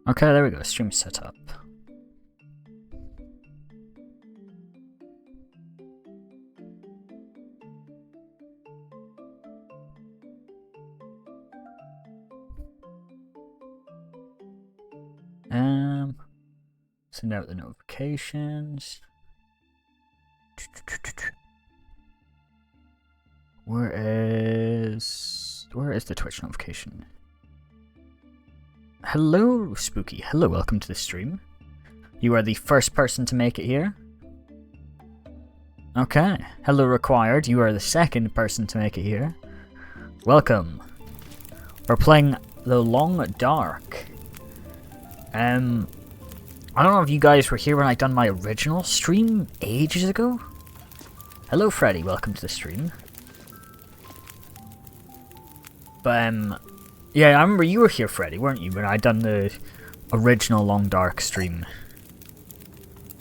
Okay, there we go. Stream setup. Send out the notifications. Where is the Twitch notification? Hello, Spooky. Hello, welcome to the stream. You are the first person to make it here. Okay. Hello, Required. You are the second person to make it here. Welcome. We're playing The Long Dark. I don't know if you guys were here when I done my original stream ages ago. Hello, Freddy. Welcome to the stream. But, yeah, I remember you were here, Freddy, weren't you, when I done the original Long Dark stream.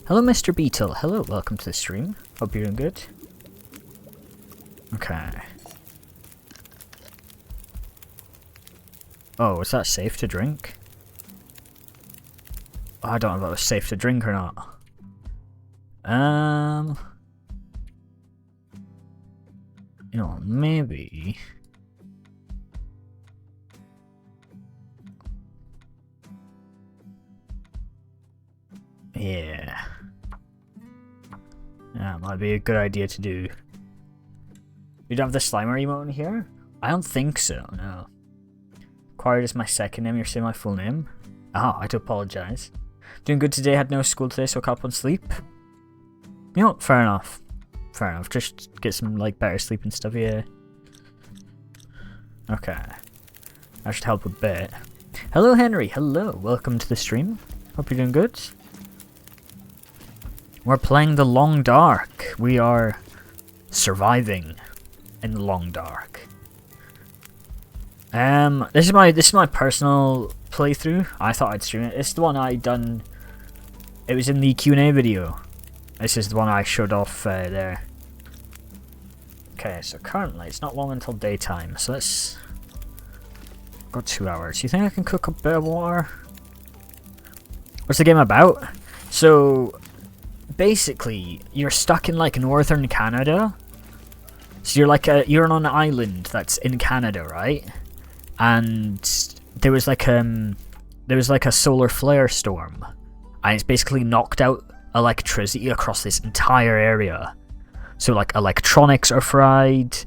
Hello, Mr. Beetle. Hello, welcome to the stream. Hope you're doing good. Okay. Oh, is that safe to drink? Oh, I don't know if it was safe to drink or not. You know, maybe... Yeah. That might be a good idea to do. You don't have the Slimer emote in here? I don't think so, no. Acquired is my second name, you're saying my full name? Oh, I do apologize. Doing good today, had no school today, so I caught up on sleep. You know, fair enough. Fair enough, just get some, like, better sleep and stuff, yeah. Okay. That should help a bit. Hello, Henry, hello, welcome to the stream. Hope you're doing good. We're playing The Long Dark. We are surviving in the Long Dark. This is my personal playthrough. I thought I'd stream it. It's the one I done. It was in the Q&A video. This is the one I showed off there. Okay, so currently it's not long until daytime. So let's go 2 hours. You think I can cook a bit of water? What's the game about? So basically, you're stuck in like northern Canada. So you're on an island that's in Canada, right? And there was like a solar flare storm, and it's basically knocked out electricity across this entire area. So like electronics are fried,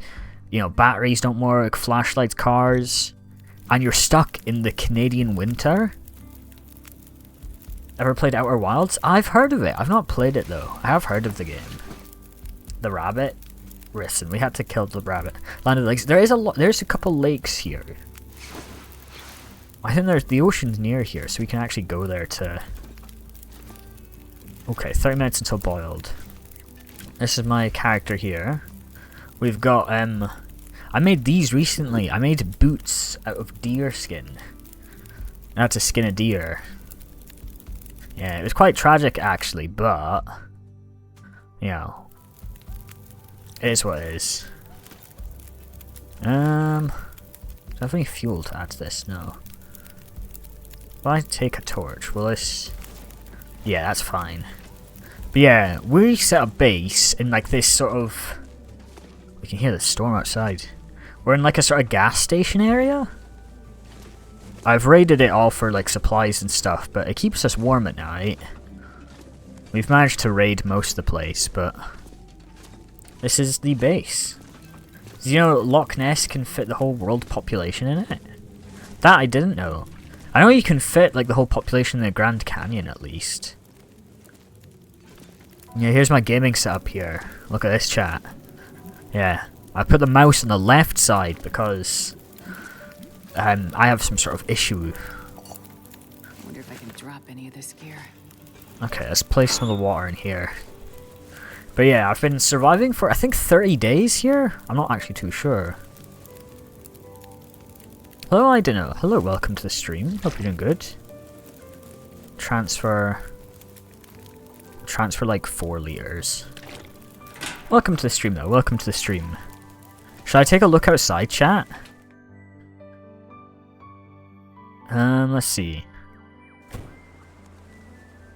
you know, batteries don't work, flashlights, cars, and you're stuck in the Canadian winter. Ever played Outer Wilds? I've heard of it. I've not played it though. I have heard of the game. The rabbit. Listen, we had to kill the rabbit. Landed lakes. There's a couple lakes here. I think the ocean's near here, so we can actually go there to... Okay, 30 minutes until boiled. This is my character here. We've got, I made these recently. I made boots out of deer skin. I had to skin a deer. Yeah, it was quite tragic actually, but... You know... It is what it is. Do I have any fuel to add to this? No. If I take a torch, will this... Yeah, that's fine. But yeah, we set a base in like this sort of... We can hear the storm outside. We're in like a sort of gas station area. I've raided it all for like supplies and stuff, but it keeps us warm at night. We've managed to raid most of the place, but... This is the base. Did you know Loch Ness can fit the whole world population in it? That I didn't know. I know you can fit like the whole population in the Grand Canyon at least. Yeah, here's my gaming setup here. Look at this, chat. Yeah, I put the mouse on the left side because I have some sort of issue. Wonder if I can drop any of this gear. Okay, let's place some of the water in here. But yeah, I've been surviving for I think 30 days here. I'm not actually too sure. Hello, I don't know. Hello, welcome to the stream. Hope you're doing good. Transfer like 4 liters. Welcome to the stream though. Welcome to the stream. Should I take a look outside, chat? Let's see.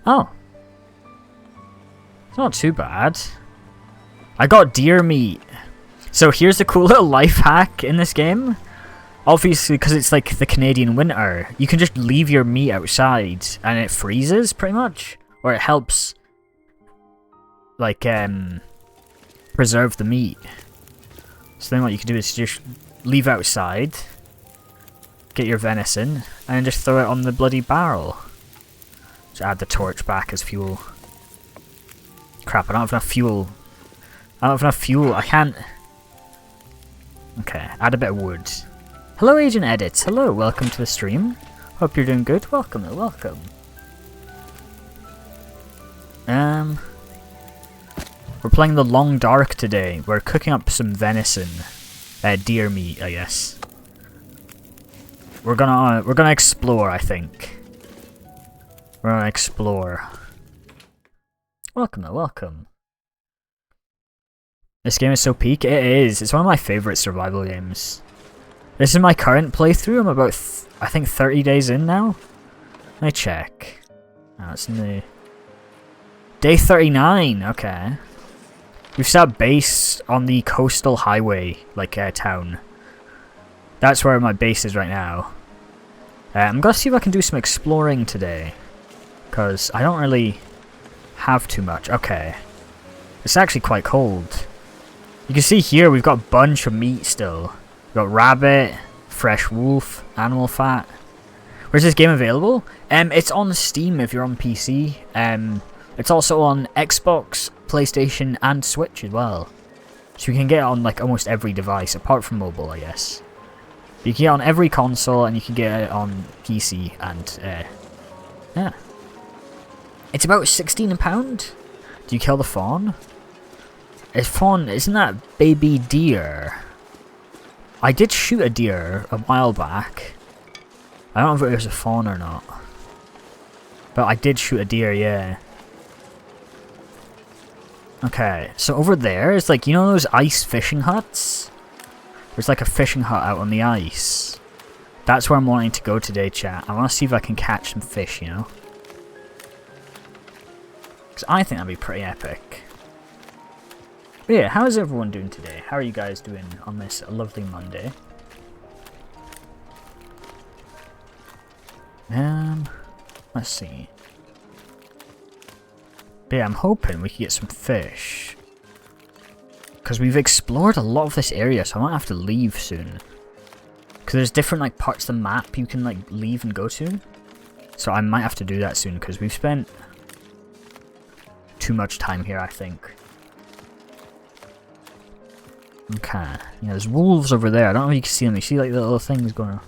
Oh. It's not too bad. I got deer meat. So here's a cool little life hack in this game. Obviously, because it's like the Canadian winter, you can just leave your meat outside and it freezes, pretty much. Or it helps, like, preserve the meat. So then what you can do is just leave outside, get your venison, and then just throw it on the bloody barrel. Just add the torch back as fuel. Crap, I don't have enough fuel. I can't... Okay, add a bit of wood. Hello, Agent Edits. Hello, welcome to the stream. Hope you're doing good. Welcome. We're playing the Long Dark today. We're cooking up some venison, deer meat, I guess. We're gonna explore, I think. We're gonna explore. Welcome. This game is so peak. It is. It's one of my favorite survival games. This is my current playthrough. I'm about, I think, 30 days in now. Let me check. Oh, it's in the... Day 39, okay. We've set up base on the coastal highway, like, town. That's where my base is right now. I'm gonna see if I can do some exploring today. Because I don't really have too much. Okay. It's actually quite cold. You can see here we've got a bunch of meat still. We've got rabbit, fresh wolf, animal fat. Where's this game available? It's on Steam if you're on PC. It's also on Xbox, PlayStation, and Switch as well. So you can get it on like almost every device, apart from mobile, I guess. You can get it on every console, and you can get it on PC, and yeah. It's about £16. Do you kill the fawn? Isn't that baby deer? I did shoot a deer a while back. I don't know if it was a fawn or not. But I did shoot a deer, yeah. Okay, so over there is like, you know those ice fishing huts? There's like a fishing hut out on the ice. That's where I'm wanting to go today, chat. I want to see if I can catch some fish, you know? Because I think that'd be pretty epic. But yeah, how is everyone doing today? How are you guys doing on this lovely Monday? Let's see. But yeah, I'm hoping we can get some fish. Because we've explored a lot of this area, so I might have to leave soon. Because there's different like parts of the map you can like leave and go to. So I might have to do that soon, because we've spent too much time here, I think. Okay. Yeah, there's wolves over there. I don't know if you can see them. You see like the little things going on.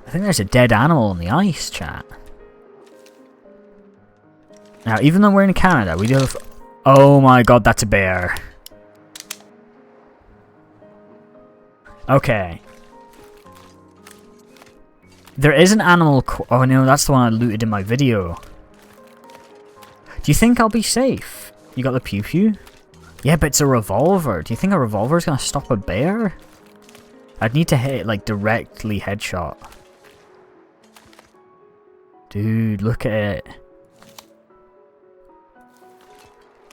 I think there's a dead animal on the ice, chat. Now, even though we're in Canada, we do have... Oh my god, that's a bear. Okay. There is an animal... Oh no, that's the one I looted in my video. Do you think I'll be safe? You got the pew pew? Yeah, but it's a revolver. Do you think a revolver is going to stop a bear? I'd need to hit, like, directly headshot. Dude, look at it.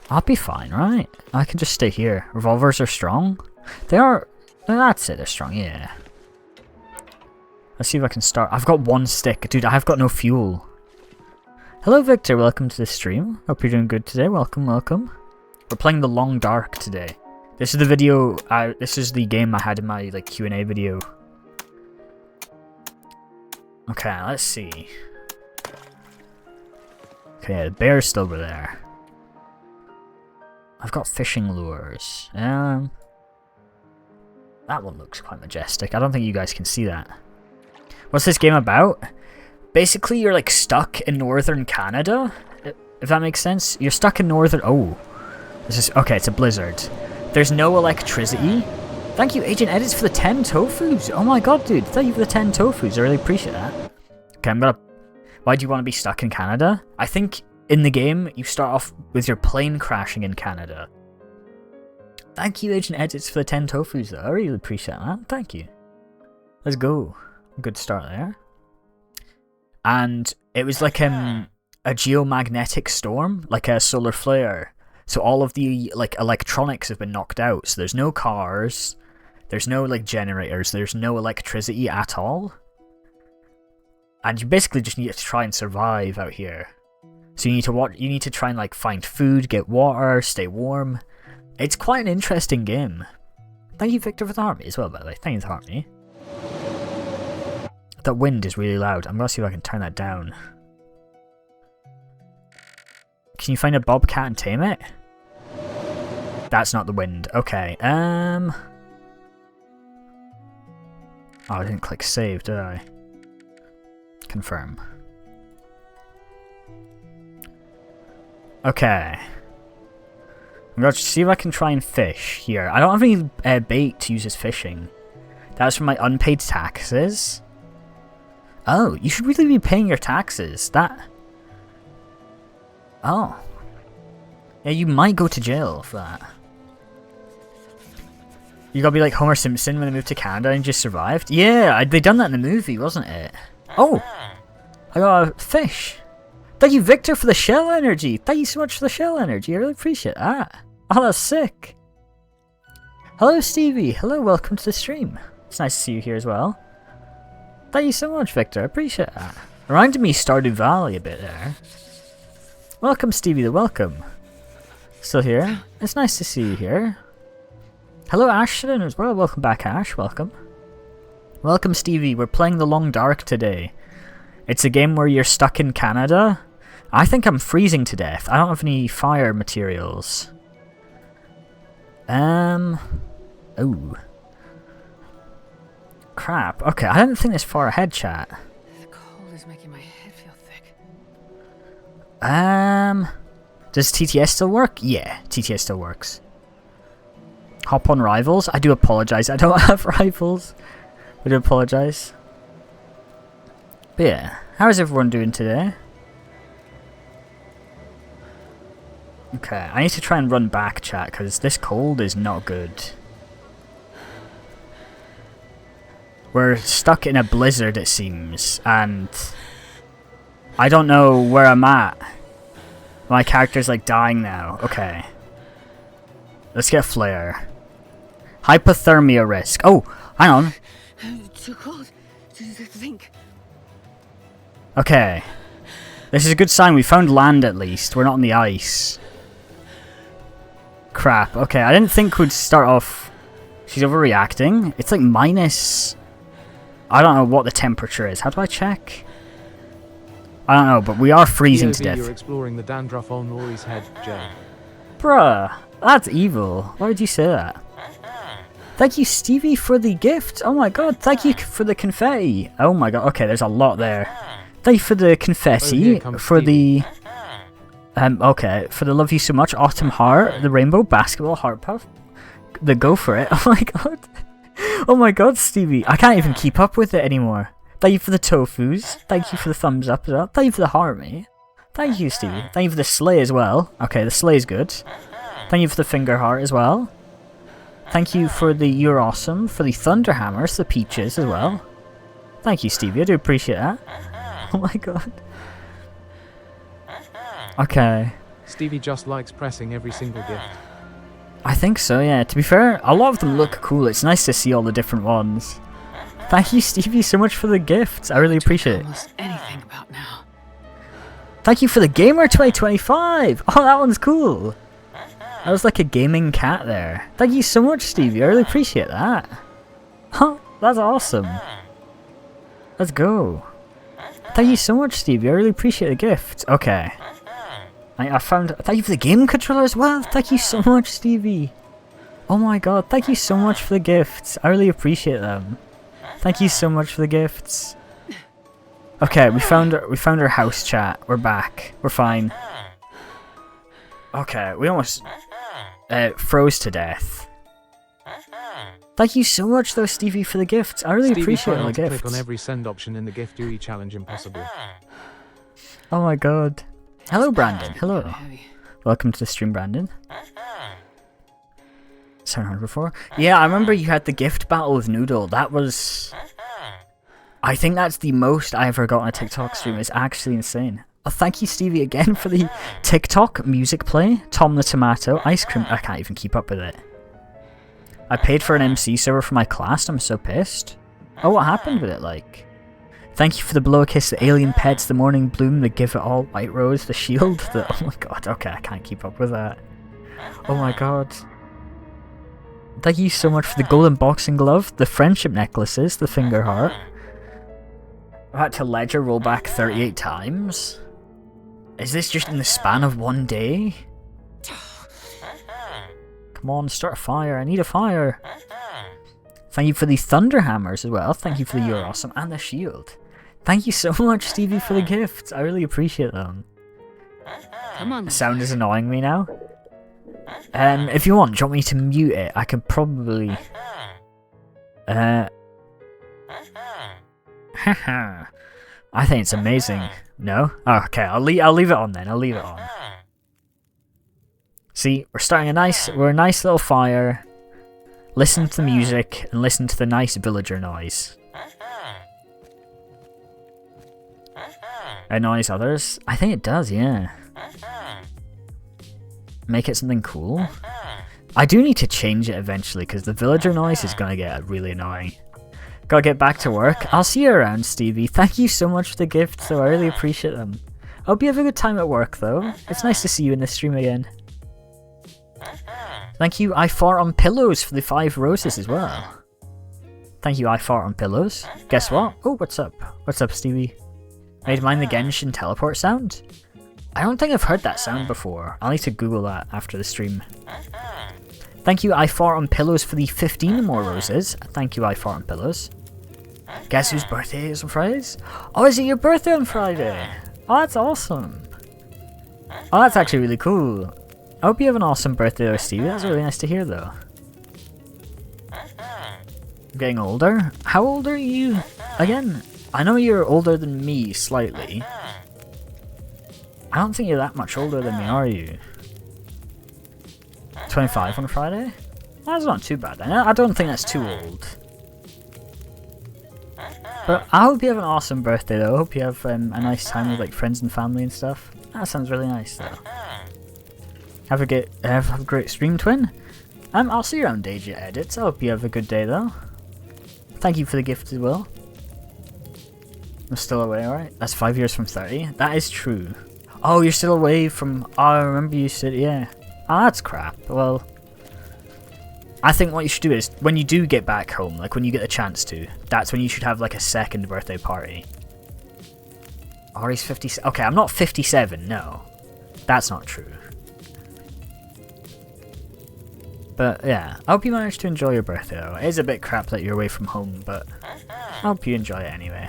I'll be fine, right? I can just stay here. Revolvers are strong? They are... That's it, they're strong, yeah. Let's see if I can start. I've got one stick. Dude, I've got no fuel. Hello, Victor. Welcome to the stream. Hope you're doing good today. Welcome. We're playing The Long Dark today. This is the video... this is the game I had in my like Q&A video. Okay, let's see. Okay, the bear's still over there. I've got fishing lures. That one looks quite majestic. I don't think you guys can see that. What's this game about? Basically, you're like stuck in northern Canada, if that makes sense. You're stuck in northern... Oh. This is... Okay, it's a blizzard. There's no electricity. Thank you, Agent Edits, for the 10 tofus. Oh my god, dude. Thank you for the 10 tofus. I really appreciate that. Okay, I'm gonna... Why do you want to be stuck in Canada? I think in the game, you start off with your plane crashing in Canada. Thank you, Agent Edits, for the 10 tofus, though. I really appreciate that. Thank you. Let's go. Good start there. And it was like, a geomagnetic storm, like a solar flare. So all of the like electronics have been knocked out. So there's no cars, there's no like generators, there's no electricity at all. And you basically just need to try and survive out here. So you need to try and like find food, get water, stay warm. It's quite an interesting game. Thank you, Victor, for the heart me as well, by the way. Thank you for the heart me. That wind is really loud. I'm gonna see if I can turn that down. Can you find a bobcat and tame it? That's not the wind. Okay, Oh, I didn't click save, did I? Confirm. Okay. I'm going to see if I can try and fish here. I don't have any bait to use as fishing. That's from my unpaid taxes. Oh, you should really be paying your taxes. Oh. Yeah, you might go to jail for that. You gotta be like Homer Simpson when they moved to Canada and just survived? Yeah, they done that in the movie, wasn't it? Oh! I got a fish. Thank you, Victor, for the shell energy. Thank you so much for the shell energy. I really appreciate that. Oh, that's sick. Hello, Stevie. Hello, welcome to the stream. It's nice to see you here as well. Thank you so much, Victor. I appreciate that. Reminded me of Stardew Valley a bit there. Welcome, Stevie, the welcome. Still here? It's nice to see you here. Hello, Ashton, as well. Welcome back, Ash. Welcome. Welcome, Stevie. We're playing The Long Dark today. It's a game where you're stuck in Canada. I think I'm freezing to death. I don't have any fire materials. Oh. Crap. Okay, I don't think this far ahead, chat. The cold is making my head feel thick. Does TTS still work? Yeah, TTS still works. Hop on Rivals? I do apologize. I don't have Rivals. I do apologize. But yeah, how is everyone doing today? Okay, I need to try and run back, chat, because this cold is not good. We're stuck in a blizzard, it seems, and I don't know where I'm at. My character's like dying now. Okay. Let's get a flare. Hypothermia risk. Oh, hang on. Too cold to think. Okay. This is a good sign. We found land at least. We're not on the ice. Crap. Okay, I didn't think we'd start off... She's overreacting. It's like minus... I don't know what the temperature is. How do I check? I don't know, but we are freezing to death. You're exploring the dandruff on Rory's head, Jay. Bruh, that's evil. Why would you say that? Thank you, Stevie, for the gift. Oh my god, thank you for the confetti. Oh my god, okay, there's a lot there. Thank you for the confetti, for the... okay, for the love you so much, Autumn Heart, the Rainbow Basketball Heart Puff, the Go For It. Oh my god. Oh my god, Stevie. I can't even keep up with it anymore. Thank you for the tofus. Thank you for the thumbs up as well. Thank you for the heart, mate. Thank you, Stevie. Thank you for the sleigh as well. Okay, the sleigh's good. Thank you for the finger heart as well. Thank you for the You're Awesome, for the Thunder Hammers, the peaches as well. Thank you, Stevie. I do appreciate that. Oh my god. Okay. Stevie just likes pressing every single gift. I think so, yeah. To be fair, a lot of them look cool. It's nice to see all the different ones. Thank you, Stevie, so much for the gifts. I really appreciate it. Almost anything about now. Thank you for the Gamer 2025. Oh, that one's cool. That was like a gaming cat there. Thank you so much, Stevie. I really appreciate that. Huh, that's awesome. Let's go. Thank you so much, Stevie. I really appreciate the gift. Okay. I found... Thank you for the game controller as well. Thank you so much, Stevie. Oh my god. Thank you so much for the gifts. I really appreciate them. Thank you so much for the gifts. Okay, we found our house, chat. We're back. We're fine. Okay, we almost froze to death. Thank you so much, though, Stevie, for the gifts. I really appreciate all the gifts. Click on every send option in the gift UE challenge impossible. Oh my god. Hello, Brandon. Hello. Heavy. Welcome to the stream, Brandon. 700 before? Yeah, I remember you had the gift battle with Noodle. That was... I think that's the most I ever got on a TikTok stream. It's actually insane. Oh, thank you, Stevie, again for the TikTok music play. Tom the Tomato, ice cream. I can't even keep up with it. I paid for an MC server for my class. I'm so pissed. Oh, what happened with it, like? Thank you for the blow kiss, the alien pets, the morning bloom, the give it all, white rose, the shield, the... Oh my god, okay, I can't keep up with that. Oh my god. Thank you so much for the golden boxing glove, the friendship necklaces, the finger heart. I had to ledger roll back 38 times. Is this just in the span of one day? Come on, start a fire. I need a fire. Thank you for the thunder hammers as well. Thank you for the You're Awesome and the shield. Thank you so much, Stevie, for the gifts. I really appreciate them. Come on. The sound is annoying me now. If you want, do you want me to mute it? I could probably... Haha. I think it's amazing. No? Oh, okay, I'll leave it on then. I'll leave it on. See, we're a nice little fire. Listen to the music and listen to the nice villager noise. Annoys others? I think it does, yeah. Make it something cool. I do need to change it eventually because the villager noise is gonna get really annoying. Gotta get back to work. I'll see you around, Stevie. Thank you so much for the gifts, though. I really appreciate them. I hope you have a good time at work, though. It's nice to see you in the stream again. Thank you, I Fart on Pillows, for the 5 roses as well. Thank you, I Fart on Pillows. Guess what? Oh, what's up? What's up, Stevie? Made mine the Genshin teleport sound? I don't think I've heard that sound before. I'll need to Google that after the stream. Thank you, I Fart on Pillows, for the 15 more roses. Thank you, I Fart on Pillows. Guess whose birthday is on Fridays? Oh, is it your birthday on Friday? Oh, that's awesome. Oh, that's actually really cool. I hope you have an awesome birthday though, Stevie. That's really nice to hear though. I'm getting older? How old are you? Again, I know you're older than me slightly. I don't think you're that much older than me, are you? 25 on Friday? That's not too bad then. I don't think that's too old. But I hope you have an awesome birthday though. I hope you have a nice time with like friends and family and stuff. That sounds really nice though. Have a great stream, Twin. I'll see you around Deja Edits. I hope you have a good day though. Thank you for the gift as well. I'm still away, alright? That's 5 years from 30. That is true. Oh, you're still away from... Oh, I remember you said... Yeah. Ah, that's crap. Well... I think what you should do is, when you do get back home, like when you get the chance to, that's when you should have like a second birthday party. Ari's 57. Okay, I'm not 57, no. That's not true. But yeah, I hope you managed to enjoy your birthday though. It is a bit crap that you're away from home, but I hope you enjoy it anyway.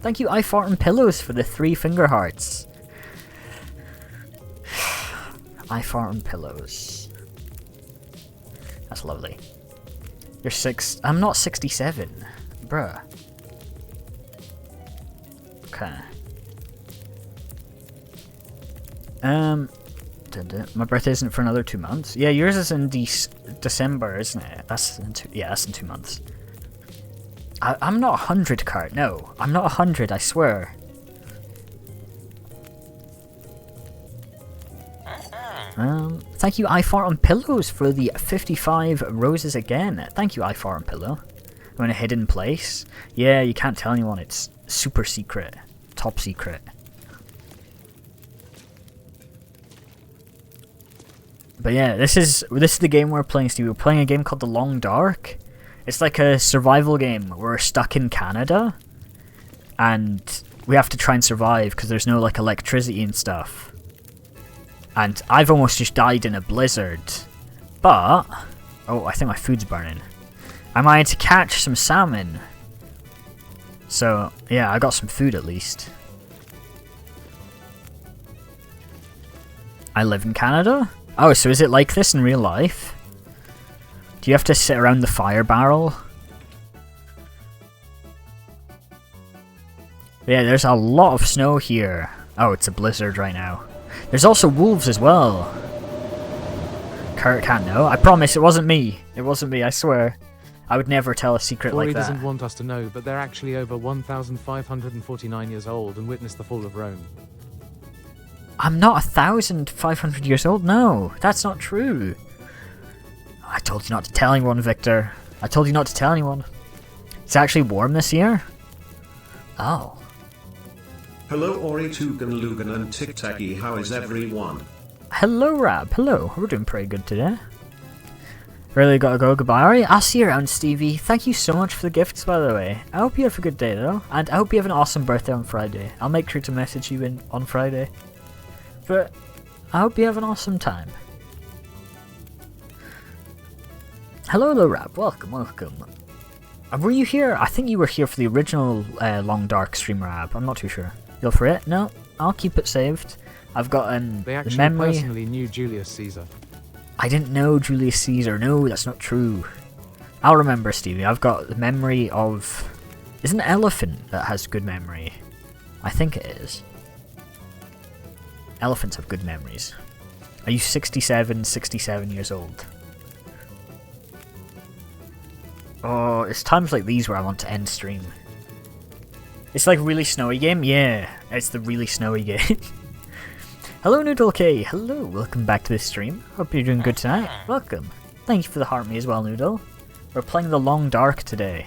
Thank you, I Fart on Pillows, for the 3 finger hearts. I Fart on Pillows. That's lovely. You're 6. I'm not 67. Bruh. Okay. My birthday isn't for another 2 months. Yeah, yours is in December, isn't it? That's in that's in 2 months. I'm not 100, Kurt. No, I'm not 100. I swear. Thank you, I Fart on Pillows, for the 55 roses again. Thank you, I Fart on Pillow. I'm in a hidden place. Yeah, you can't tell anyone. It's super secret, top secret. But yeah, this is the game we're playing, Steve. We're playing a game called The Long Dark. It's like a survival game. We're stuck in Canada, and we have to try and survive because there's no like electricity and stuff. And I've almost just died in a blizzard. But oh, I think my food's burning. I managed to catch some salmon. So yeah, I got some food at least. I live in Canada? Oh, so is it like this in real life? Do you have to sit around the fire barrel? Yeah, there's a lot of snow here. Oh, it's a blizzard right now. There's also wolves as well. Kurt can't know. I promise it wasn't me. It wasn't me, I swear. I would never tell a secret Ori like that. doesn't want us to know, but they're actually over 1,549 years old and witnessed the fall of Rome. I'm not 1,500 years old. No, that's not true. I told you not to tell anyone, Victor. I told you not to tell anyone. It's actually warm this year? Oh. Hello Ori Tugan Lugan and Tic Tacky, how is everyone? Hello, Rab. Hello. We're doing pretty good today. Really gotta go. Goodbye, Ori. I'll see you around, Stevie. Thank you so much for the gifts, by the way. I hope you have a good day, though. And I hope you have an awesome birthday on Friday. I'll make sure to message you on Friday. But I hope you have an awesome time. Hello, Rab. Welcome, welcome. Were you here? I think you were here for the original Long Dark stream, Rab. I'm not too sure. You're for it? No? I'll keep it saved. I've got They the actually memory. personally knew Julius Caesar. I didn't know Julius Caesar. No, that's not true. I'll remember, Stevie. I've got the memory of... Is an elephant that has good memory? I think it is. Elephants have good memories. Are you 67 years old? Oh, it's times like these where I want to end stream. It's like really snowy game? Yeah, it's the really snowy game. Hello Noodle K, hello, welcome back to this stream. Hope you're doing good tonight. Welcome. Thank you for the heart me as well, Noodle. We're playing the Long Dark today.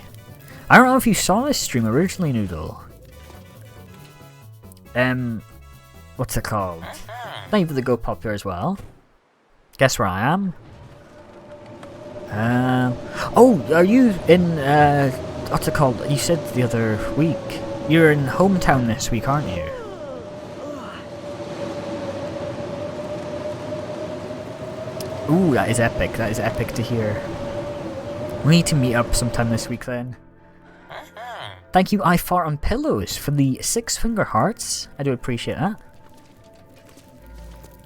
I don't know if you saw this stream originally, Noodle. What's it called? Thank you for the Go Popular as well. Guess where I am? Oh, are you in, what's it called? You said the other week. You're in Hometown this week, aren't you? Ooh, that is epic. That is epic to hear. We need to meet up sometime this week then. Thank you, I Fart on Pillows, for the 6 finger hearts. I do appreciate that.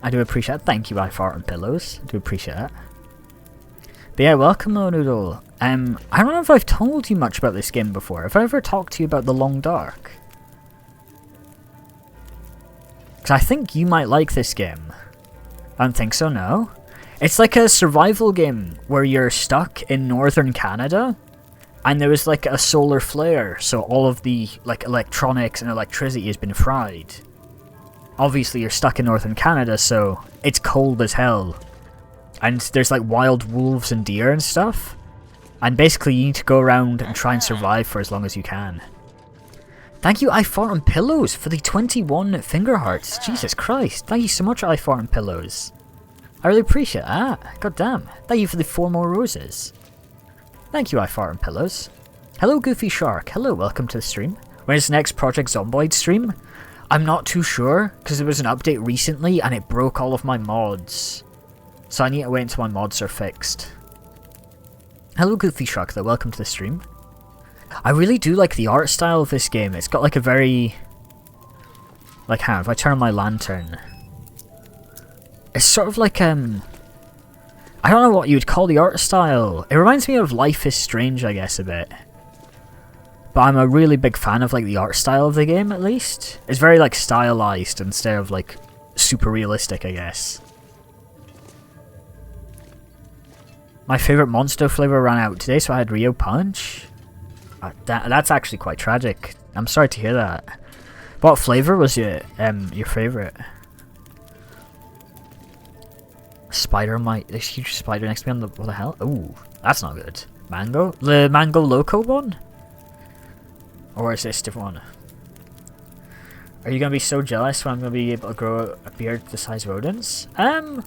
I do appreciate that. Thank you, I Fart on Pillows. I do appreciate that. But yeah, welcome, Low Noodle. I don't know if I've told you much about this game before. Have I ever talked to you about The Long Dark? Because I think you might like this game. I don't think so, no? It's like a survival game where you're stuck in northern Canada and there was like a solar flare, so all of the like electronics and electricity has been fried. Obviously you're stuck in northern Canada, so it's cold as hell. And there's like wild wolves and deer and stuff. And basically you need to go around and try and survive for as long as you can. Thank you, I Fart on Pillows, for the 21 finger hearts. Jesus Christ. Thank you so much, I Fart on Pillows. I really appreciate that. God damn. Thank you for the 4 more roses. Thank you, I Fart on Pillows. Hello, Goofy Shark. Hello, welcome to the stream. When is the next Project Zomboid stream? I'm not too sure, because there was an update recently and it broke all of my mods. So I need to wait until my mods are fixed. Hello, Goofy Shark, though. Welcome to the stream. I really do like the art style of this game. It's got like a very... Like, how? If I turn on my lantern... It's sort of like, I don't know what you would call the art style. It reminds me of Life is Strange, I guess, a bit. But I'm a really big fan of, like, the art style of the game, at least. It's very, like, stylized instead of, like, super realistic, I guess. My favourite Monster flavour ran out today, so I had Rio Punch. That's actually quite tragic. I'm sorry to hear that. What flavour was your favourite? Spider this huge spider next to me on the... What the hell? Ooh, that's not good. Mango? The Mango Loco one? Or is this a different one? Are you going to be so jealous when I'm going to be able to grow a beard the size of Odin's? I'm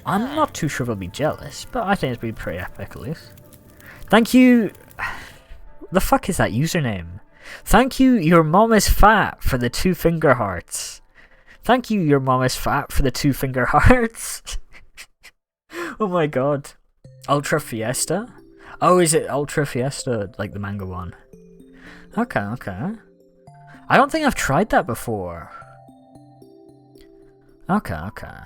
not too sure if I'll be jealous, but I think it'll be pretty epic at least. Thank you... The fuck is that username? Thank you, your mom is fat, for the 2 finger hearts. Thank you, your mom is fat, for the 2 finger hearts. Oh my god. Ultra Fiesta? Oh, is it Ultra Fiesta, like the mango one? Okay, okay. I don't think I've tried that before. Okay, okay.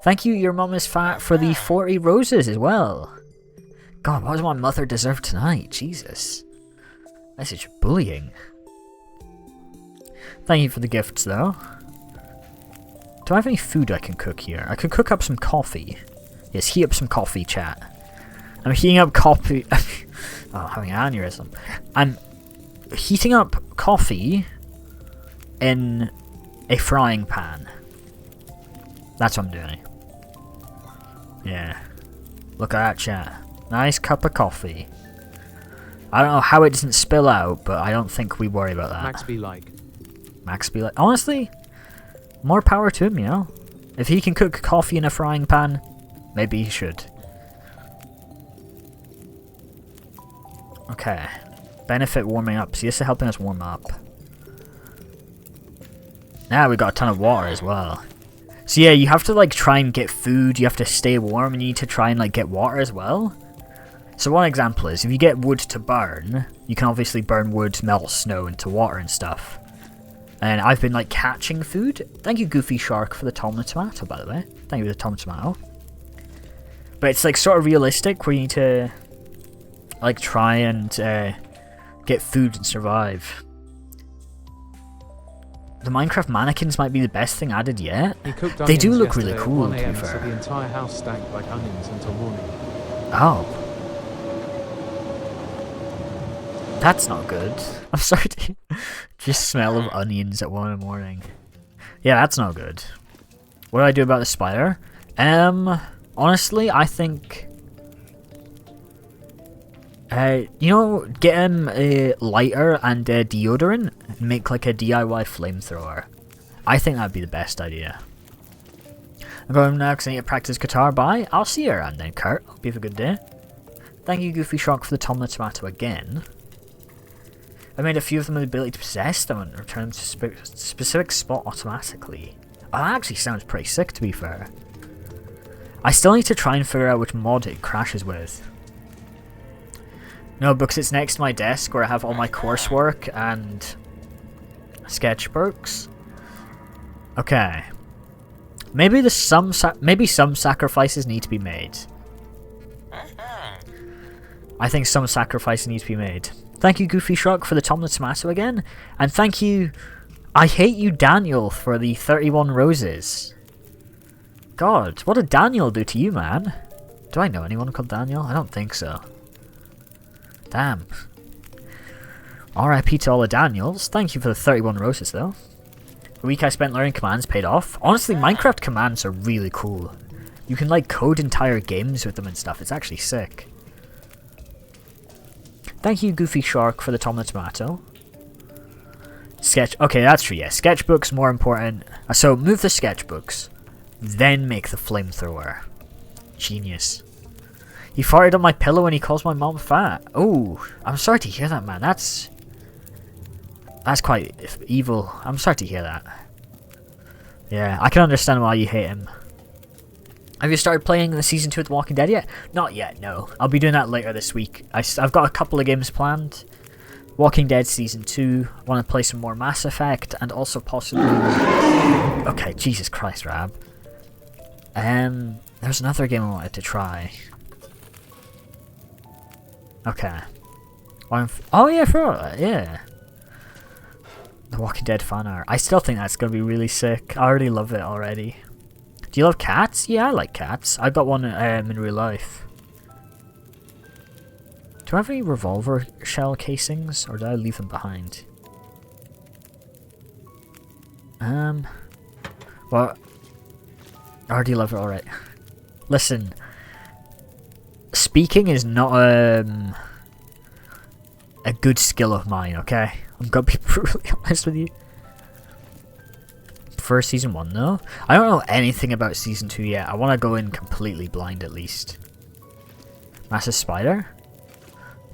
Thank you, your mom is fat, for the 40 roses as well. God, what does my mother deserve tonight? Jesus. That's such bullying. Thank you for the gifts, though. Do I have any food I can cook here? I could cook up some coffee. Yes, heat up some coffee, chat. I'm heating up coffee. Oh, having an aneurysm. I'm heating up coffee in a frying pan. That's what I'm doing. Yeah. Look at that, chat. Nice cup of coffee. I don't know how it doesn't spill out, but I don't think we worry about that. Max be like. Max be like, honestly, more power to him, you know? If he can cook coffee in a frying pan, maybe he should. Okay. Benefit warming up. See, this is helping us warm up. Now we got a ton of water as well. So yeah, you have to like try and get food, you have to stay warm, and you need to try and like get water as well. So one example is, if you get wood to burn, you can obviously burn wood, melt snow into water and stuff. And I've been like catching food. Thank you Goofy Shark for the Tom the Tomato, by the way. Thank you for the Tom the Tomato. But it's like sort of realistic where you need to like try and get food and survive. The Minecraft mannequins might be the best thing added yet. He cooked They do onions look really yesterday at cool, 1 to be a.m., fair. So the entire house stank like onions until morning. Oh. That's not good. I'm sorry to just smell of onions at 1 in the morning. Yeah, that's not good. What do I do about the spider? Honestly, I think... you know, get him a lighter and a deodorant and make like a DIY flamethrower. I think that'd be the best idea. I'm going now because I need to practice guitar. Bye. I'll see you around then, Kurt. Hope you have a good day. Thank you, Goofy Shark, for the Tom the Tomato again. I made a few of them with the ability to possess them and return them to a specific spot automatically. Oh, that actually sounds pretty sick, to be fair. I still need to try and figure out which mod it crashes with. No, because it's next to my desk where I have all my coursework and sketchbooks. Okay. Maybe some sacrifices need to be made. I think some sacrifices need to be made. Thank you, Goofy Shark, for the Tom the Tomato again. And thank you, I Hate You, Daniel, for the 31 roses. God, what did Daniel do to you, man? Do I know anyone called Daniel? I don't think so. Damn. RIP to all the Daniels. Thank you for the 31 roses, though. The week I spent learning commands paid off. Honestly, Minecraft commands are really cool. You can, like, code entire games with them and stuff. It's actually sick. Thank you, Goofy Shark, for the Tom the Tomato. Okay, that's true, yeah. Sketchbooks more important. So, move the sketchbooks. Then make the flamethrower. Genius. He farted on my pillow and he calls my mom fat. Oh, I'm sorry to hear that, man. That's quite evil. I'm sorry to hear that. Yeah, I can understand why you hate him. Have you started playing the Season 2 of The Walking Dead yet? Not yet, no. I'll be doing that later this week. I've got a couple of games planned. Walking Dead Season 2. I want to play some more Mass Effect and also possibly... Okay, Jesus Christ, Rab. There's another game I wanted to try. Okay. Oh yeah, yeah. The Walking Dead fan art. I still think that's going to be really sick. I already love it already. Do you love cats? Yeah, I like cats. I got one in real life. Do I have any revolver shell casings, or did I leave them behind? Well, I already love it alright. Listen, speaking is not a good skill of mine, okay? I'm gonna be brutally honest with you. For Season 1, though? I don't know anything about Season 2 yet. I want to go in completely blind, at least. Massive spider?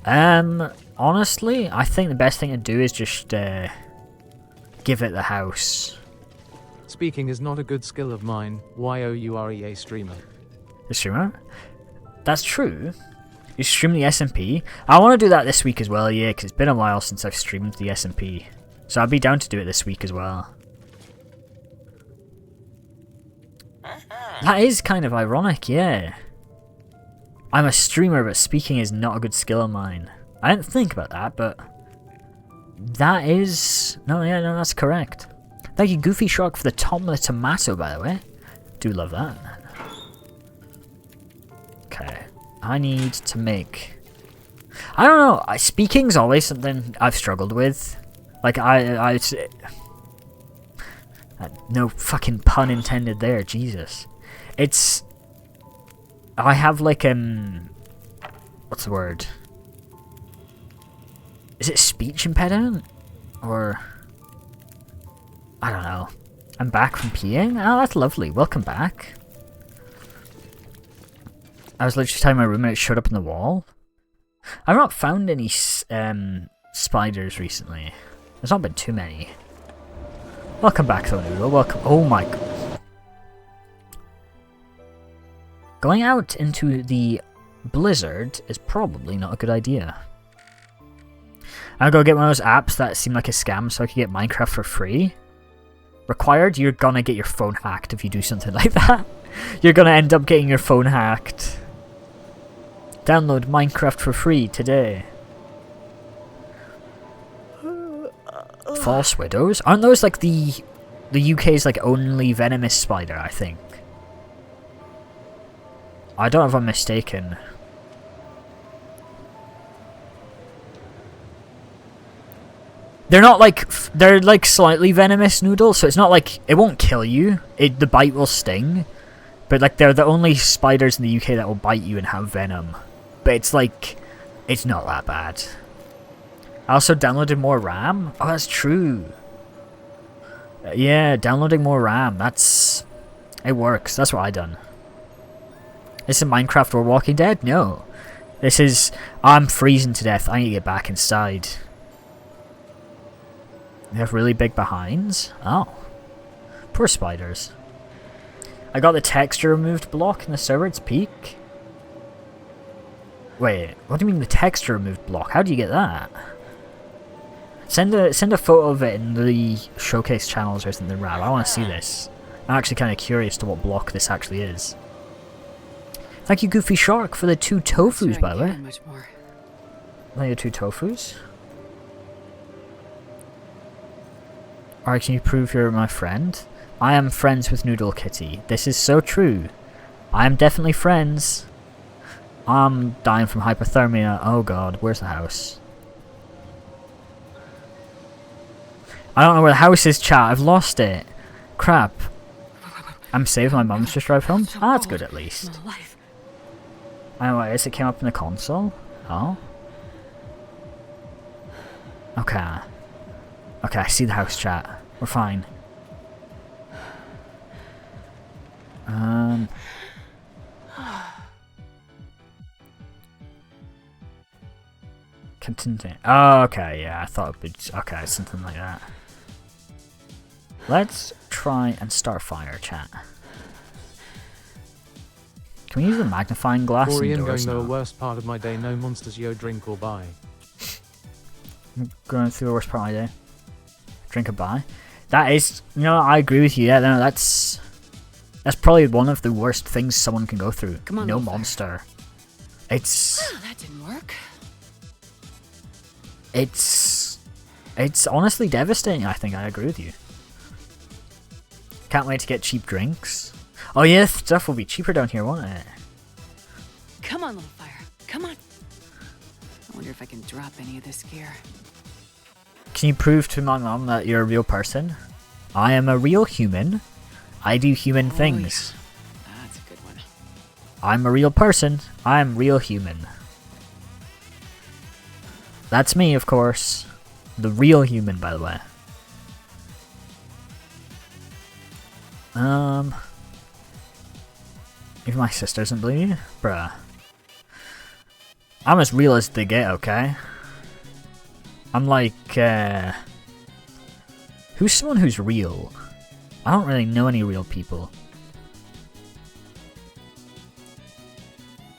Honestly, I think the best thing to do is just, give it the house. Speaking is not a good skill of mine. YOUREA streamer. The streamer? That's true. You stream the SMP. I want to do that this week as well, yeah, because it's been a while since I've streamed the SMP. So I'll be down to do it this week as well. That is kind of ironic, yeah. I'm a streamer, but speaking is not a good skill of mine. I didn't think about that, but... That is... No, yeah, no, that's correct. Thank you, Goofy Shark, for the Tom the Tomato, by the way. Do love that. Okay. I need to make... I don't know, speaking's always something I've struggled with. Like, No fucking pun intended there, Jesus. It's... I have like, what's the word? Is it speech impediment? Or... I don't know. I'm back from peeing? Oh, that's lovely. Welcome back. I was literally telling my roommate it showed up in the wall. I've not found any spiders recently. There's not been too many. Welcome back though, Noodle. Welcome. Oh my god. Going out into the blizzard is probably not a good idea. I'll go get one of those apps that seem like a scam so I can get Minecraft for free. Required, you're gonna get your phone hacked if you do something like that. You're gonna end up getting your phone hacked. Download Minecraft for free today. False widows? Aren't those like the UK's like only venomous spider, I think? I don't know if I'm mistaken. They're not like, they're like slightly venomous, Noodle, so it's not like, it won't kill you. The bite will sting. But like, they're the only spiders in the UK that will bite you and have venom. But it's like, it's not that bad. I also downloaded more RAM. Oh, that's true. Yeah, downloading more RAM. It works. That's what I done. This is Minecraft or Walking Dead? No. This is, I'm freezing to death. I need to get back inside. They have really big behinds? Oh. Poor spiders. I got the texture removed block in the server. It's peak. Wait, what do you mean the texture removed block? How do you get that? Send a photo of it in the showcase channels or something, Rab. I want to see this. I'm actually kind of curious to what block this actually is. Thank you, Goofy Shark, for the 2 tofus, by the way. Thank you, 2 tofus. Alright, can you prove you're my friend? I am friends with Noodle Kitty. This is so true. I am definitely friends. I'm dying from hypothermia. Oh god, where's the house? I don't know where the house is, chat. I've lost it. Crap. I'm safe. My mum's just arrived home. Ah, that's good at least. I know what it is. It came up in the console. Oh. Okay. Okay, I see the house, chat. We're fine. Continue. Oh, okay, yeah, I thought it would be... Okay, something like that. Let's try and start fire, chat. Can we use the magnifying glass indoors now? Going the worst part of my day. No monsters, yo, drink or buy. I'm going through the worst part of my day. Drink or buy. That is... You know, I agree with you. Yeah, no, that's probably one of the worst things someone can go through. Come on, no monster. It's... That didn't work. It's honestly devastating, I think. I agree with you. Can't wait to get cheap drinks. Oh yeah, stuff will be cheaper down here, won't it? Come on, little fire. Come on. I wonder if I can drop any of this gear. Can you prove to my mom that you're a real person? I am a real human. I do human things. Yeah. That's a good one. I'm a real person. I'm real human. That's me, of course. The real human, by the way. Even my sister doesn't believe you? Bruh. I'm as real as they get, okay? I'm like, who's someone who's real? I don't really know any real people.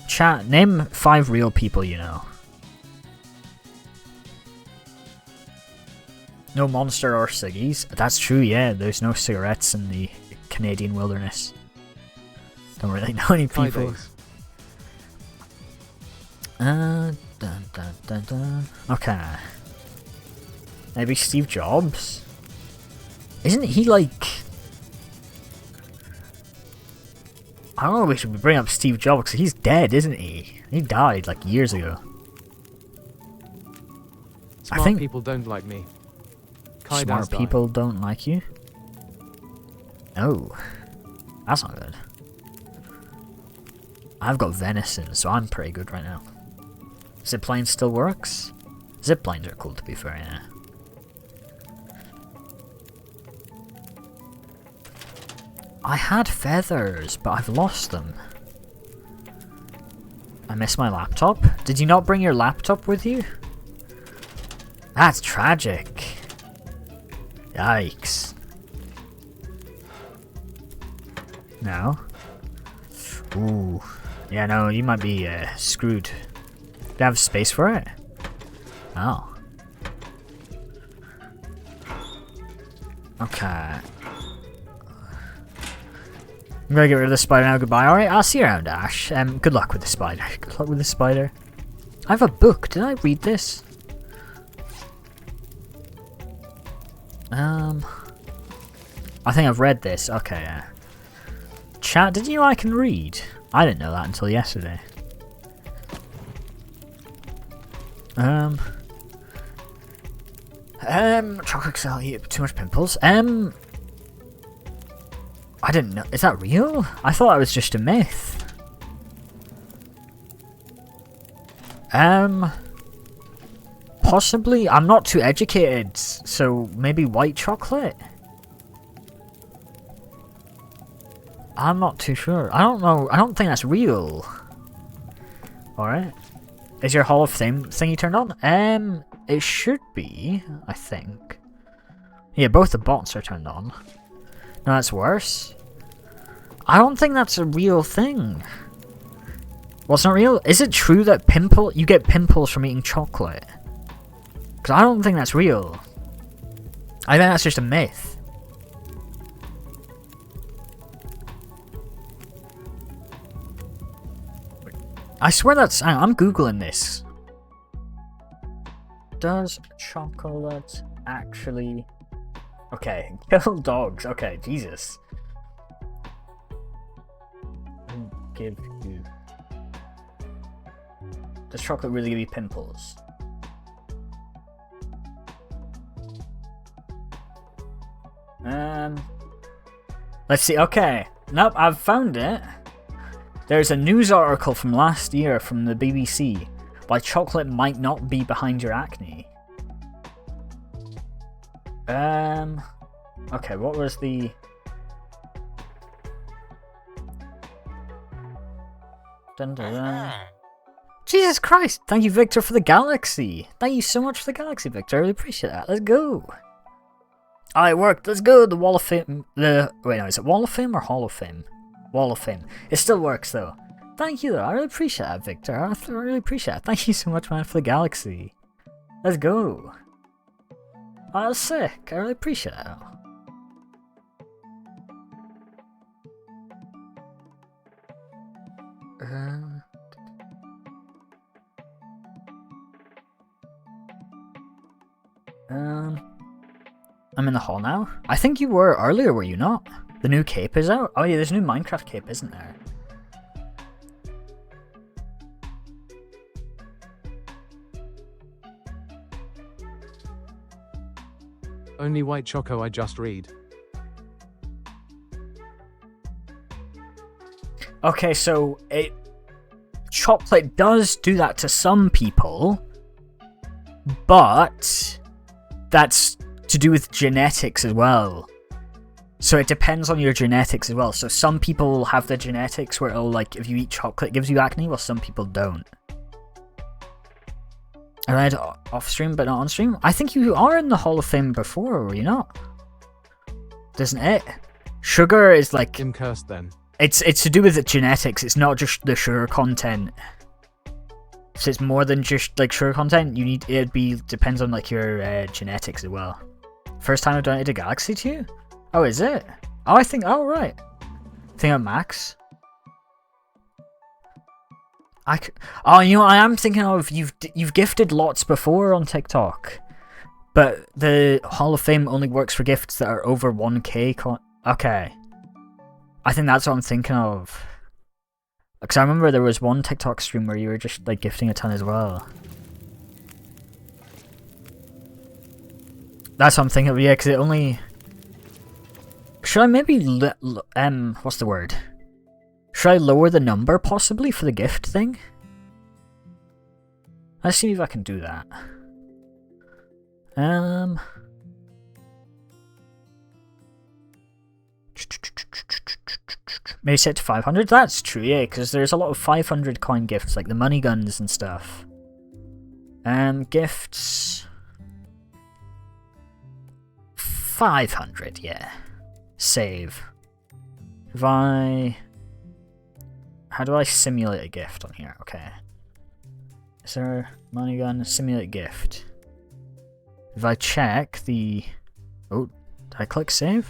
Chat, name 5 real people you know. No monster or ciggies. That's true, yeah. There's no cigarettes in the Canadian wilderness. Don't really know any people. Dun, dun, dun, dun. Okay. Maybe Steve Jobs? Isn't he like... I don't know if we should bring up Steve Jobs, because he's dead, isn't he? He died like years ago. Smart people don't like me. Smart people don't like you? Oh, that's not good. I've got venison, so I'm pretty good right now. Zipline still works? Ziplines are cool to be fair, yeah. I had feathers, but I've lost them. I missed my laptop? Did you not bring your laptop with you? That's tragic. Yikes. No? Ooh. Yeah, no, you might be screwed. Do you have space for it? Oh. Okay. I'm gonna get rid of the spider now, goodbye. Alright, I'll see you around, Ash. Good luck with the spider. Good luck with the spider. I have a book. Did I read this? I think I've read this. Okay, yeah. Chat, did you know I can read? I didn't know that until yesterday. Chocolate cell, too much pimples. I didn't know. Is that real? I thought that was just a myth. Possibly. I'm not too educated, so maybe white chocolate? I'm not too sure. I don't know. I don't think that's real. Alright. Is your Hall of Fame thingy turned on? It should be, I think. Yeah, both the bots are turned on. No, that's worse. I don't think that's a real thing. Well, it's not real. Is it true that you get pimples from eating chocolate? Because I don't think that's real. I think that's just a myth. I swear that's... I'm googling this. Does chocolate actually... Okay, kill dogs. Okay, Jesus. Give you... Does chocolate really give you pimples? Let's see. Okay. Nope, I've found it. There's a news article from last year from the BBC. Why chocolate might not be behind your acne. Okay, what was the... Dun, dun, dun. Jesus Christ! Thank you, Victor, for the galaxy. Thank you so much for the galaxy, Victor. I really appreciate that. Let's go. Oh, it worked. Let's go. The Wall of Fame. Wait, no, is it Wall of Fame or Hall of Fame? Wall of Fame. It still works, though. Thank you, though. I really appreciate that, Victor. I really appreciate it. Thank you so much, man, for the galaxy. Let's go. Oh, that's sick. I really appreciate that. I'm in the hall now. I think you were earlier, were you not? The new cape is out? Oh yeah, there's a new Minecraft cape, isn't there? Only white choco I just read. Okay, so chocolate does do that to some people, but that's to do with genetics as well. So it depends on your genetics as well. So some people have the genetics where it'll, like, if you eat chocolate it gives you acne, while some people don't. I read off stream but not on stream. I think you are in the Hall of Fame before, were you not? Doesn't it? Sugar is like... I'm cursed then. It's to do with the genetics, it's not just the sugar content. So it's more than just like sugar content, depends on like your genetics as well. First time I've donated a galaxy to you? Oh, is it? Oh, oh right. I think I'm Max. Oh, you know, I am thinking of, you've gifted lots before on TikTok. But the Hall of Fame only works for gifts that are over 1k okay. I think that's what I'm thinking of. Because I remember there was one TikTok stream where you were just like gifting a ton as well. That's what I'm thinking of, yeah, because it only... Should I maybe what's the word? Should I lower the number possibly for the gift thing? Let's see if I can do that. Maybe set to 500? That's true, yeah, because there's a lot of 500 coin gifts, like the money guns and stuff. Gifts... 500, yeah. Save. If I... How do I simulate a gift on here? Okay. Is there a money gun? Simulate gift. If I check the... Oh, did I click save?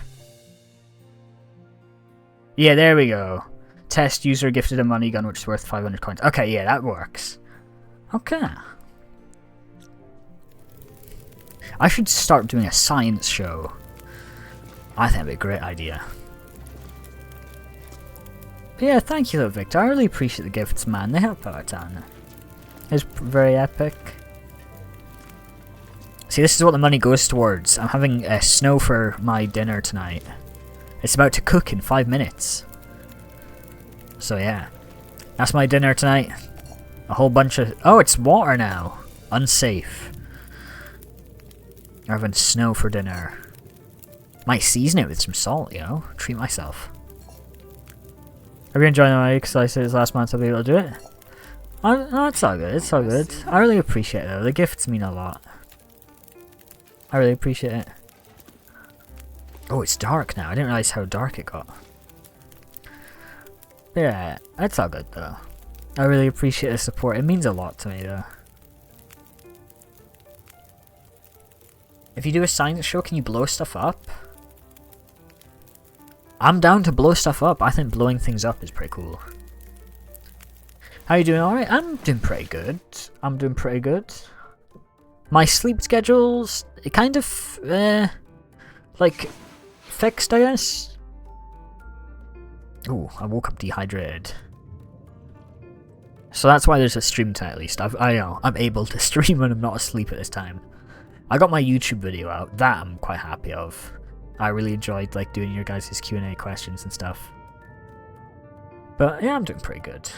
Yeah, there we go. Test user gifted a money gun which is worth 500 coins. Okay, yeah, that works. Okay. I should start doing a science show. I think that'd be a great idea. But yeah, thank you though, Victor. I really appreciate the gifts, man. They help out a ton. It's very epic. See, this is what the money goes towards. I'm having snow for my dinner tonight. It's about to cook in 5 minutes. So yeah. That's my dinner tonight. A whole bunch of... Oh, it's water now. Unsafe. I'm having snow for dinner. Might season it with some salt, you know? Treat myself. Have you enjoyed my because I said this last month I'll be able to do it? No, it's all good. It's all good. I really appreciate it though. The gifts mean a lot. I really appreciate it. Oh, it's dark now. I didn't realize how dark it got. Yeah, it's all good though. I really appreciate the support. It means a lot to me though. If you do a science show, can you blow stuff up? I'm down to blow stuff up. I think blowing things up is pretty cool. How you doing? Alright? I'm doing pretty good. I'm doing pretty good. My sleep schedule's kind of, like, fixed, I guess. Ooh, I woke up dehydrated. So that's why there's a stream tonight at least. I know, I'm able to stream when I'm not asleep at this time. I got my YouTube video out. That I'm quite happy of. I really enjoyed like doing your guys' Q&A questions and stuff. But yeah, I'm doing pretty good.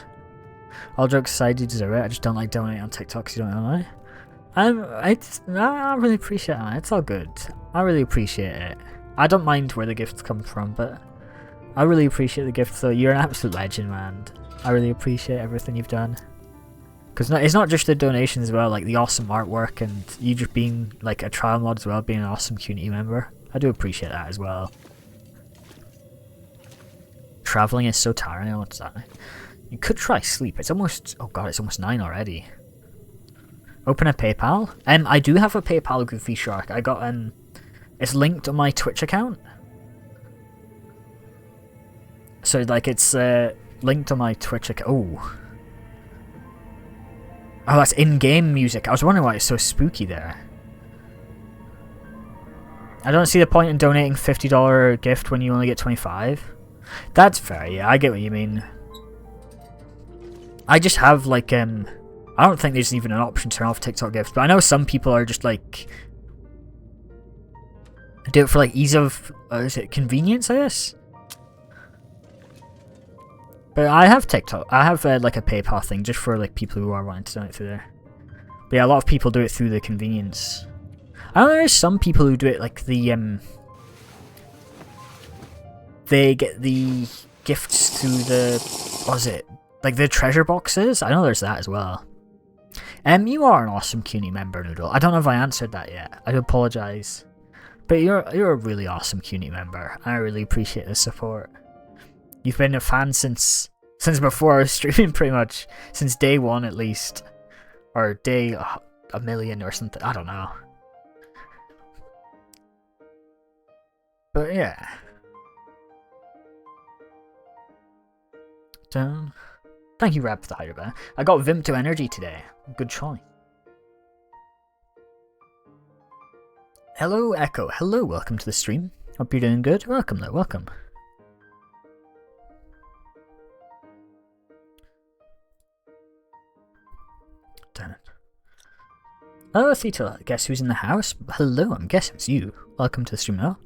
All jokes aside, you deserve it. I just don't like donating on TikTok because you don't know why. I really appreciate it. It's all good. I really appreciate it. I don't mind where the gifts come from, but I really appreciate the gifts though. You're an absolute legend, man. I really appreciate everything you've done. Because it's not just the donations as well, like the awesome artwork and you just being like a trial mod as well, being an awesome community member. I do appreciate that as well. Traveling is so tiring. What's that? You could try sleep. It's almost... Oh god, it's almost 9 already. Open a PayPal. I do have a PayPal, Goofy Shark. I got it's linked on my Twitch account. So like it's linked on my Twitch account. Oh. Oh, that's in-game music. I was wondering why it's so spooky there. I don't see the point in donating $50 gift when you only get 25. That's fair, yeah, I get what you mean. I just have like I don't think there's even an option to turn off TikTok gifts, but I know some people are just like do it for like ease of is it convenience, I guess. But I have TikTok. I have like a PayPal thing just for like people who are wanting to donate through there. But yeah, a lot of people do it through the convenience. I know there is some people who do it like the they get the gifts through the what is it? Like the treasure boxes? I know there's that as well. You are an awesome CUNY member, Noodle. I don't know if I answered that yet. I do apologise. But you're a really awesome CUNY member. I really appreciate the support. You've been a fan since before I was streaming, pretty much. Since day 1 at least. Or day a million or something. I don't know. But yeah. Down. Thank you, Rab, for the Hydro Bear. I got Vimto Energy today. Good choice. Hello, Echo. Hello, welcome to the stream. Hope you're doing good. Welcome, though. Welcome. Damn it. Hello, Theta. Guess who's in the house? Hello, I'm guessing it's you. Welcome to the stream now.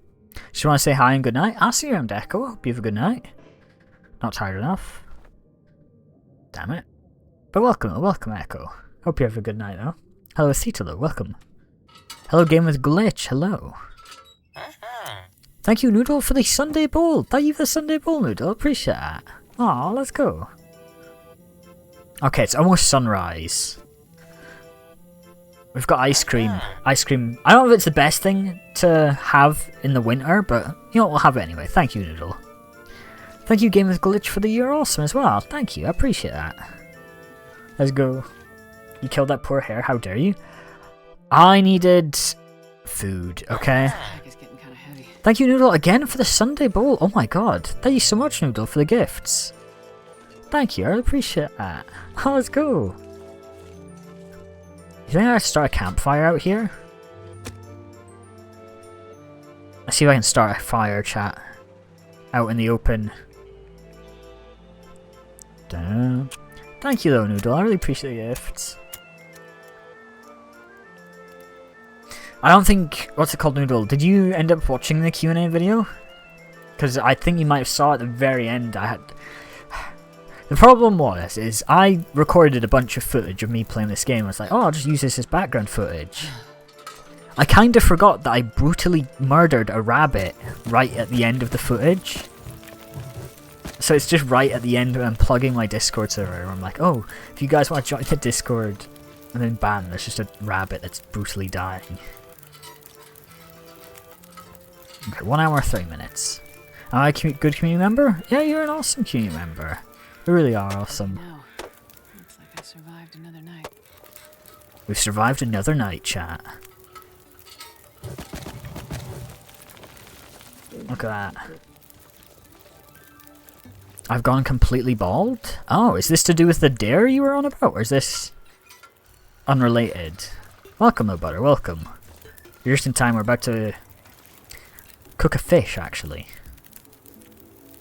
Just want to say hi and good night. I'll see you around Echo. Hope you have a good night. Not tired enough. Damn it. But welcome Echo. Hope you have a good night though. Hello Cetalo, welcome. Hello Game with Glitch, hello. Thank you Noodle for the Sunday Bowl. Thank you for the Sunday Bowl Noodle, appreciate that. Aw, let's go. Okay, it's almost sunrise. We've got ice cream. Ice cream. I don't know if it's the best thing to have in the winter, but you know what, we'll have it anyway. Thank you, Noodle. Thank you, Game with Glitch, for the You're Awesome as well. Thank you, I appreciate that. Let's go. You killed that poor hare, how dare you? I needed food, okay? Bag is getting kind of heavy. Thank you, Noodle, again for the Sunday Bowl. Oh my god. Thank you so much, Noodle, for the gifts. Thank you, I appreciate that. Oh, let's go. You think I should start a campfire out here? Let's see if I can start a fire chat out in the open. Damn. Thank you though, Noodle, I really appreciate the gifts. I don't think... What's it called, Noodle? Did you end up watching the Q&A video? Because I think you might have saw at the very end I had... The problem was, is I recorded a bunch of footage of me playing this game. I was like, oh, I'll just use this as background footage. I kind of forgot that I brutally murdered a rabbit right at the end of the footage. So it's just right at the end when I'm plugging my Discord server. I'm like, oh, if you guys want to join the Discord, and then bam, there's just a rabbit that's brutally dying. Okay, 1 hour 30 minutes. Am I a good community member? Yeah, you're an awesome community member. You really are awesome. No. Looks like I survived another night. We've survived another night, chat. Look at that. I've gone completely bald? Oh, is this to do with the dare you were on about? Or is this unrelated? Welcome, though, Butter. Welcome. You're just in time. We're about to cook a fish, actually.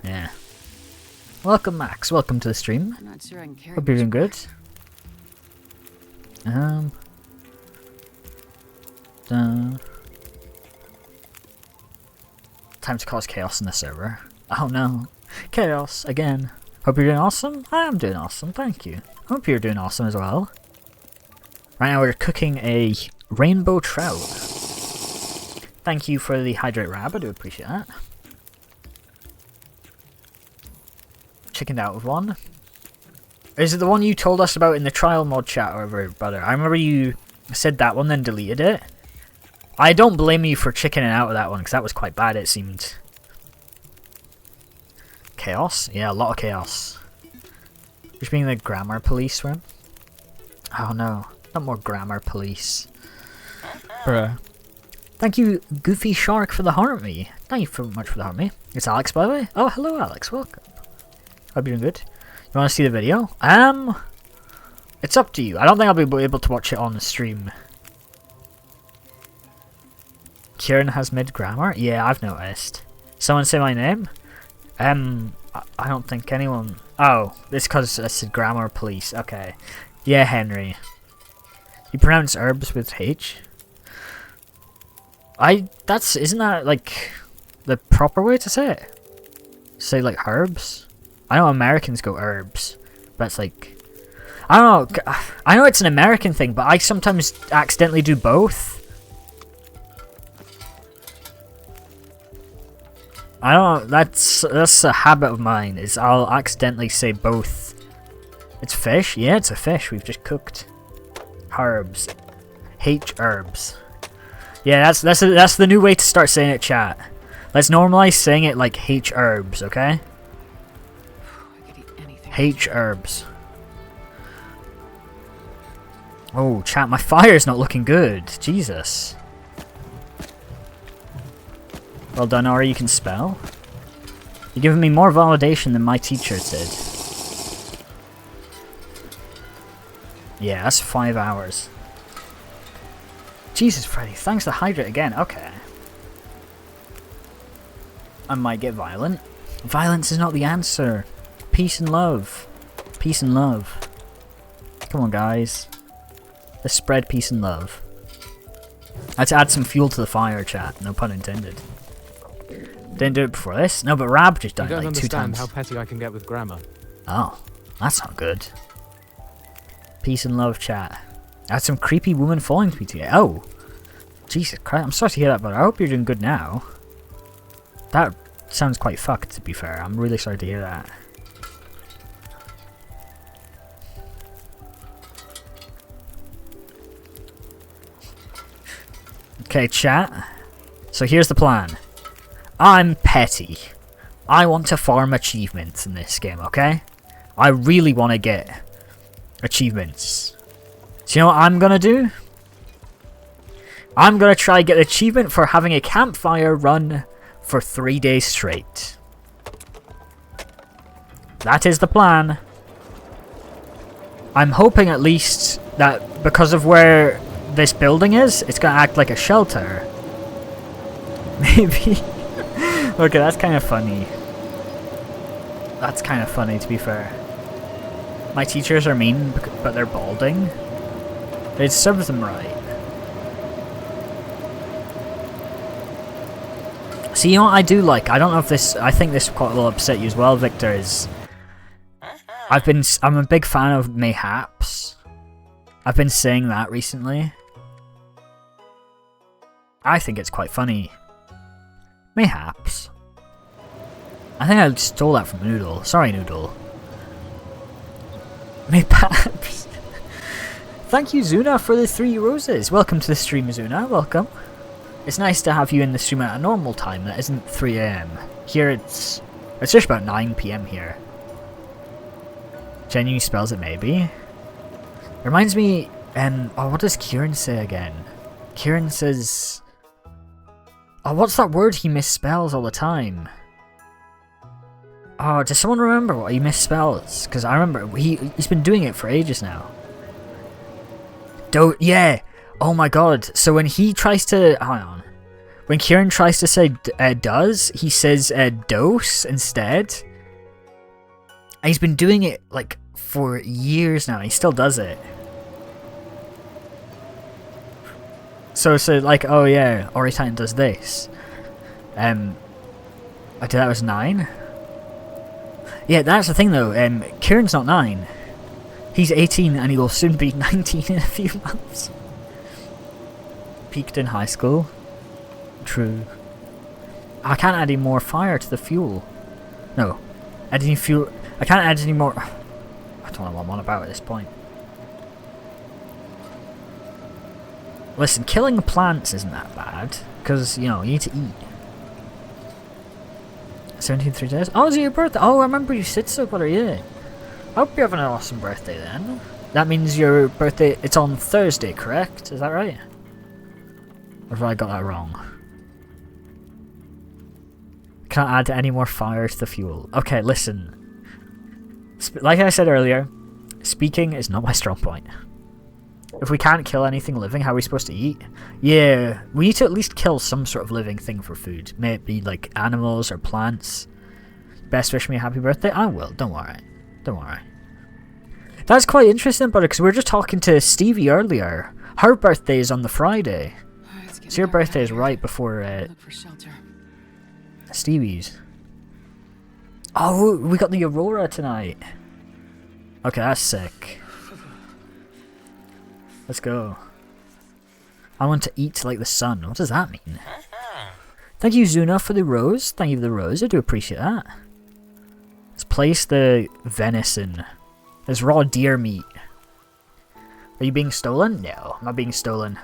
Yeah. Welcome, Max. Welcome to the stream. I'm not sure I can carry. Hope you're doing good. Time to cause chaos in the server. Oh no. Chaos again. Hope you're doing awesome. I am doing awesome, thank you. Hope you're doing awesome as well. Right now we're cooking a rainbow trout. Thank you for the hydrate rab, I do appreciate that. Chickened out with one. Is it the one you told us about in the trial mod chat or whatever, brother? I remember you said that one then deleted it. I don't blame you for chickening out of that one because that was quite bad, it seemed. Chaos? Yeah, a lot of chaos. Just being the grammar police, right? Oh no, not more grammar police. Bruh. Thank you, Goofy Shark, for the heart me. Thank you so much for the heart me. It's Alex, by the way. Oh, hello, Alex. Welcome. Hope you're doing good. You want to see the video? It's up to you. I don't think I'll be able to watch it on the stream. Kieran has mid grammar? Yeah, I've noticed. Someone say my name? I don't think anyone... Oh, it's because I said grammar police. Okay. Yeah, Henry. You pronounce herbs with H? Isn't that like the proper way to say it? Say like herbs? I know Americans go herbs, but it's like, I don't know, I know it's an American thing, but I sometimes accidentally do both. I don't know, that's a habit of mine, is I'll accidentally say both. It's fish? Yeah, it's a fish we've just cooked. Herbs. H-herbs. Yeah, that's the new way to start saying it, chat. Let's normalize saying it like H-herbs, okay? H-herbs. Oh, chat, my fire's not looking good. Jesus. Well done, Ori, you can spell. You're giving me more validation than my teacher did. Yeah, that's 5 hours. Jesus, Freddy, thanks to hydrate again. Okay. I might get violent. Violence is not the answer. Peace and love. Peace and love. Come on, guys. Let's spread peace and love. I had to add some fuel to the fire, chat. No pun intended. Didn't do it before this? No, but Rab just You done it don't like 2 understand times. how petty I can get with grammar. Oh, that's not good. Peace and love, chat. I had some creepy woman falling to me today. Oh, Jesus Christ! I'm sorry to hear that, but I hope you're doing good now. That sounds quite fucked, to be fair. I'm really sorry to hear that. Okay, chat. So here's the plan. I'm petty. I want to farm achievements in this game, okay? I really want to get achievements. So you know what I'm gonna do? I'm gonna try get an achievement for having a campfire run for 3 days straight. That is the plan. I'm hoping at least that because of where this building is, it's gonna act like a shelter. Maybe. Okay, that's kind of funny. That's kind of funny, to be fair. My teachers are mean, but they're balding. It serves them right. See, you know what I do like? I don't know if this... I think this quite will upset you as well, Victor, is... I'm a big fan of Mayhaps. I've been saying that recently. I think it's quite funny. Mayhaps. I think I stole that from Noodle. Sorry, Noodle. Mayhaps. Thank you, Zuna, for the 3 roses. Welcome to the stream, Zuna. Welcome. It's nice to have you in the stream at a normal time that isn't 3 AM. Here it's just about 9 PM here. Genuine spells it maybe. Reminds me, oh, what does Kieran say again? Kieran says... Oh, what's that word he misspells all the time? Oh, does someone remember what he misspells? Because I remember, he's been doing it for ages now. Yeah! Oh my god, so when he tries to... Hang on. When Kieran tries to say does, he says dose instead. And he's been doing it, like, for years now, and he still does it. So, like, oh yeah, Ori Titan does this. I did that was 9? Yeah, that's the thing though, Kieran's not 9. He's 18 and he will soon be 19 in a few months. Peaked in high school. True. I can't add any more fire to the fuel. No. Add any fuel. I can't add any more. I don't know what I'm on about at this point. Listen, killing plants isn't that bad. Because, you know, you need to eat. 73 days? Oh, is it your birthday? Oh, I remember you said so, brother, yeah. I hope you're having an awesome birthday then. That means your birthday, it's on Thursday, correct? Is that right? Or have I got that wrong? Can't add any more fire to the fuel. Okay, listen. Like I said earlier, speaking is not my strong point. If we can't kill anything living, how are we supposed to eat? Yeah, we need to at least kill some sort of living thing for food. May it be like animals or plants. Best wish me a happy birthday? I will, don't worry. Don't worry. That's quite interesting, brother, because we were just talking to Stevie earlier. Her birthday is on the Friday. So your birthday is right before Look for shelter. Stevie's. Oh, we got the Aurora tonight. Okay, that's sick. Let's go. I want to eat like the sun. What does that mean? Thank you, Zuna, for the rose. Thank you for the rose. I do appreciate that. Let's place the venison. There's raw deer meat. Are you being stolen? No, I'm not being stolen.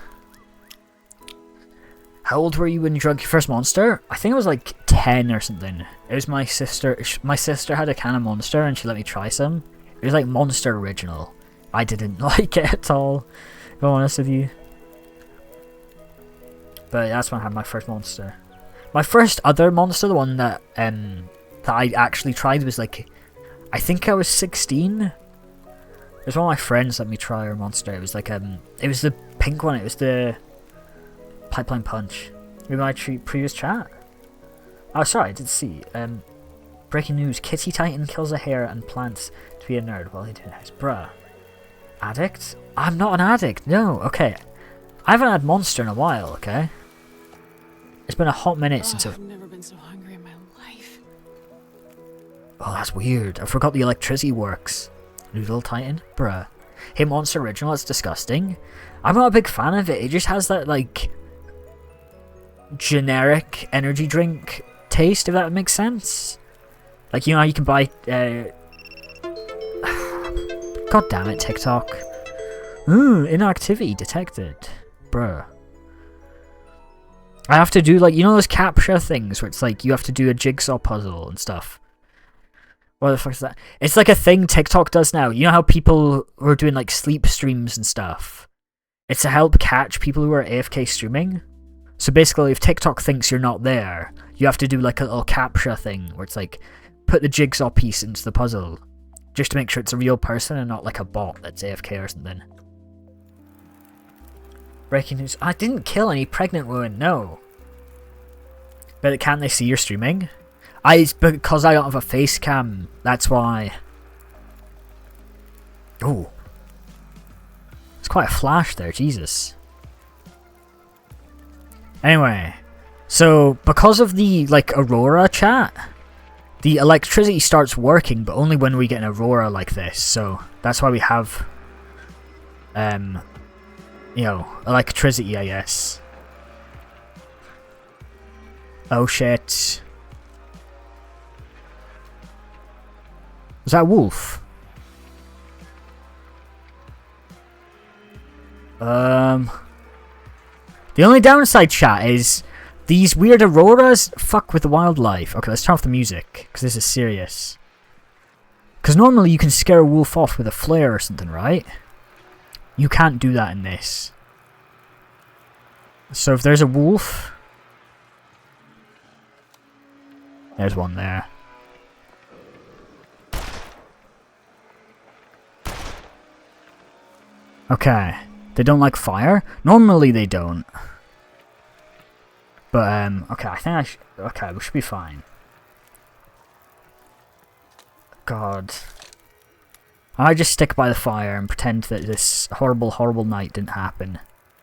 How old were you when you drug your first Monster? I think it was like 10 or something. It was my sister. My sister had a can of Monster and she let me try some. It was like Monster Original. I didn't like it at all, if I'm honest with you. But that's when I had my first Monster. My first other Monster, the one that I actually tried, was like, I think I was 16. It was one of my friends let me try her Monster. It was like it was the pink one. It was the Pipeline Punch. Remember my previous chat? Oh, sorry, I did see. Breaking news: Kitty Titan kills a hare and plants to be a nerd while he doing his bruh. Addict? I'm not an addict. No. Okay. I haven't had Monster in a while. Okay. It's been a hot minute since I've never been so hungry in my Oh, that's weird. I forgot the electricity works. Noodle Titan? Bruh. Hey, Monster Original, that's disgusting. I'm not a big fan of it. It just has that, like, generic energy drink taste, if that makes sense. Like, you know how you can buy, God damn it, TikTok. Ooh, inactivity detected. Bruh. I have to do, like, you know those captcha things where it's like you have to do a jigsaw puzzle and stuff? What the fuck is that? It's like a thing TikTok does now. You know how people were doing, like, sleep streams and stuff? It's to help catch people who are AFK streaming. So basically, if TikTok thinks you're not there, you have to do, like, a little captcha thing where it's like, put the jigsaw piece into the puzzle. Just to make sure it's a real person and not, like, a bot that's AFK or something. Breaking news. I didn't kill any pregnant women, no. But can't they see you're streaming? It's because I don't have a face cam. That's why. Oh. It's quite a flash there, Jesus. Anyway. So, because of the, like, Aurora chat, the electricity starts working, but only when we get an Aurora like this. So, that's why we have, you know, electricity, I guess. Oh shit. Was that a wolf? The only downside, chat, is these weird auroras fuck with the wildlife. Okay, let's turn off the music, because this is serious. Because normally you can scare a wolf off with a flare or something, right? You can't do that in this. So if there's a wolf... There's one there. Okay. They don't like fire? Normally they don't. But, okay, I think I should... Okay, we should be fine. God. I might just stick by the fire and pretend that this horrible, horrible night didn't happen.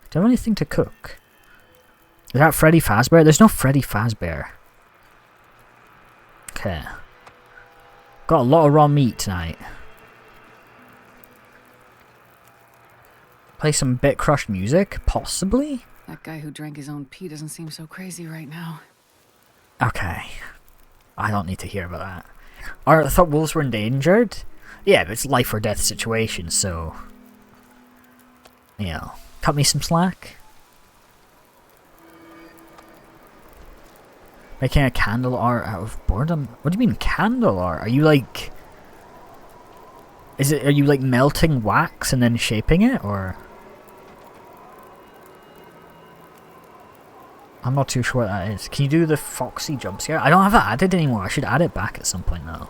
Do I have anything to cook? Is that Freddy Fazbear? There's no Freddy Fazbear. Okay. Got a lot of raw meat tonight. Play some bit crushed music? Possibly? That guy who drank his own pee doesn't seem so crazy right now. Okay. I don't need to hear about that. I thought wolves were endangered? Yeah, but it's life or death situation, so... You know, cut me some slack. Making a candle art out of boredom? What do you mean candle art? Are you like... Are you like melting wax and then shaping it, or...? I'm not too sure what that is. Can you do the Foxy jump scare? I don't have it added anymore. I should add it back at some point though.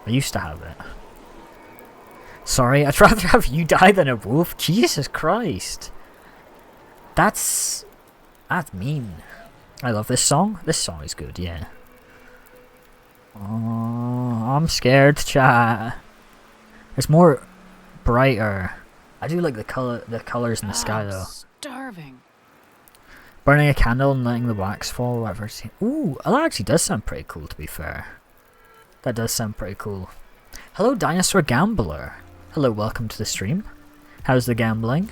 I used to have it. Sorry, I'd rather have you die than a wolf. Jesus Christ. That's mean. I love this song. This song is good, yeah. Oh, I'm scared, chat. It's more brighter. I do like the colors in the sky though. Starving. Burning a candle and letting the wax fall, whatever. Ooh, that actually does sound pretty cool, to be fair. That does sound pretty cool. Hello, Dinosaur Gambler. Hello, welcome to the stream. How's the gambling?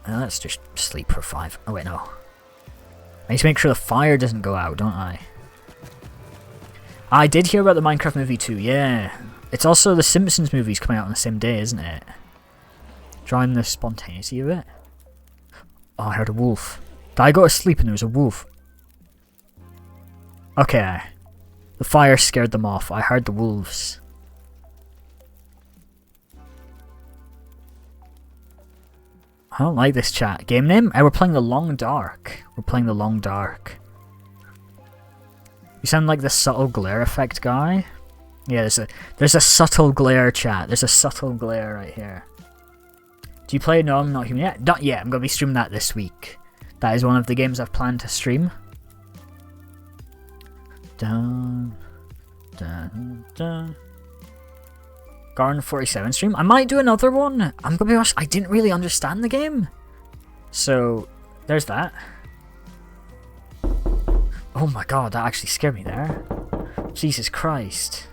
Let's just sleep for 5. Oh wait, no. I need to make sure the fire doesn't go out, don't I? I did hear about the Minecraft movie too, yeah. It's also the Simpsons movies coming out on the same day, isn't it? Drawing the spontaneity of it. Oh, I heard a wolf. Did I go to sleep and there was a wolf? Okay. The fire scared them off. I heard the wolves. I don't like this chat. Game name? We're playing the Long Dark. We're playing the Long Dark. You sound like the subtle glare effect guy. Yeah, there's a subtle glare, chat. There's a subtle glare right here. Do you play No, I'm Not Human yet? Not yet. I'm going to be streaming that this week. That is one of the games I've planned to stream. Dun, dun, dun. Garden 47 stream. I might do another one. I'm going to be honest, I didn't really understand the game. So, there's that. Oh, Oh my god, that actually scared me there. Jesus Christ.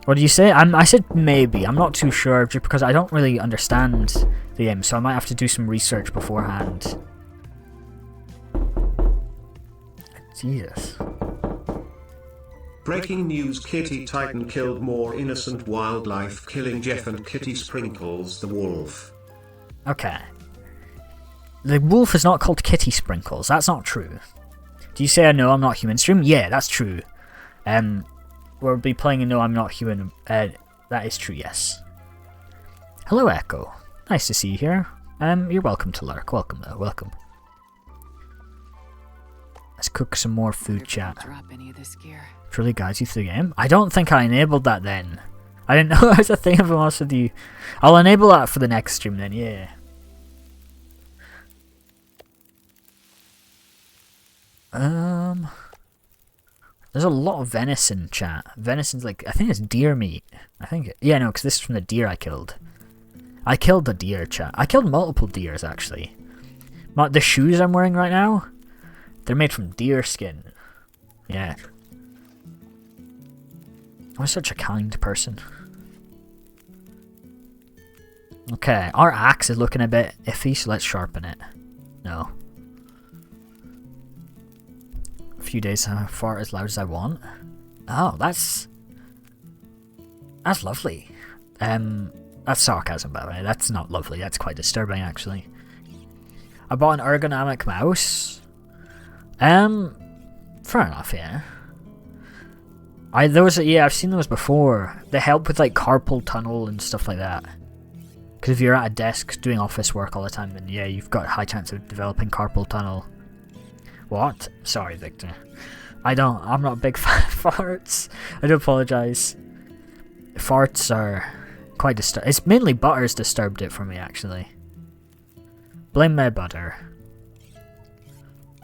What did you say? I said maybe. I'm not too sure, just because I don't really understand the game, so I might have to do some research beforehand. Jesus. Breaking news: Kitty Titan killed more innocent wildlife, killing Jeff and Kitty Sprinkles the wolf. Okay. The wolf is not called Kitty Sprinkles. That's not true. Do you say a No I'm Not Human stream? Yeah, that's true. We'll be playing a No I'm Not Human. That is true, yes. Hello, Echo. Nice to see you here. You're welcome to lurk. Welcome, though. Welcome. Let's cook some more food, chat. Drop any of this gear. Truly guides you through the game. I don't think I enabled that then. I didn't know it was a thing, if I'm honest with you. I'll enable that for the next stream then, yeah. There's a lot of venison, chat. Venison's like, I think it's deer meat. Yeah, no, because this is from the deer I killed. I killed the deer, chat. I killed multiple deers, actually. The shoes I'm wearing right now, they're made from deer skin. Yeah. I'm such a kind person. Okay, our axe is looking a bit iffy, so let's sharpen it. No. A few days far as loud as I want. Oh, that's lovely. That's sarcasm, by the way. That's not lovely. That's quite disturbing, actually. I bought an ergonomic mouse. Fair enough, yeah. I've seen those before. They help with like carpal tunnel and stuff like that. Because if you're at a desk doing office work all the time, then yeah, you've got a high chance of developing carpal tunnel. What? Sorry, Victor. I'm not a big fan of farts. I do apologise. Farts are quite disturbing. It's mainly Butter's disturbed it for me, actually. Blame my Butter.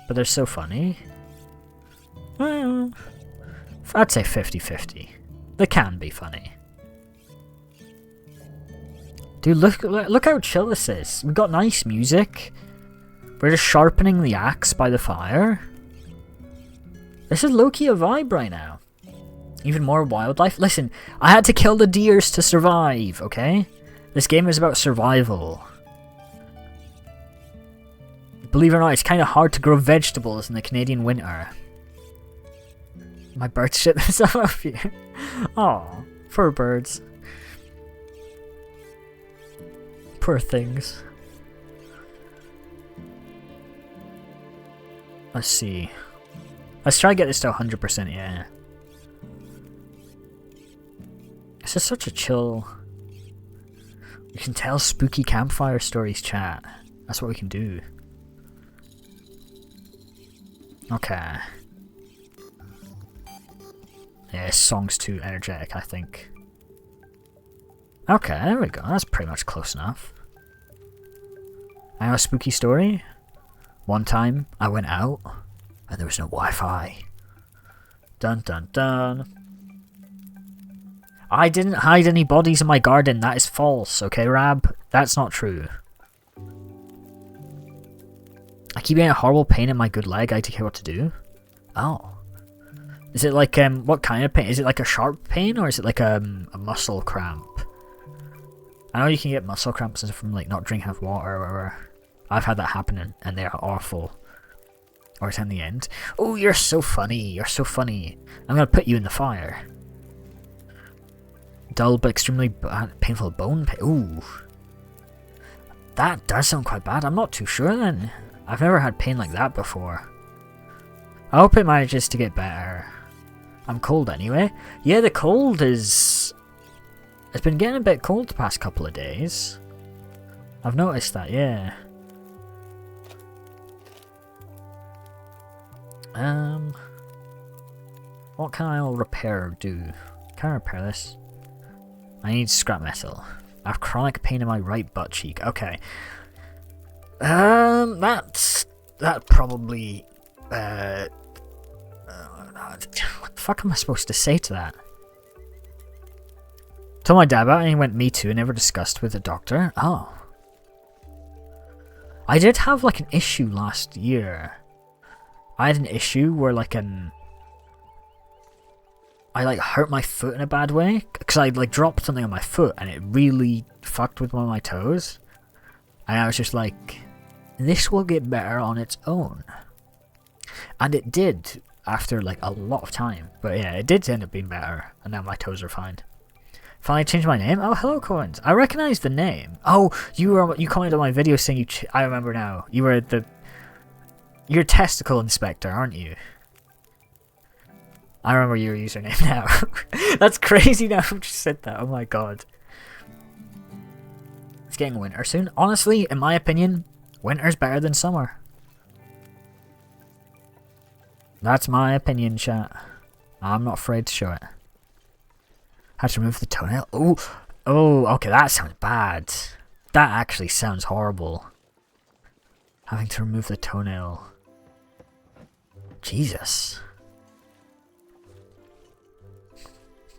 But they're so funny. I'd say 50-50. They can be funny. Dude, look how chill this is. We've got nice music. We're just sharpening the axe by the fire. This is low-key a vibe right now. Even more wildlife. Listen, I had to kill the deers to survive, okay? This game is about survival. Believe it or not, it's kind of hard to grow vegetables in the Canadian winter. My birds shit themselves up here. Aw, poor birds. Poor things. Let's see. Let's try to get this to 100%, yeah. This is such a chill... We can tell spooky campfire stories, chat. That's what we can do. Okay. Yeah, this song's too energetic, I think. Okay, there we go. That's pretty much close enough. I know a spooky story. One time, I went out, and there was no Wi-Fi. Dun dun dun. I didn't hide any bodies in my garden. That is false, okay, Rab? That's not true. I keep getting a horrible pain in my good leg. I need to care what to do. Oh. Is it like, what kind of pain? Is it like a sharp pain, or is it like a muscle cramp? I know you can get muscle cramps from like not drinking enough water or whatever. I've had that happen and they are awful. Or it's in the end. Oh, you're so funny. You're so funny. I'm gonna put you in the fire. Dull but extremely painful bone pain. Ooh. That does sound quite bad. I'm not too sure then. I've never had pain like that before. I hope it manages to get better. I'm cold anyway. Yeah, the cold is... It's been getting a bit cold the past couple of days. I've noticed that, yeah. What can I repair or do? Can I repair this? I need scrap metal. I have chronic pain in my right butt cheek. Okay. That probably... what the fuck am I supposed to say to that? Told my dad about it and he went, me too, never discussed with the doctor. Oh. I did have like an issue last year. I had an issue where like I like hurt my foot in a bad way because I like dropped something on my foot and it really fucked with one of my toes. And I was just like, this will get better on its own. And it did after like a lot of time. But yeah, it did end up being better. And now my toes are fine. Finally changed my name? Oh, hello, Coins. I recognize the name. Oh, you commented on my video saying I remember now. You're a testicle inspector, aren't you? I remember your username now. That's crazy now I've just said that. Oh my god. It's getting winter soon. Honestly, in my opinion, winter's better than summer. That's my opinion, chat. I'm not afraid to show it. Had to remove the toenail. Oh, okay, that sounds bad. That actually sounds horrible. Having to remove the toenail. Jesus.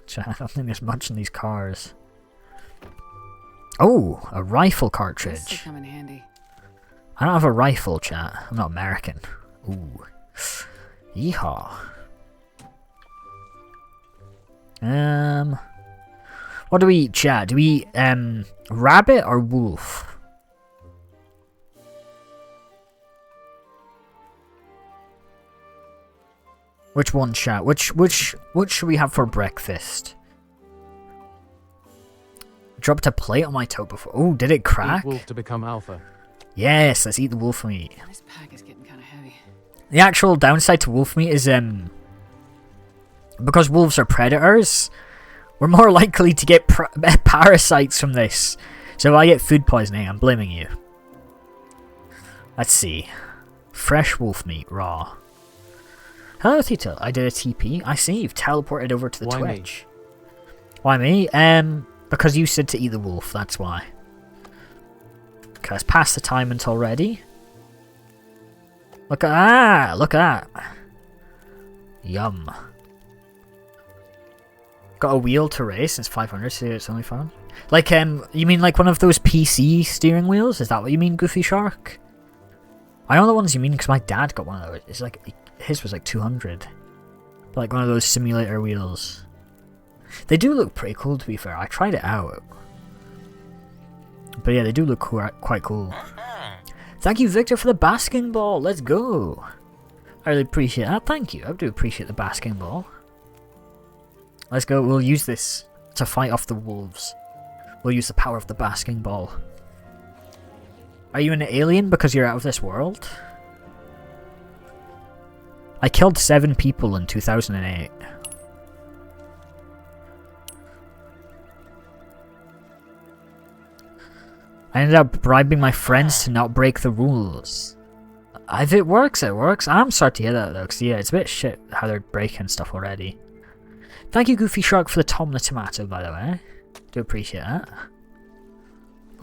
Chat, I don't think there's much in these cars. Oh, a rifle cartridge. This will come in handy. I don't have a rifle, chat. I'm not American. Ooh. Yeehaw. What do we eat, chat? Do we eat, rabbit or wolf? Which one, chat? Which should we have for breakfast? Dropped a plate on my toe before. Oh, did it crack? Eat wolf to become alpha. Yes, let's eat the wolf meat. This pack is getting kind of heavy. The actual downside to wolf meat is because wolves are predators, we're more likely to get parasites from this. So if I get food poisoning, I'm blaming you. Let's see. Fresh wolf meat, raw. Hello, Tito. I did a TP. I see you've teleported over to the Why Twitch. Why me? Because you said to eat the wolf, that's why. Okay, let's pass the time until ready. Look at that! Look at that! Yum. Got a wheel to race, it's 500, so it's only 500. Like, you mean like one of those PC steering wheels? Is that what you mean, Goofy Shark? I know the ones you mean because my dad got one of those. It's like, his was like 200. Like one of those simulator wheels. They do look pretty cool, to be fair. I tried it out. But yeah, they do look quite cool. Thank you, Victor, for the basking ball. Let's go. I really appreciate that. Thank you. I do appreciate the basking ball. Let's go. We'll use this to fight off the wolves. We'll use the power of the basking ball. Are you an alien because you're out of this world? I killed 7 people in 2008. I ended up bribing my friends to not break the rules. If it works, it works. I'm sorry to hear that though, because yeah, it's a bit shit how they're breaking stuff already. Thank you, Goofy Shark, for the Tom the Tomato, by the way. Do appreciate that.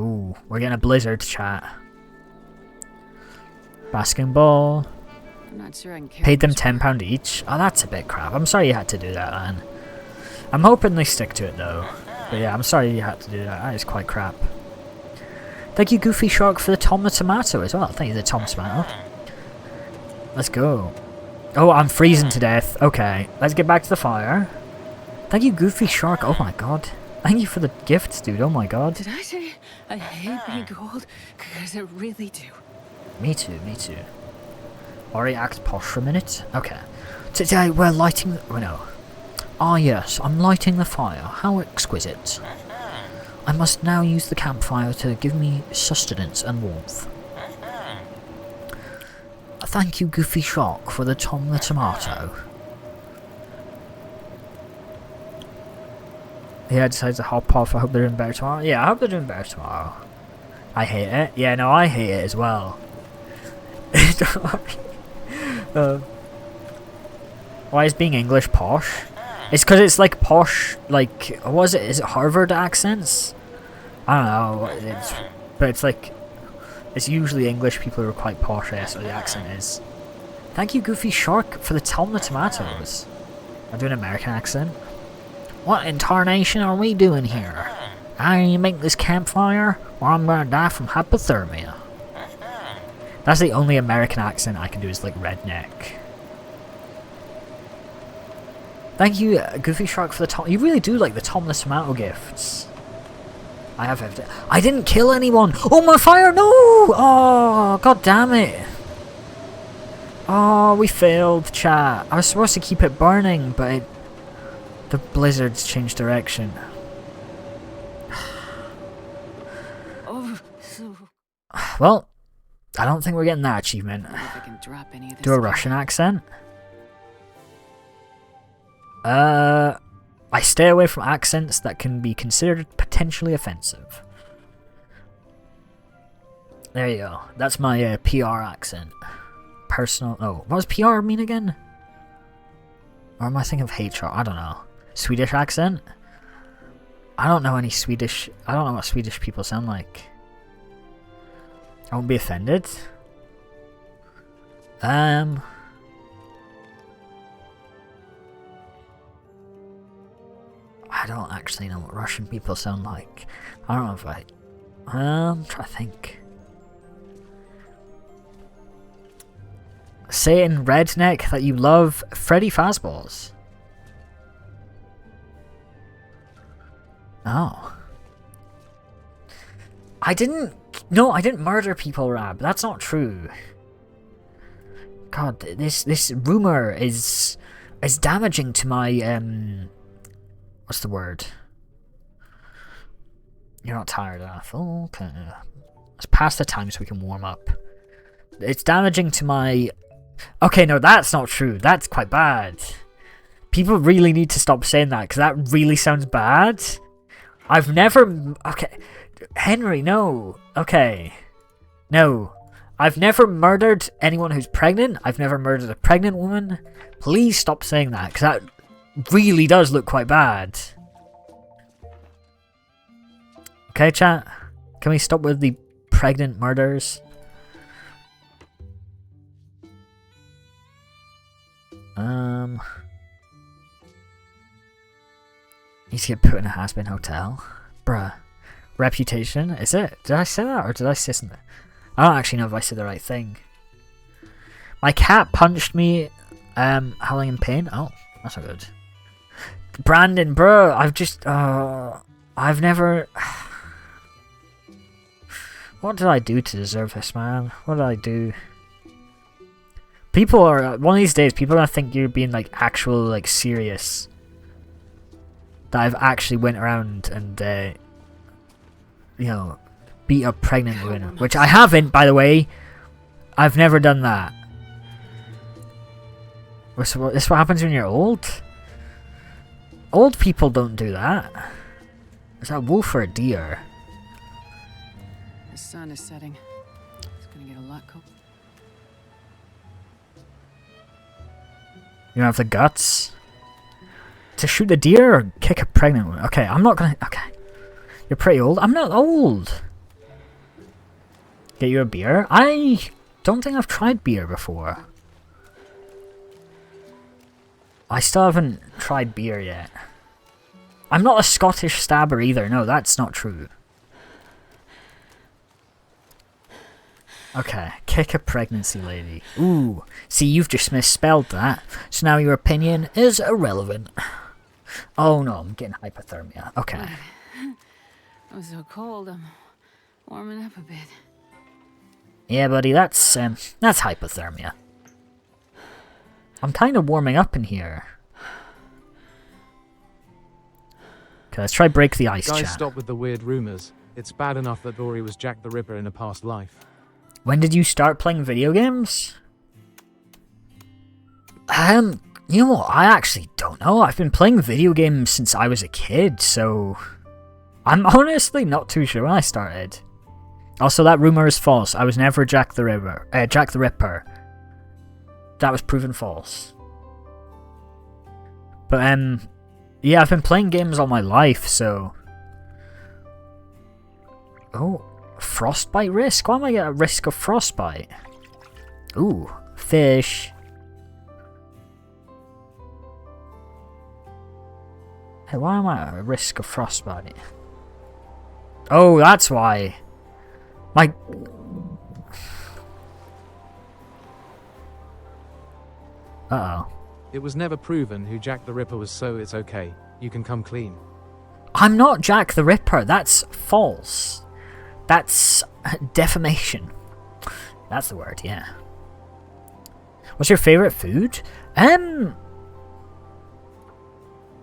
Ooh, we're getting a blizzard, chat. Basking ball. I'm not sure I can Paid them £10 each. Oh, that's a bit crap. I'm sorry you had to do that, man. I'm hoping they stick to it, though. But yeah, I'm sorry you had to do that. That is quite crap. Thank you, Goofy Shark, for the Tom the Tomato as well. Thank you, the Tom Tomato. Let's go. Oh, I'm freezing to death. Okay, let's get back to the fire. Thank you, Goofy Shark. Oh my god. Thank you for the gifts, dude. Oh my god. Did I say I hate being cold? Because I really do. Me too, me too. Alright, act posh for a minute. Okay. Today we're lighting... Oh no. Ah yes, I'm lighting the fire. How exquisite. I must now use the campfire to give me sustenance and warmth. Thank you, Goofy Shark, for the Tom the Tomato. Yeah, decides to hop off. I hope they're doing better tomorrow. Yeah, I hope they're doing better tomorrow. I hate it. Yeah, no, I hate it as well. Don't worry. Why is being English posh? It's because it's like posh, like, what was it? Is it Harvard accents? I don't know what it is, but it's like, it's usually English people who are quite posh, I guess, what the accent is. Thank you, Goofy Shark, for the Tom the Tomatoes. I'm doing an American accent. What in tarnation are we doing here? I need to make this campfire, or I'm gonna die from hypothermia. That's the only American accent I can do is like redneck. Thank you, Goofy Shark, for the Tom. You really do like the Tomless Tomato gifts. I have evidence. I didn't kill anyone! Oh, my fire! No! Oh, god damn it. Oh, we failed, chat. I was supposed to keep it burning, but the blizzards changed direction. Oh, so. Well, I don't think we're getting that achievement. I wonder if I can drop any of this. Do a Russian accent? I stay away from accents that can be considered potentially offensive. There you go. That's my PR accent. Personal. Oh, what does PR mean again? Or am I thinking of HR? I don't know. Swedish accent? I don't know any Swedish. I don't know what Swedish people sound like. I won't be offended. I don't actually know what Russian people sound like. I don't know if I'm trying to think. Say in Redneck that you love Freddy Fazballs. Oh. I didn't murder people, Rab. That's not true. God, this rumor is damaging to my what's the word? You're not tired enough. Oh, okay. Let's pass the time so we can warm up. It's damaging to my... Okay, no, that's not true. That's quite bad. People really need to stop saying that, because that really sounds bad. I've never... Okay. Henry, no. Okay. No. I've never murdered anyone who's pregnant. I've never murdered a pregnant woman. Please stop saying that, because that really does look quite bad. Okay, chat? Can we stop with the pregnant murders? Needs to get put in a has-been hotel. Bruh. Reputation? Is it? Did I say that, or did I say something? I don't actually know if I said the right thing. My cat punched me, howling in pain. Oh, that's not good. Brandon, bro, I've never... What did I do to deserve this, man? What did I do? People are... One of these days, people are gonna think you're being, like, actual, like, serious. That I've actually went around and, you know, beat a pregnant woman. Which I haven't, by the way. I've never done that. This is what happens when you're old? Old people don't do that. Is that a wolf or a deer? The sun is setting. It's gonna get a lot cold. You don't have the guts to shoot a deer or kick a pregnant woman? Okay, I'm not gonna... Okay. You're pretty old. I'm not old. Get you a beer? I don't think I've tried beer before. I still haven't tried beer yet. I'm not a Scottish stabber either. No, that's not true. Okay, kick a pregnancy lady. Ooh, see, you've just misspelled that. So now your opinion is irrelevant. Oh no, I'm getting hypothermia. Okay. I'm so cold, I'm warming up a bit. Yeah, buddy, that's hypothermia. I'm kind of warming up in here. Okay, let's try break the ice, Guys, chat. stop with the weird rumors. It's bad enough that Rory was Jack the Ripper in a past life. When did you start playing video games? You know what? I actually don't know. I've been playing video games since I was a kid, so I'm honestly not too sure when I started. Also, that rumor is false. I was never Jack the Ripper. That was proven false. But yeah, I've been playing games all my life, so... Oh, frostbite risk? Why am I at a risk of frostbite? Ooh, fish. Hey, why am I at a risk of frostbite? Oh, that's why. My... Uh-oh. It was never proven who Jack the Ripper was, so it's okay. You can come clean. I'm not Jack the Ripper. That's false. That's defamation. That's the word, yeah. What's your favourite food? I'm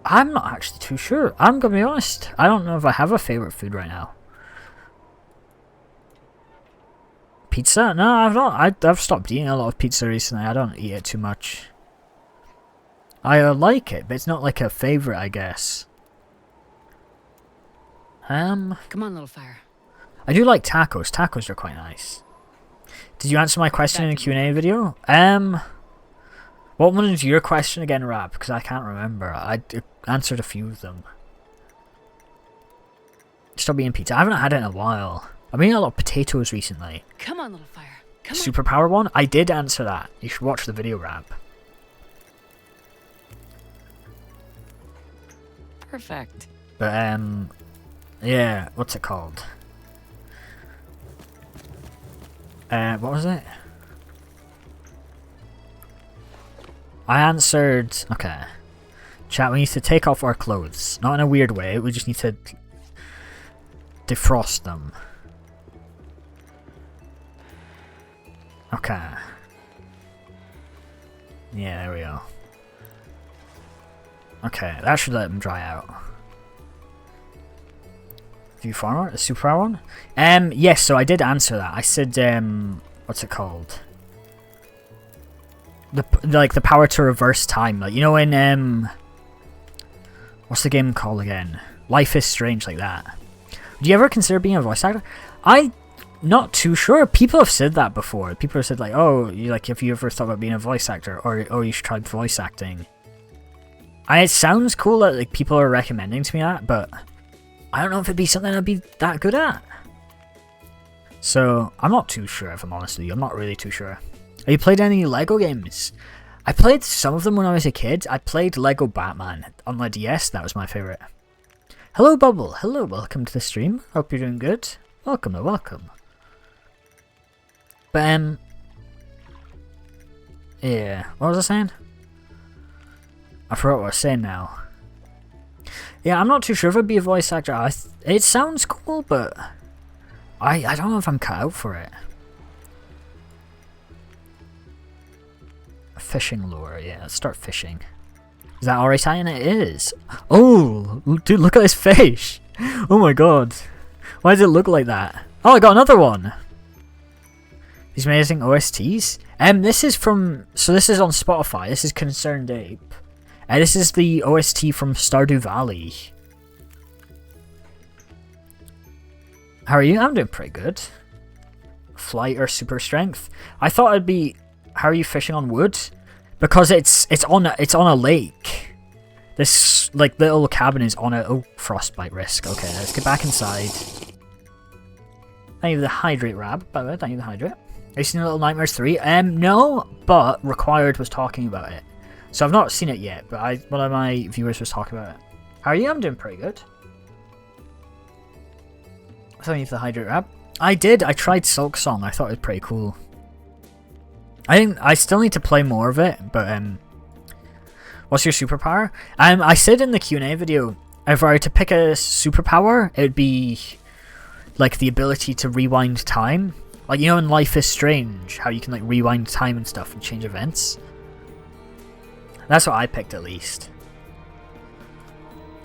not actually too sure. I'm gonna be honest. I don't know if I have a favourite food right now. Pizza? No, I've not. I've stopped eating a lot of pizza recently. I don't eat it too much. I like it, but it's not like a favourite, I guess. Come on, little fire. I do like tacos. Tacos are quite nice. Did you answer my question in the Q&A video? What one is your question again, Rap? Because I can't remember. I answered a few of them. Stop eating pizza. I haven't had it in a while. I've been eating a lot of potatoes recently. Come on, little fire. Come on. Superpower one? I did answer that. You should watch the video, Rap. Perfect. But, yeah, what's it called? What was it? I answered... Okay. Chat, we need to take off our clothes. Not in a weird way, we just need to defrost them. Okay. Yeah, there we go. Okay, that should let them dry out. View farmer, the super one? Yes, so I did answer that. I said, what's it called? The power to reverse time. Like, you know in, what's the game called again? Life is Strange, like that. Do you ever consider being a voice actor? I'm not too sure. People have said that before. People have said like, oh, have you ever thought about being a voice actor? Or, oh, you should try voice acting. And it sounds cool that like people are recommending to me that, but I don't know if it'd be something I'd be that good at. So, I'm not too sure if I'm honest with you. I'm not really too sure. Have you played any LEGO games? I played some of them when I was a kid. I played LEGO Batman on my DS. That was my favourite. Hello, Bubble. Hello, welcome to the stream. Hope you're doing good. Welcome, welcome. But, yeah. What was I saying? I forgot what I was saying now. Yeah, I'm not too sure if I'd be a voice actor. It sounds cool, but I don't know if I'm cut out for it. Fishing lure, yeah, let's start fishing. Is that alright, Ian? It is. Oh, dude, look at this fish. Oh my god. Why does it look like that? Oh, I got another one. These amazing OSTs. This is from, so this is on Spotify. This is Concerned Ape. This is the OST from Stardew Valley. How are you? I'm doing pretty good. Flight or super strength? I thought it'd be, how are you fishing on wood? Because it's on a lake. This like little cabin is on a, oh, frostbite risk. Okay, let's get back inside. Thank you for the hydrate, Rab. By the way, thank you for the hydrate. Have you seen Little Nightmares 3? No, but Required was talking about it. So I've not seen it yet, but one of my viewers was talking about it. How are you? I'm doing pretty good. Thank you for the hydrate, Rab. I did. I tried Silk Song. I thought it was pretty cool. I still need to play more of it, but what's your superpower? I said in the Q&A video, if I were to pick a superpower, it would be like the ability to rewind time. Like, you know in Life is Strange, how you can like rewind time and stuff and change events? That's what I picked at least.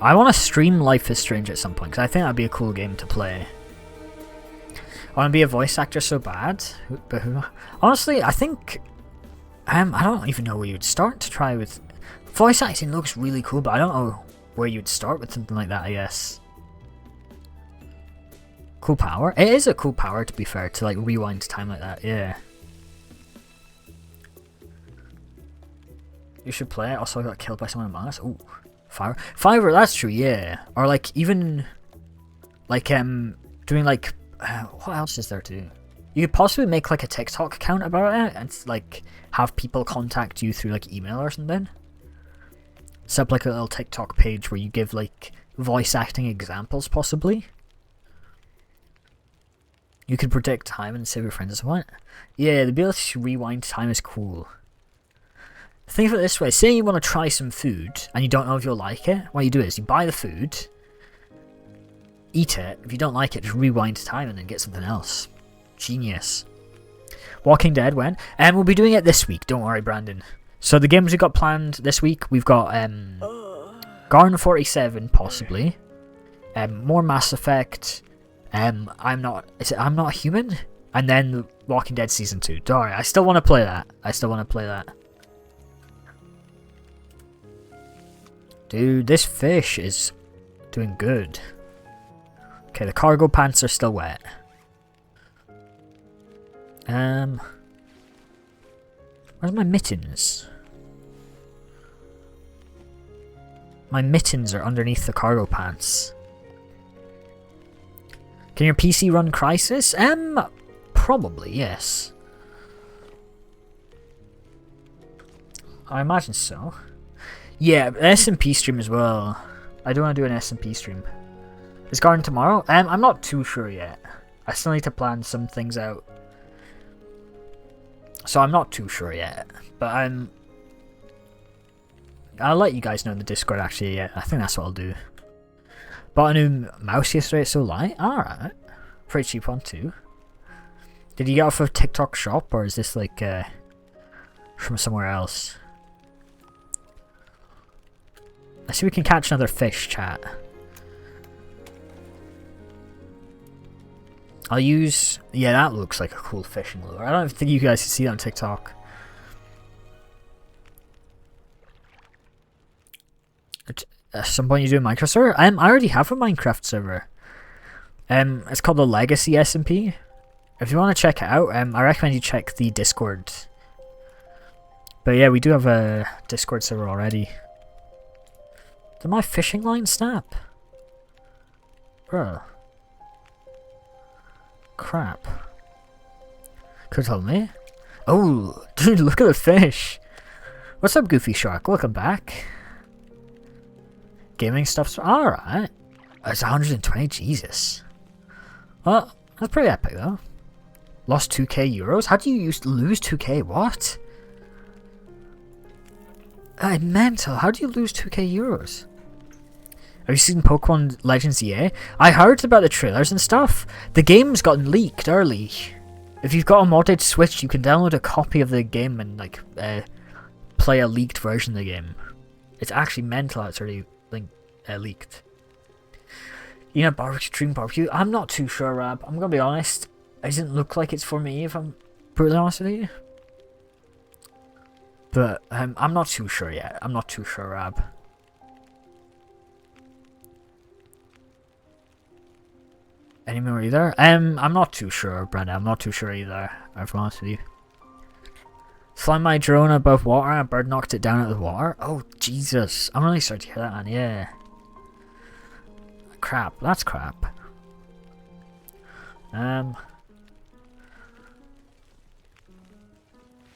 I want to stream Life is Strange at some point, because I think that'd be a cool game to play. I want to be a voice actor so bad, but honestly, I think I don't even know where you'd start to try with. Voice acting looks really cool, but I don't know where you'd start with something like that, I guess. Cool power? It is a cool power, to be fair, to like rewind time like that, yeah. You should play it. Also, I got killed by someone among us. Ooh, Fiverr, that's true, yeah. Or like even like doing like what else is there to do? You could possibly make like a TikTok account about it and like have people contact you through like email or something. Set up like a little TikTok page where you give like voice acting examples, possibly. You could predict time and save your friends as well. Yeah, the ability to rewind time is cool. Think of it this way. Say you want to try some food and you don't know if you'll like it. What you do is you buy the food, eat it. If you don't like it, just rewind time and then get something else. Genius. Walking Dead when? And we'll be doing it this week. Don't worry, Brandon. So the games we got planned this week, we've got Garden 47 possibly. More Mass Effect. I'm Not Human? And then Walking Dead Season 2. Don't worry, I still want to play that. Dude, this fish is doing good. Okay, the cargo pants are still wet. Where's my mittens? My mittens are underneath the cargo pants. Can your PC run Crysis? Probably, yes. I imagine so. Yeah, SMP stream as well. I do want to do an SMP stream. Is Garden tomorrow? I'm not too sure yet. I still need to plan some things out. So I'm not too sure yet. But I'll let you guys know in the Discord actually, yeah. I think that's what I'll do. Bought a new mouse yesterday, it's so light. Alright. Pretty cheap one too. Did you get off of TikTok shop or is this like from somewhere else? Let's see if we can catch another fish, chat. I'll use... Yeah, that looks like a cool fishing lure. I don't think you guys can see that on TikTok. At some point you do a Minecraft server? I already have a Minecraft server. It's called the Legacy SMP. If you want to check it out, I recommend you check the Discord. But yeah, we do have a Discord server already. Did my fishing line snap? Bruh. Crap. Could tell me. Oh, dude, look at the fish. What's up, Goofy Shark? Welcome back. Gaming stuff's alright. It's 120, Jesus. Well, that's pretty epic though. Lost 2k euros? How do you lose 2k? What? Mental. How do you lose 2k euros? Have you seen Pokemon Legends EA? I heard about the trailers and stuff. The game's gotten leaked early. If you've got a modded Switch, you can download a copy of the game and like play a leaked version of the game. It's actually mental. It's already leaked. You know, barbecue, Dream Barbecue. I'm not too sure, Rab. I'm gonna be honest. It doesn't look like it's for me, if I'm brutally honest with you. But I'm not too sure yet. I'm not too sure, Rab. Any more either? I'm not too sure, Brenda. I'm not too sure either. I'll be honest with you. Fly my drone above water. A bird knocked it down out of the water. Oh Jesus! I'm really sorry to hear that, man. Yeah. Crap. That's crap.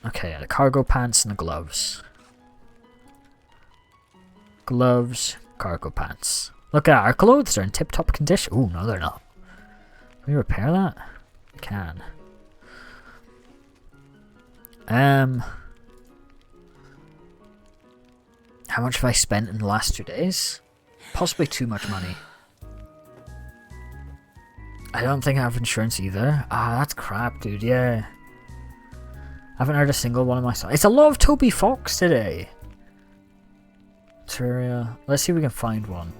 Okay, the cargo pants and the gloves. Gloves, cargo pants. Look at our clothes. They're in tip-top condition. Oh no, they're not. Can we repair that? We can. How much have I spent in the last 2 days? Possibly too much money. I don't think I have insurance either. Ah, that's crap, dude. Yeah. I haven't heard a single one of my songs. It's a lot of Toby Fox today. Terraria. Let's see if we can find one.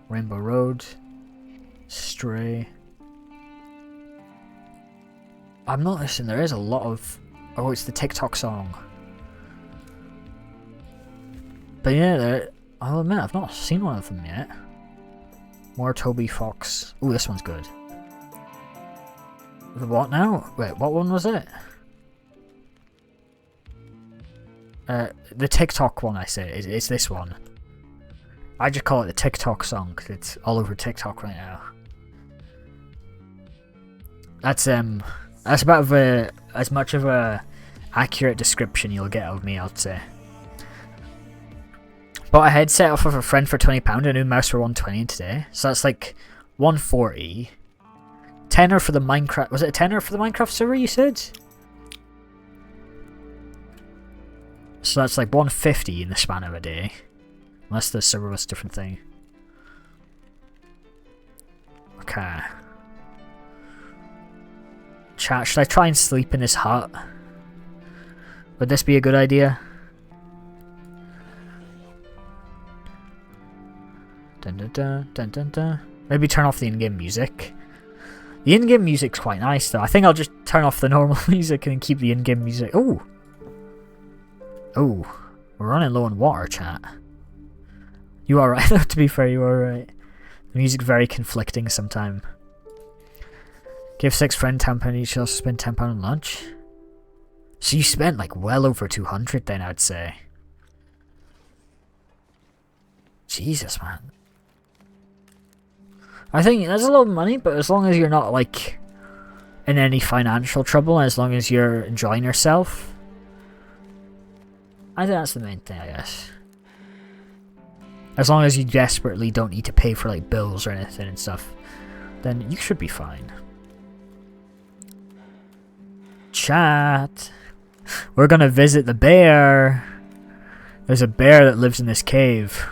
Rainbow Road. Stray. I'm noticing there is a lot of... Oh, it's the TikTok song. But yeah, I'll admit, I've not seen one of them yet. More Toby Fox. Ooh, this one's good. The what now? Wait, what one was it? The TikTok one, I say. It's this one. I just call it the TikTok song because it's all over TikTok right now. That's about as much of a accurate description you'll get of me, I'd say. Bought a headset off of a friend for £20, a new mouse for £120 today. So that's like £140. Tenner for the Minecraft. Was it a tenner for the Minecraft server you said? So that's like 150 in the span of a day. Unless the server was a different thing. Okay. Chat, should I try and sleep in this hut? Would this be a good idea? Dun dun dun dun dun dun. Maybe turn off the in-game music. The in-game music's quite nice though. I think I'll just turn off the normal music and keep the in-game music. Oh! Oh. We're running low on water, chat. You are right though, to be fair, you are right. The music's very conflicting sometimes. Give 6 friend £10 each, also spend £10 on lunch. So you spent like well over 200 then, I'd say. Jesus, man. I think that's a lot of money, but as long as you're not like in any financial trouble, as long as you're enjoying yourself, I think that's the main thing, I guess. As long as you desperately don't need to pay for like bills or anything and stuff, then you should be fine. Chat. We're gonna visit the bear. There's a bear that lives in this cave.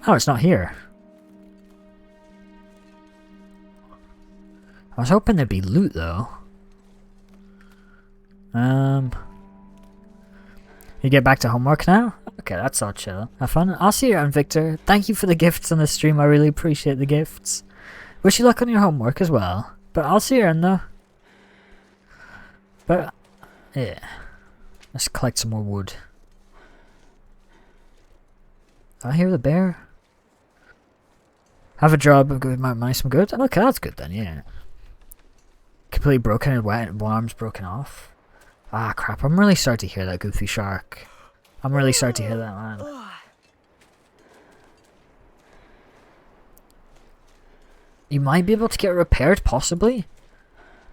Oh, it's not here. I was hoping there'd be loot though. You get back to homework now? Okay, that's all chill. Have fun. I'll see you around, Victor. Thank you for the gifts on the stream. I really appreciate the gifts. Wish you luck on your homework as well. But I'll see you around though. But, yeah. Let's collect some more wood. Did I hear the bear? Have a job, a good amount of money, some good? Okay, that's good then, yeah. Completely broken and wet, one arm's broken off. Ah, crap, I'm really sorry to hear that, Goofy Shark. I'm really sorry to hear that, man. You might be able to get it repaired, possibly.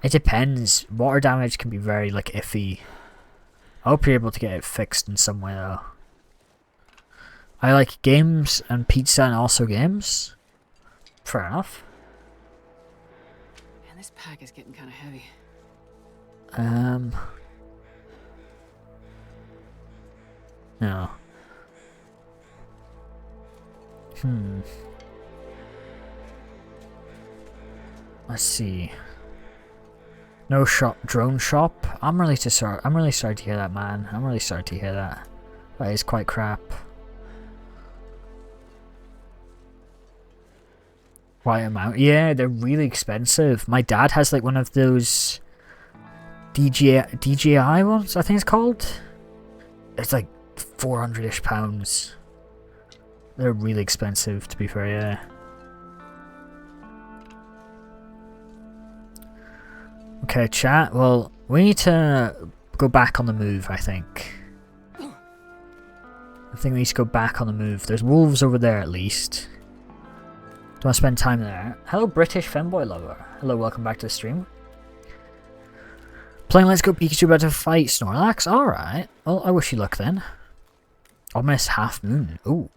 It depends. Water damage can be very, like, iffy. I hope you're able to get it fixed in some way, though. I like games and pizza and also games. Fair enough. Man, this pack is getting kind of heavy. No. Let's see. No shop, drone shop. I'm really sorry to hear that, man. I'm really sorry to hear that. That is quite crap. Quite amount. Yeah, they're really expensive. My dad has like one of those DJI ones, I think it's called. It's like 400-ish pounds. They're really expensive, to be fair, yeah. Okay, chat. Well, we need to go back on the move, I think. I think we need to go back on the move. There's wolves over there, at least. Do want to spend time there? Hello, British femboy lover. Hello, welcome back to the stream. Playing Let's Go Pikachu about to fight Snorlax? Alright. Well, I wish you luck then. Ominous half moon. Ooh.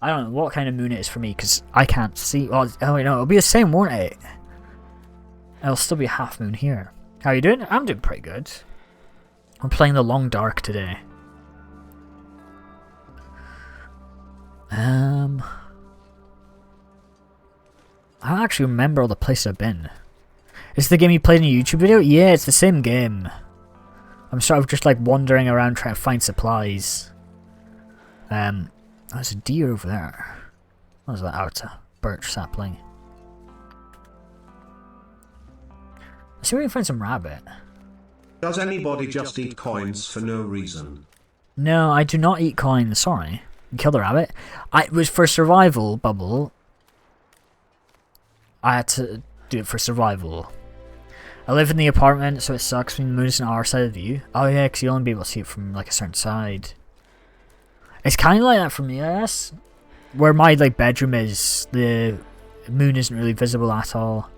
I don't know what kind of moon it is for me, because I can't see. Oh wait, no, it'll be the same, won't it? It'll still be a half moon here. How you doing? I'm doing pretty good. I'm playing the Long Dark today. I don't actually remember all the places I've been. Is the game you played in a YouTube video? Yeah, it's the same game. I'm sort of just like wandering around trying to find supplies. There's a deer over there. What was that? Oh, it's a birch sapling. Let's see if we can find some rabbit. Does anybody just eat coins for no reason? No, I do not eat coins, sorry. Kill the rabbit. It was for survival, Bubble. I had to do it for survival. I live in the apartment, so it sucks when the moon is on our side of the view. Oh yeah, because you'll only be able to see it from like a certain side. It's kind of like that for me, I guess. Where my like bedroom is, the moon isn't really visible at all.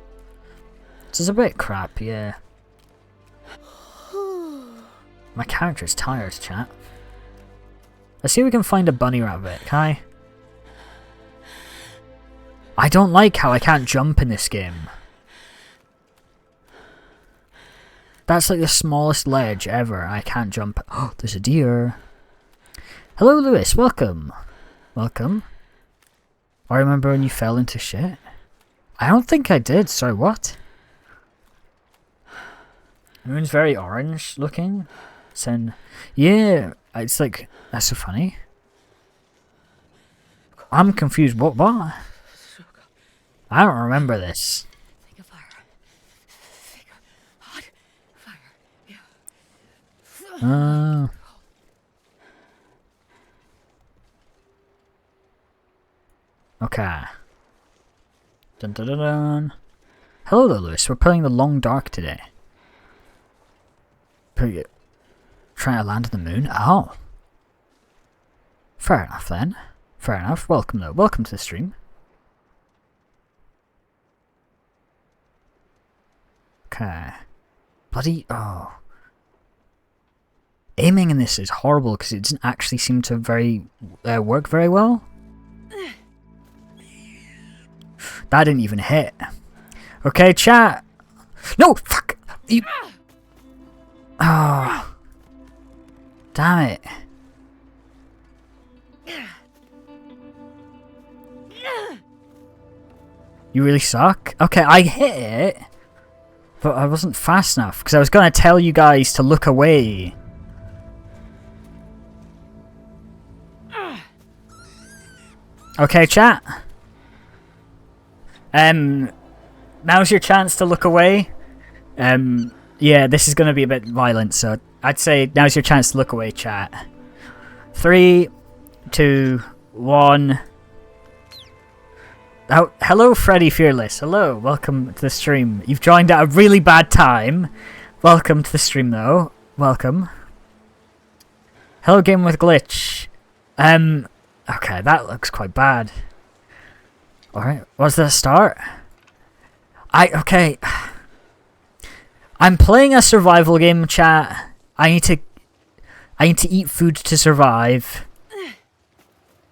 So it's a bit crap, yeah. My character's tired, chat. Let's see if we can find a bunny rabbit, can I? I don't like how I can't jump in this game. That's like the smallest ledge ever. I can't jump. Oh, there's a deer. Hello, Lewis. Welcome. Welcome. I remember when you fell into shit. I don't think I did. Sorry, what? The moon's very orange looking. Yeah, it's like, that's so funny. I'm confused. What? I don't remember this. Think of fire. Think of hot fire. Yeah. Okay. Dun dun dun dun. Hello there, Lewis. We're playing the Long Dark today. Trying to land on the moon? Oh. Fair enough then. Fair enough. Welcome though. Welcome to the stream. Okay. Bloody... oh. Aiming in this is horrible because it doesn't actually seem to work very well. That didn't even hit. Okay, chat. No! Fuck! You... oh. Damn it. You really suck? Okay, I hit it. But I wasn't fast enough. Because I was going to tell you guys to look away. Okay, chat. Now's your chance to look away. Yeah, this is going to be a bit violent, so I'd say now's your chance to look away, chat. 3, 2, 1. Oh, hello, Freddy Fearless. Hello, welcome to the stream. You've joined at a really bad time. Welcome to the stream, though. Welcome. Hello, Game with Glitch. Okay, that looks quite bad. Alright, was that a start? Okay. I'm playing a survival game, chat. I need to eat food to survive.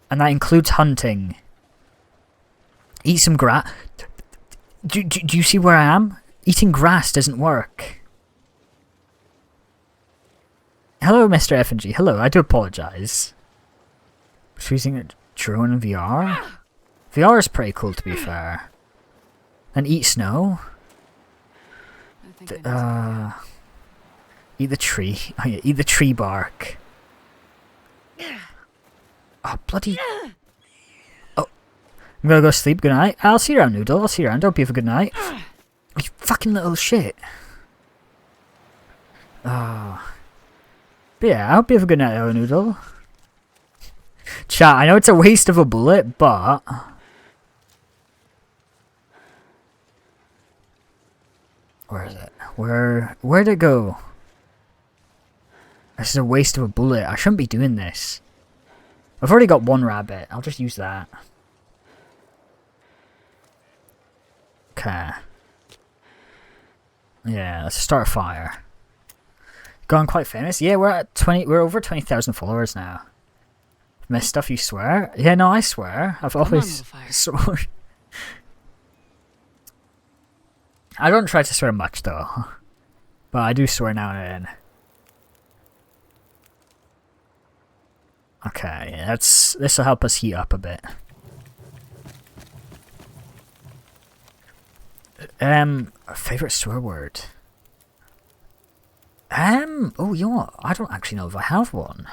And that includes hunting. Eat some grass. Do you see where I am? Eating grass doesn't work. Hello, Mr. FNG. Hello, I do apologize. Using a drone in VR? VR is pretty cool, to be fair. And eat snow. Eat the tree. Oh yeah, eat the tree bark. Oh, bloody... oh. I'm gonna go sleep. Good night. I'll see you around, Noodle. I'll see you around. Hope you have a good night. You fucking little shit. Oh. But yeah, I hope you have a good night, oh, Noodle. Chat, I know it's a waste of a bullet, but... where is it? Where'd it go? This is a waste of a bullet. I shouldn't be doing this. I've already got one rabbit. I'll just use that. Okay. Yeah, let's start a fire. Gone quite famous? Yeah, we're over 20,000 followers now. Missed stuff, you swear? Yeah, no, I swear. I've always sworn. I don't try to swear much though, but I do swear now and then. Okay, yeah, this will help us heat up a bit. Favorite swear word. Oh, you know what? I don't actually know if I have one.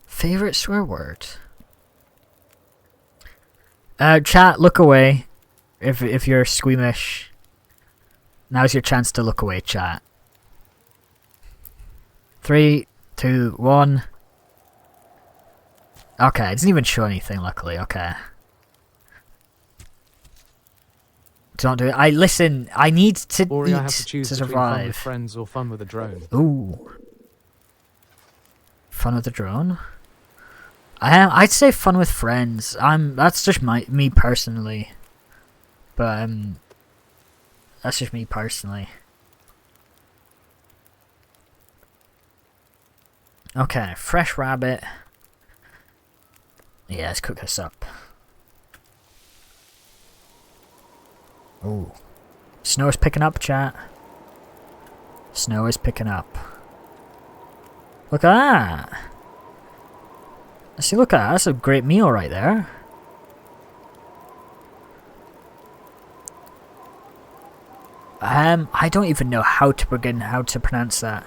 Favorite swear word. Chat, look away. If you're squeamish, now's your chance to look away, chat. 3, 2, 1. Okay, it doesn't even show anything, luckily. Okay. Don't do it. I need to or eat I have to choose to between fun with survive. friends or fun with a drone. Ooh. Fun with the drone? I'd say fun with friends. That's just me personally. But that's just me personally. Okay, fresh rabbit. Yeah, let's cook this up. Ooh. Snow's picking up, chat. Snow is picking up. Look at that! See, look at that. That's a great meal right there. I don't even know how to pronounce that.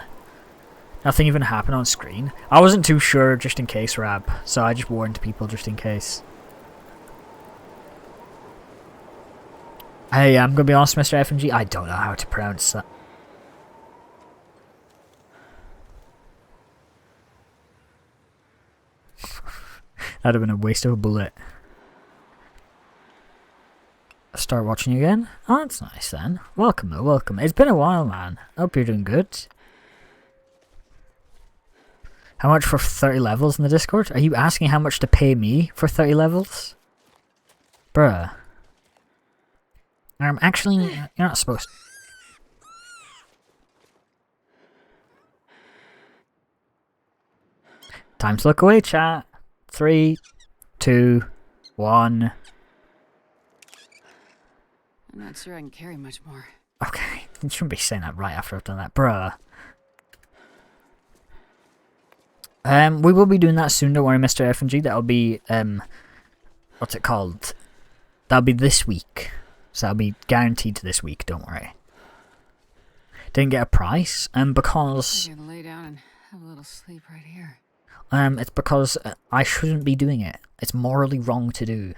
Nothing even happened on screen. I wasn't too sure, just in case, Rab. So I just warned people just in case. Hey, I'm gonna be honest, Mr. FNG. I don't know how to pronounce that. That'd have been a waste of a bullet. Start watching again? Oh, that's nice then. Welcome though, welcome. It's been a while, man. I hope you're doing good. How much for 30 levels in the Discord? Are you asking how much to pay me for 30 levels? Bruh. Actually, you're not supposed to. Time to look away, chat. 3, 2, 1. I'm not sure I can carry much more. Okay, you shouldn't be saying that right after I've done that, bruh. We will be doing that soon, don't worry, Mr. FNG. That'll be, what's it called? That'll be this week. So that'll be guaranteed to this week, don't worry. Didn't get a price, because... I'm gonna lay down and have a little sleep right here. It's because I shouldn't be doing it. It's morally wrong to do.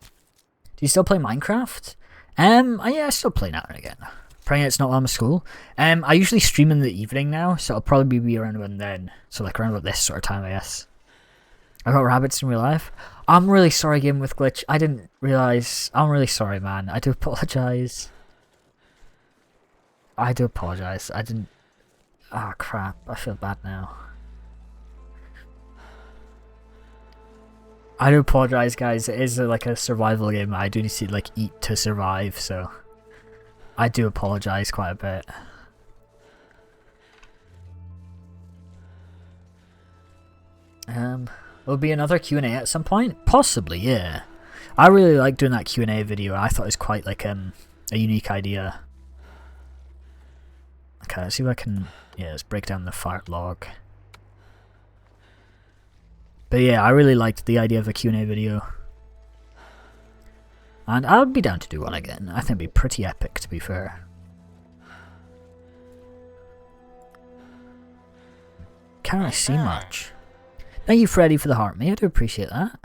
Do you still play Minecraft? Yeah, I still play now and again. Praying it's not while I'm at school. I usually stream in the evening now, so it'll probably be around when then. So like around about this sort of time, I guess. I got rabbits in real life. I'm really sorry, Game with Glitch. I didn't realise. I'm really sorry, man. I do apologise. I do apologise. I didn't... Ah, crap. I feel bad now. I do apologise, guys. It is like a survival game. I do need to like eat to survive, so I do apologise quite a bit. There'll be another Q&A at some point, possibly. Yeah, I really like doing that Q&A video. I thought it was quite like a unique idea. Okay, let's see if I can. Yeah, let's break down the fire log. But yeah, I really liked the idea of a Q&A video. And I would be down to do one again. I think it'd be pretty epic, to be fair. Can't really see much. Thank you, Freddy, for the heart, mate. I do appreciate that.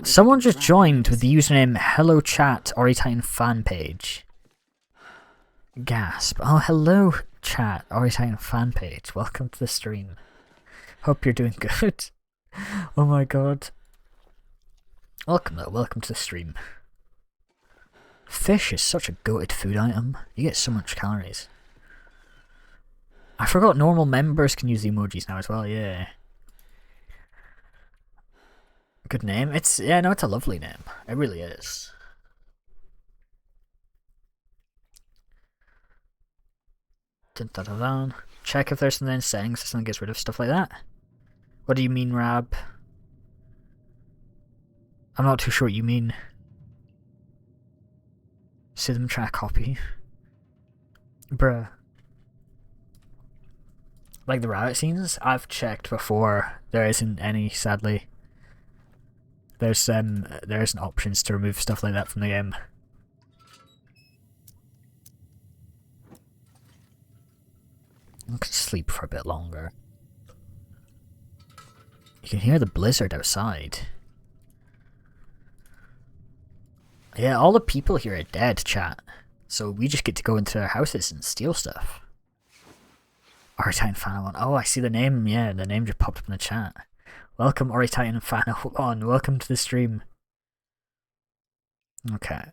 Someone just joined with the username HelloChat OriTitan fan page. Gasp. Oh, hello, chat. OriTitan fan page. Welcome to the stream. Hope you're doing good. Oh my god. Welcome though, welcome to the stream. Fish is such a goated food item. You get so much calories. I forgot normal members can use the emojis now as well, yeah. Good name. It's it's a lovely name. It really is. Dun, dun, dun, dun. Check if there's something in settings that something gets rid of stuff like that. What do you mean, Rab? I'm not too sure what you mean. See them try a copy. Bruh. Like the rabbit scenes? I've checked before. There isn't any, sadly. There isn't options to remove stuff like that from the game. I could sleep for a bit longer. You can hear the blizzard outside. Yeah, all the people here are dead, chat. So we just get to go into their houses and steal stuff. OriTitan Fan 1. Oh, I see the name. Yeah, the name just popped up in the chat. Welcome, OriTitan Fan 1. Welcome to the stream. Okay.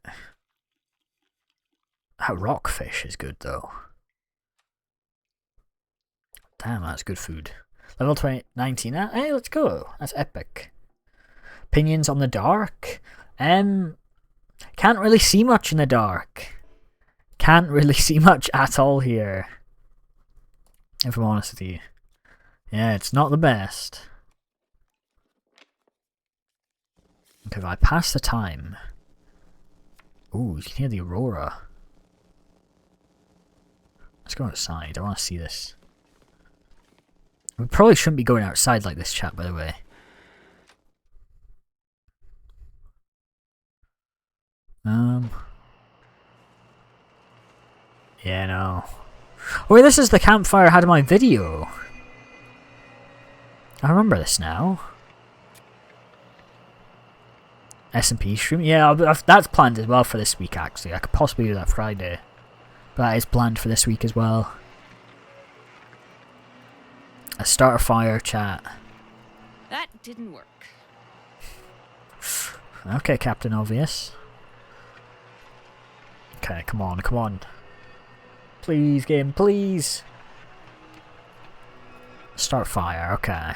That rockfish is good, though. Damn, that's good food. Level 19. Hey, let's go. That's epic. Opinions on the dark? Can't really see much in the dark. Can't really see much at all here. If I'm honest with you. Yeah, it's not the best. Okay, if I pass the time... Ooh, you can hear the aurora. Let's go outside. I want to see this. We probably shouldn't be going outside like this, chat, by the way. Yeah, no. Oh, wait, this is the campfire I had in my video. I remember this now. S&P stream? Yeah, that's planned as well for this week, actually. I could possibly do that Friday. But that is planned for this week as well. A start a fire, chat. That didn't work. Okay, Captain Obvious. Okay, come on, come on. Please, game, please. Start fire, okay.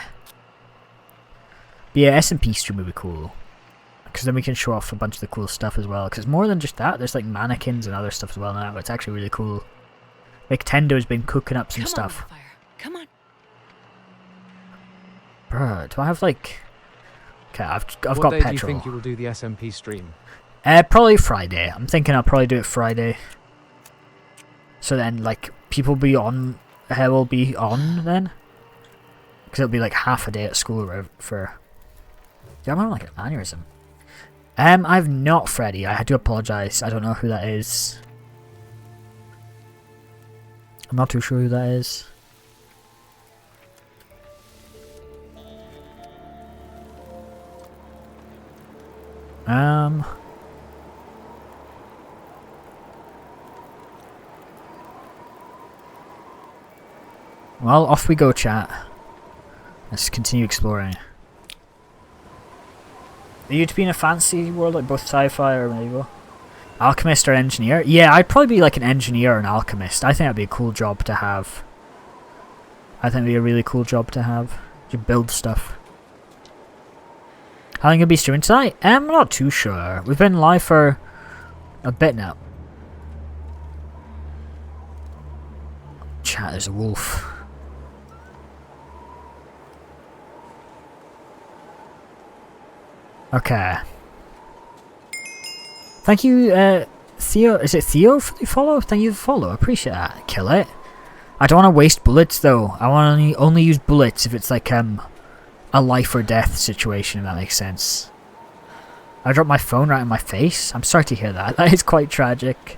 But yeah, S&P stream would be cool. Because then we can show off a bunch of the cool stuff as well. Because more than just that, there's like mannequins and other stuff as well now. It's actually really cool. Like, Tendo's been cooking up some stuff. Fire. Come on. Bruh, do I have like... Okay, I've got What day petrol. do you think you will do the SMP stream? Probably Friday. I'm thinking I'll probably do it Friday. So then, like, people will be on then. Because it'll be like half a day at school for... Yeah, I'm having like an aneurysm. I've not Freddy. I do apologise. I don't know who that is. I'm not too sure who that is. Well, off we go, chat. Let's continue exploring. Are you to be in a fantasy world, like both sci-fi or medieval? Alchemist or engineer? Yeah, I'd probably be like an engineer or an alchemist. I think that'd be a cool job to have. I think it'd be a really cool job to have. You build stuff. How long are you going to be streaming tonight? I'm not too sure. We've been live for a bit now. Chat, there's a wolf. Okay. Thank you, Theo. Is it Theo for the follow? Thank you for the follow. I appreciate that. Kill it. I don't want to waste bullets though. I want to only use bullets if it's like a life or death situation, if that makes sense. I dropped my phone right in my face. I'm sorry to hear that. That is quite tragic.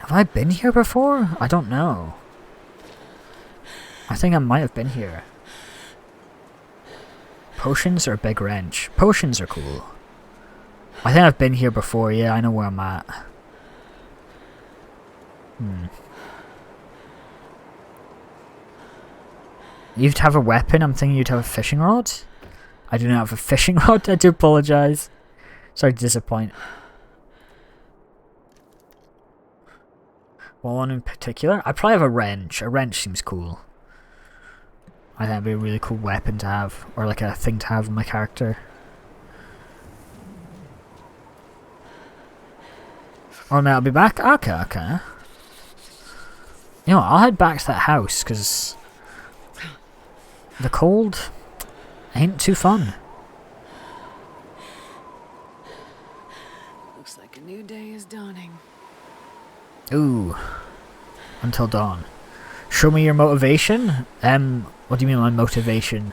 Have I been here before? I don't know. I think I might have been here. Potions or a big wrench? Potions are cool. I think I've been here before. Yeah, I know where I'm at. You'd have a weapon? I'm thinking you'd have a fishing rod? I do not have a fishing rod. I do apologise. Sorry to disappoint. Well, one in particular? I'd probably have a wrench. A wrench seems cool. I think that'd be a really cool weapon to have. Or like a thing to have in my character. Oh no, I'll be back? Okay, okay. You know what, I'll head back to that house, because the cold ain't too fun. Looks like a new day is dawning. Ooh. Until dawn. Show me your motivation? What do you mean my motivation?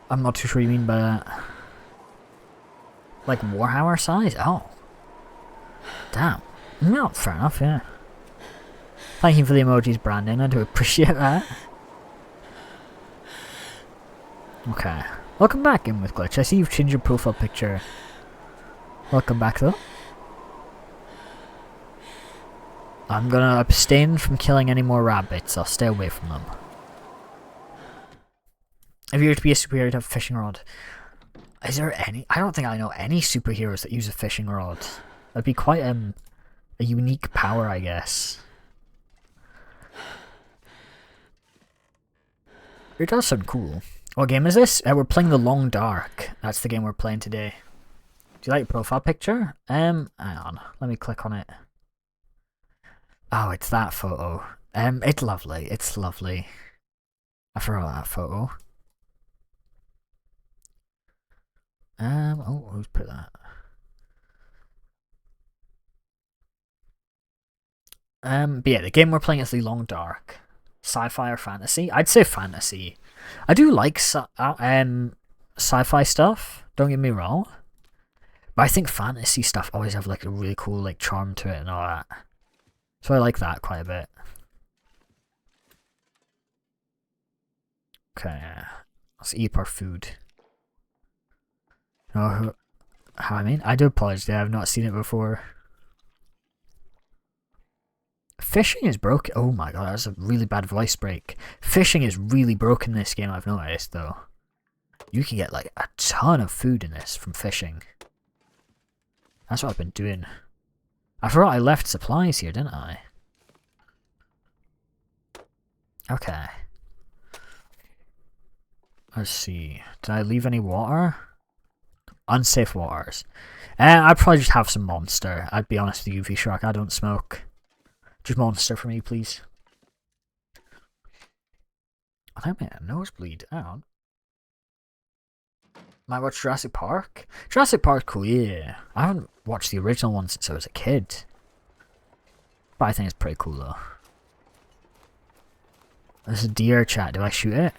I'm not too sure what you mean by that. Like Warhammer size? Oh. Damn. No, fair enough, yeah. Thank you for the emojis, Brandon. I do appreciate that. Okay. Welcome back, in with Glitch. I see you've changed your profile picture. Welcome back, though. I'm gonna abstain from killing any more rabbits. I'll stay away from them. If you were to be a superhero, you'd have a fishing rod. Is there any? I don't think I know any superheroes that use a fishing rod. That'd be quite a unique power, I guess. It does sound cool. What game is this? We're playing The Long Dark. That's the game we're playing today. Do you like your profile picture? Hang on. Let me click on it. Oh, it's that photo. It's lovely. It's lovely. I forgot that photo. Oh, who's put that? But yeah, the game we're playing is The Long Dark. Sci-fi or fantasy? I'd say fantasy. I do like sci-fi stuff, don't get me wrong. But I think fantasy stuff always have like a really cool like charm to it and all that. So I like that quite a bit. Okay, let's eat our food. Oh, how I mean? I do apologize, I've not seen it before. Fishing is broken. Oh my god, that's a really bad voice break. Fishing is really broken in this game, I've noticed though. You can get like a ton of food in this from fishing. That's what I've been doing. I forgot I left supplies here, didn't I? Okay. Let's see. Did I leave any water? Unsafe waters. I'd probably just have some Monster. I'd be honest with you, V-Shark, I don't smoke. Just Monster for me, please. I think I made a nosebleed. Hang on. Might watch Jurassic Park? Jurassic Park's cool, yeah. I haven't watched the original one since I was a kid. But I think it's pretty cool though. There's a deer, chat. Do I shoot it?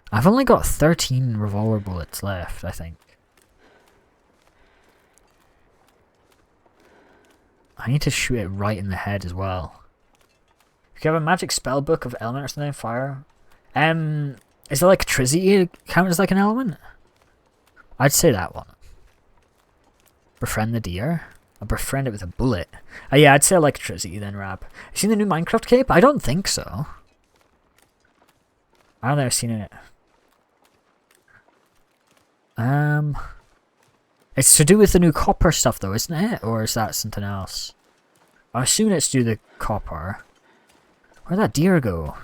I've only got 13 revolver bullets left, I think. I need to shoot it right in the head as well. If you have a magic spell book of element or something, fire. Is there electricity count as like an element? I'd say that one. Befriend the deer? I'll befriend it with a bullet. Yeah, I'd say electricity then, Rab. Have you seen the new Minecraft cape? I don't think so. I've never seen it. It's to do with the new copper stuff though, isn't it? Or is that something else? I assume it's to do with the copper. Where'd that deer go?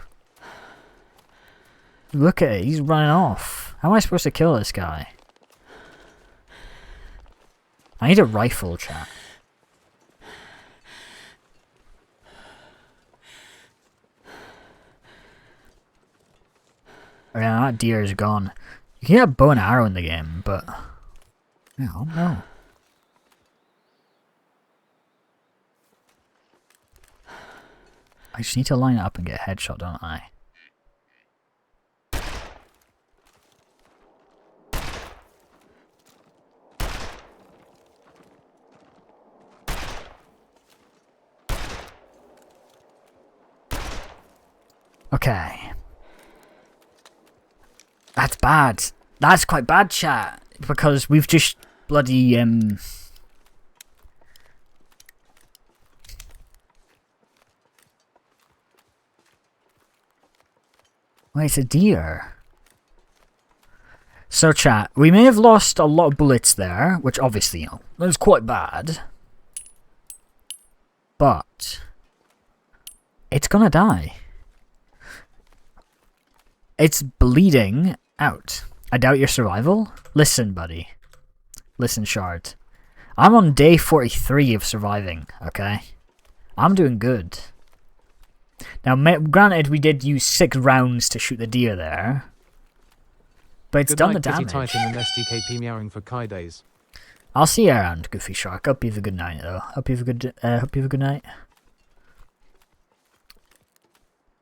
Look at it, he's running off. How am I supposed to kill this guy? I need a rifle, chat. Oh yeah, that deer is gone. You can get a bow and arrow in the game, but... I don't know. I just need to line it up and get a headshot, don't I? Okay. That's bad. That's quite bad, chat. Because we've just bloody, Wait, it's a deer. So, chat, we may have lost a lot of bullets there, which obviously, you know, was quite bad. But it's gonna die. It's bleeding out. I doubt your survival. Listen, buddy. Listen, Shard. I'm on day 43 of surviving, okay? I'm doing good. Now, granted, we did use 6 rounds to shoot the deer there. But it's done the damage. Titan and SDKP meowing for Kai days. I'll see you around, Goofy Shark. Hope you have a good night, though. Hope you have a good night.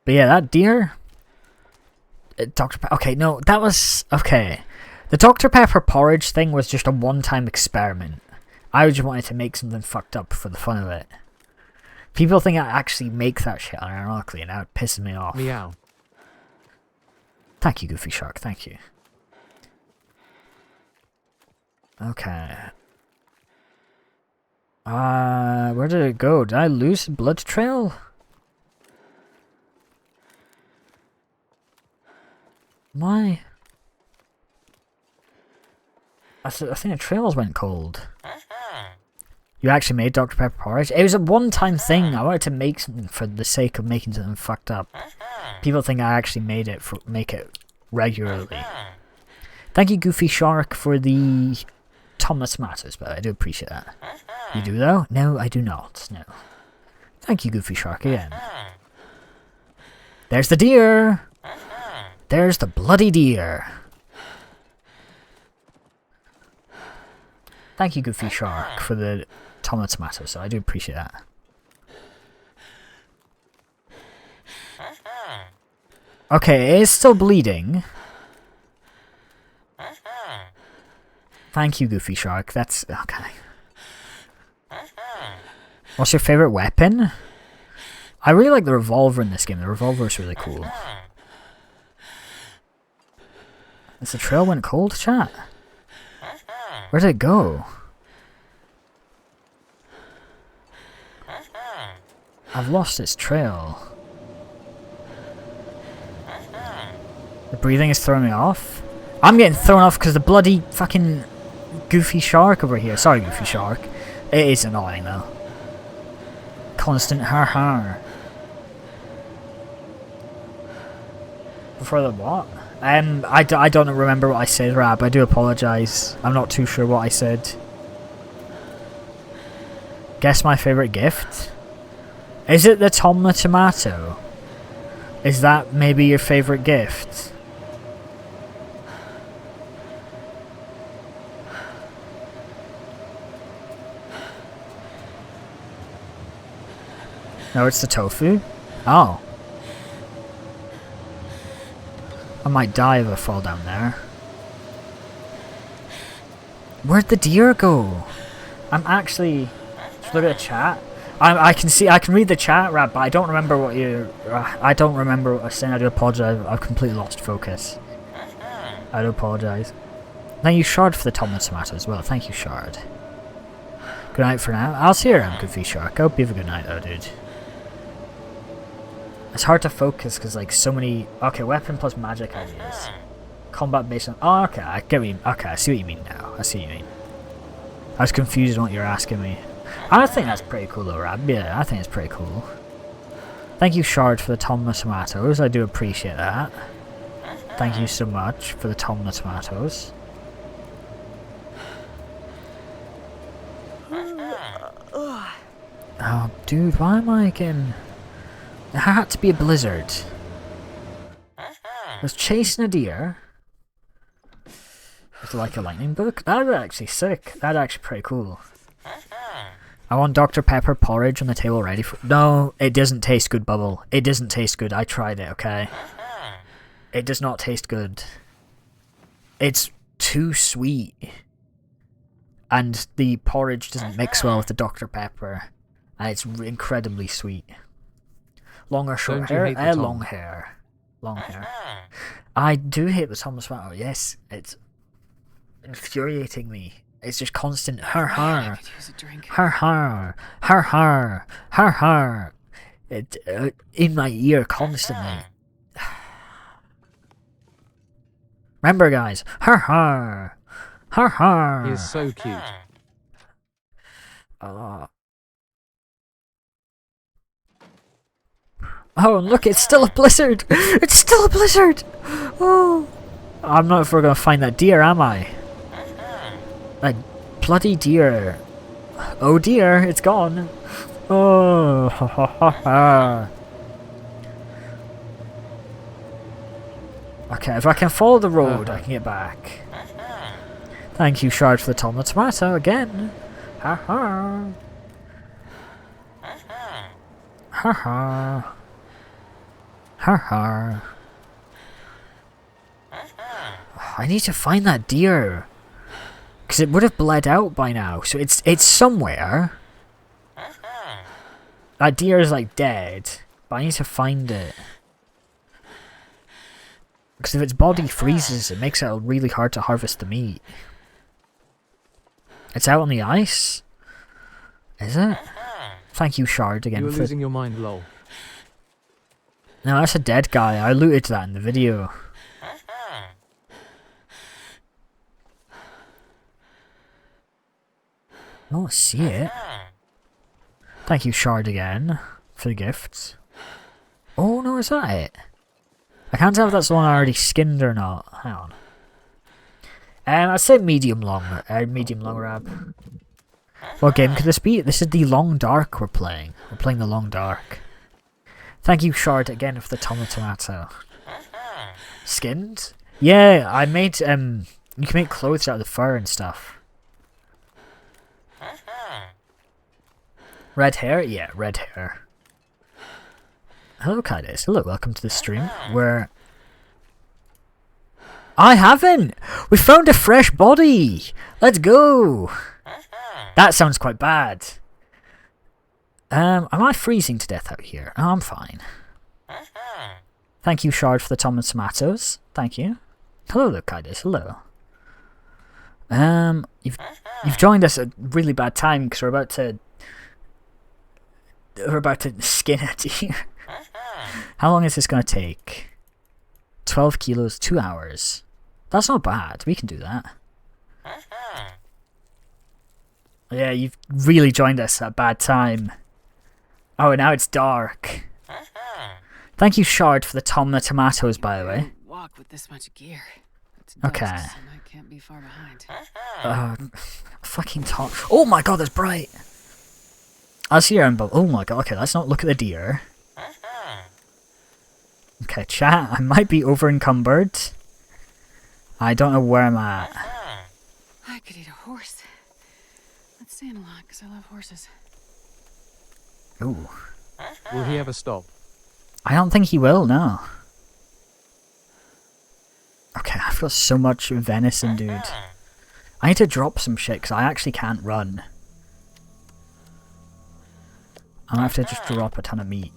But yeah, that deer... Dr. Pepper... Okay, no, that was... Okay. The Dr. Pepper porridge thing was just a one-time experiment. I just wanted to make something fucked up for the fun of it. People think I actually make that shit unironically, and that pisses me off. Meow. Thank you, Goofy Shark. Thank you. Okay. Where did it go? Did I lose the blood trail? Why? I think the trails went cold. You actually made Dr. Pepper porridge? It was a one-time thing. I wanted to make something for the sake of making something fucked up. People think I actually made it for make it regularly. Thank you, Goofy Shark, for the Thomas Matters, but I do appreciate that. You do though? No, I do not. No. Thank you, Goofy Shark, again. There's the deer! There's the bloody deer! Thank you, Goofy Shark, for the Thomas Matters, so I do appreciate that. Okay, it is still bleeding. Thank you, Goofy Shark. That's okay. What's your favorite weapon? I really like the revolver in this game. The revolver is really cool. Is the trail went cold, chat? Where did it go? I've lost its trail. The breathing is throwing me off. I'm getting thrown off because the bloody fucking Goofy Shark over here. Sorry, Goofy Shark. It is annoying though. Constant har har. Before the what? I don't remember what I said, Rab. I do apologise. I'm not too sure what I said. Guess my favourite gift? Is it the Tom the Tomato? Is that maybe your favourite gift? No, it's the tofu? Oh. I might die if I fall down there. Where'd the deer go? I'm actually... Just look at the chat. I can read the chat, Rap, but I don't remember what you... I don't remember what I was saying. I do apologise. I've completely lost focus. I do apologise. Thank you, Shard, for the Tom the Tomato as well. Thank you, Shard. Good night for now. I'll see you around, Goofy Shark. I hope you have a good night, though, dude. It's hard to focus because, like, so many... Okay, weapon plus magic ideas. Combat based on... Oh, okay, I get what you... Okay, I see what you mean now. I see what you mean. I was confused on what you're asking me. I think that's pretty cool, though, Rab. Yeah, I think it's pretty cool. Thank you, Shard, for the Tom the Tomatoes. I do appreciate that. Thank you so much for the Tom the Tomatoes. Oh, dude, why am I getting... It had to be a blizzard. I was chasing a deer. With like a lightning book. That would actually sick. That'd actually pretty cool. I want Dr. Pepper porridge on the table ready for... No, it doesn't taste good, Bubble. It doesn't taste good. I tried it, okay? It does not taste good. It's too sweet. And the porridge doesn't mix well with the Dr. Pepper. And it's incredibly sweet. Long or short hair? Long hair. Long hair. I do hate the Tom the Tomato. Yes, it's infuriating me. It's just constant har har. Har har. Har har. Har har. It in my ear constantly. Remember, guys. Har har. Har har. He is so cute. Oh, and look, it's still a blizzard! It's still a blizzard! Oh, I'm not ever gonna find that deer, am I? That bloody deer. Oh dear, it's gone. Oh, ha ha ha ha. Okay, if I can follow the road, I can get back. Thank you, Shard, for the Tom the Tomato again. Ha ha. Ha ha. Ha ha. I need to find that deer. Because it would have bled out by now. So it's somewhere. That deer is like dead. But I need to find it. Because if its body freezes, it makes it really hard to harvest the meat. It's out on the ice? Is it? Thank you, Shard, again. You were losing your mind, lol. No, that's a dead guy. I looted that in the video. I don't see it. Thank you, Shard, again, for the gifts. Oh, no, is that it? I can't tell if that's the one I already skinned or not. Hang on. I'd say medium long Rab. What game could this be? This is the Long Dark we're playing. We're playing the Long Dark. Thank you, Shard, again for the Tom the Tomato. Skinned? Yeah, I made, you can make clothes out of the fur and stuff. Red hair? Yeah, red hair. Hello, Kaides. Hello, welcome to the stream, where I haven't! We found a fresh body! Let's go! That sounds quite bad. Am I freezing to death out here? Oh, I'm fine. Thank you, Shard, for the tomatoes. Thank you. Hello, Lucidus. Hello. You've joined us at a really bad time because we're about to skin a deer. How long is this going to take? 12 kilos, 2 hours. That's not bad. We can do that. Yeah, you've really joined us at a bad time. Oh, now it's dark. Thank you, Shard, for the tomatoes, by the way. Walk with this much gear. It's Okay. dusk, and I can't be far behind. Fucking oh my god, that's bright. I see your emblem. Oh my god, okay, let's not look at the deer. Okay, chat, I might be over encumbered. I don't know where I'm at. I could eat a horse. That's saying a lot, because I love horses. Ooh. Will he ever stop? I don't think he will, no. Okay, I've got so much venison, dude. I need to drop some shit, because I actually can't run. I'm gonna have to just drop a ton of meat.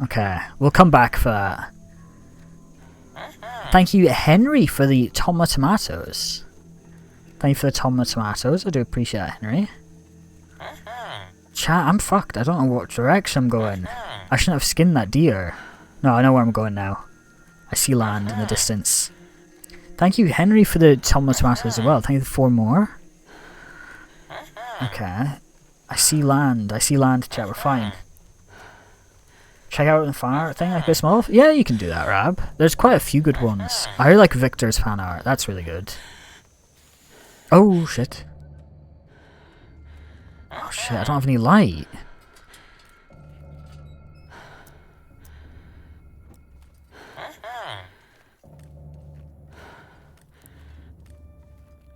Okay, we'll come back for that. Thank you, Henry, for the tomatoes. Thank you for the tomatoes. I do appreciate it, Henry. Chat, I'm fucked. I don't know what direction I'm going. I shouldn't have skinned that deer. No, I know where I'm going now. I see land in the distance. Thank you, Henry, for the tomatoes as well. Thank you for 4 more. Okay. I see land. I see land, chat. We're fine. Check out the fan art thing like this, Small. Yeah, you can do that, Rab. There's quite a few good ones. I really like Victor's fan art. That's really good. Oh, shit. Oh, shit. I don't have any light.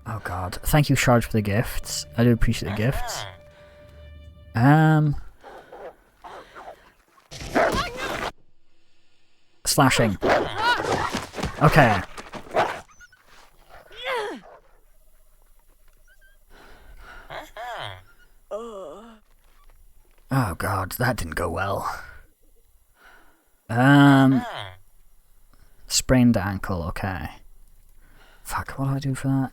Oh, God. Thank you, Shard, for the gifts. I do appreciate the gifts. Slashing. Okay. Oh god, that didn't go well. Sprained ankle, okay. Fuck, what do I do for that?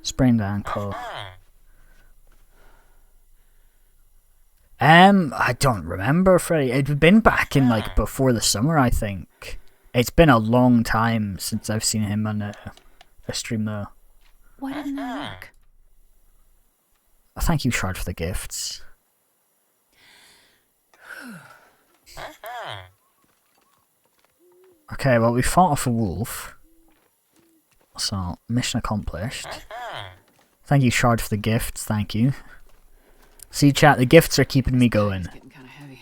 Sprained ankle. I don't remember, Freddy. It'd been back in, like, before the summer, I think. It's been a long time since I've seen him on a stream, though. Why didn't I look? Thank you, Shard, for the gifts. Okay, well, we fought off a wolf. So, mission accomplished. Thank you, Shard, for the gifts. Thank you. See, chat, the gifts are keeping me going. It's getting kind of heavy.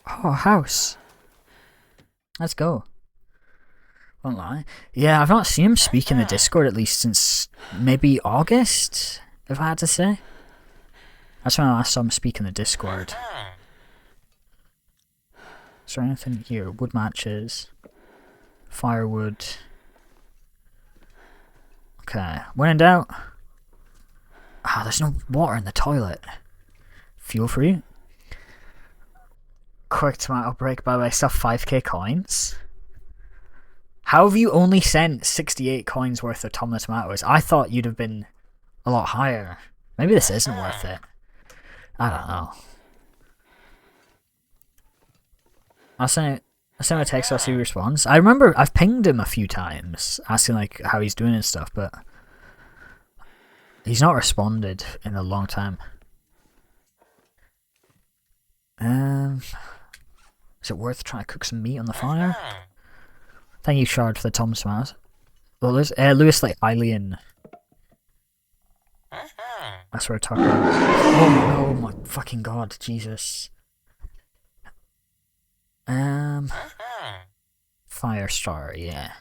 Oh, a house. Let's go. Won't lie. Yeah, I've not seen him speak in the Discord at least since maybe August, if I had to say. That's when I last saw him speak in the Discord. Is there anything here? Wood matches. Firewood. Okay. When in doubt. Ah, there's no water in the toilet. Fuel for you. Quick tomato break, by the way. Stuff 5k coins. How have you only sent 68 coins worth of tomatoes? I thought you'd have been a lot higher. Maybe this isn't worth it. I don't know. I'll send him a text, I'll see if he responds. I remember I've pinged him a few times, asking like how he's doing and stuff, but he's not responded in a long time. Is it worth trying to cook some meat on the fire? Thank you, Shard, for the Tom Smash. Well, Lewis like Alien. That's what we're talking about. Oh my fucking god, Jesus. Firestar, yeah.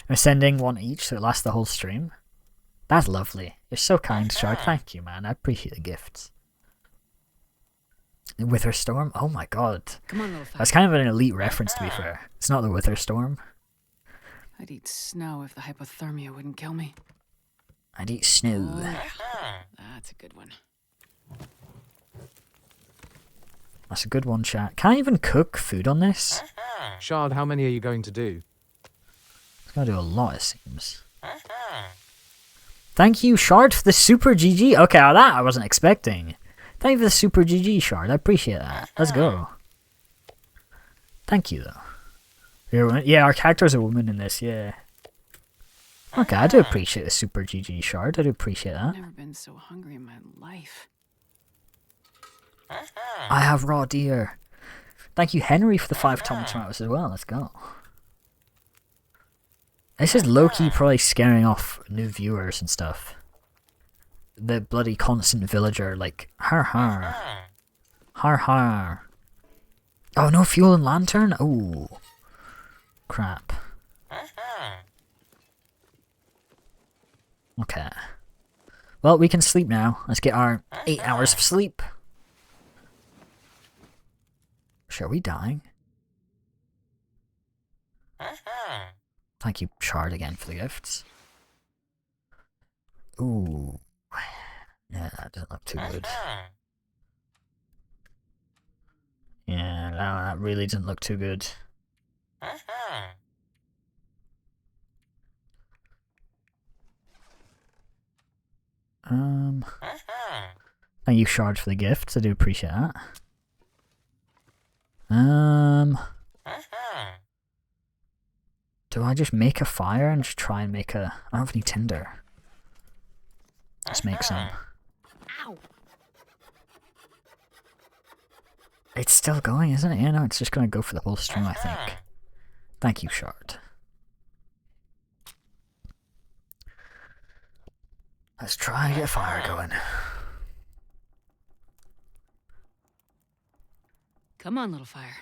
I'm sending one each so it lasts the whole stream. That's lovely. You're so kind, Shard. Thank you, man. I appreciate the gifts. Wither Storm? Oh my god. Come on, little fire. That's kind of an elite reference, to be fair. It's not the Wither Storm. I'd eat snow if the hypothermia wouldn't kill me. I'd eat snow. Oh, yeah. That's a good one. That's a good one, chat. Can I even cook food on this? Shard, how many are you going to do? It's gonna do a lot, it seems. Thank you, Shard, for the super GG. Okay, that I wasn't expecting. Thank you for the super GG, Shard. I appreciate that. Let's go. Thank you, though. You're a woman? Yeah, our character's a woman in this, yeah. Okay, I do appreciate the super GG, Shard. I do appreciate that. I've never been so hungry in my life. I have raw deer. Thank you, Henry, for the 5 tomatoes as well. Let's go. This is low-key probably scaring off new viewers and stuff. The bloody constant villager, like, har har. Har har. Oh, no fuel and lantern? Oh. Crap. Okay. Well, we can sleep now. Let's get our 8 hours of sleep. Are we dying? Thank you, Shard, again for the gifts. Ooh. Yeah, that doesn't look too good. Yeah, that really doesn't look too good. Thank you, Shard, for the gifts. I do appreciate that. Do I just make a fire and just try and make a... I don't have any tinder. Let's make some. Ow! It's still going, isn't it? Yeah, no, it's just going to go for the whole stream, I think. Thank you, Shard. Let's try and get a fire going. Come on, little fire.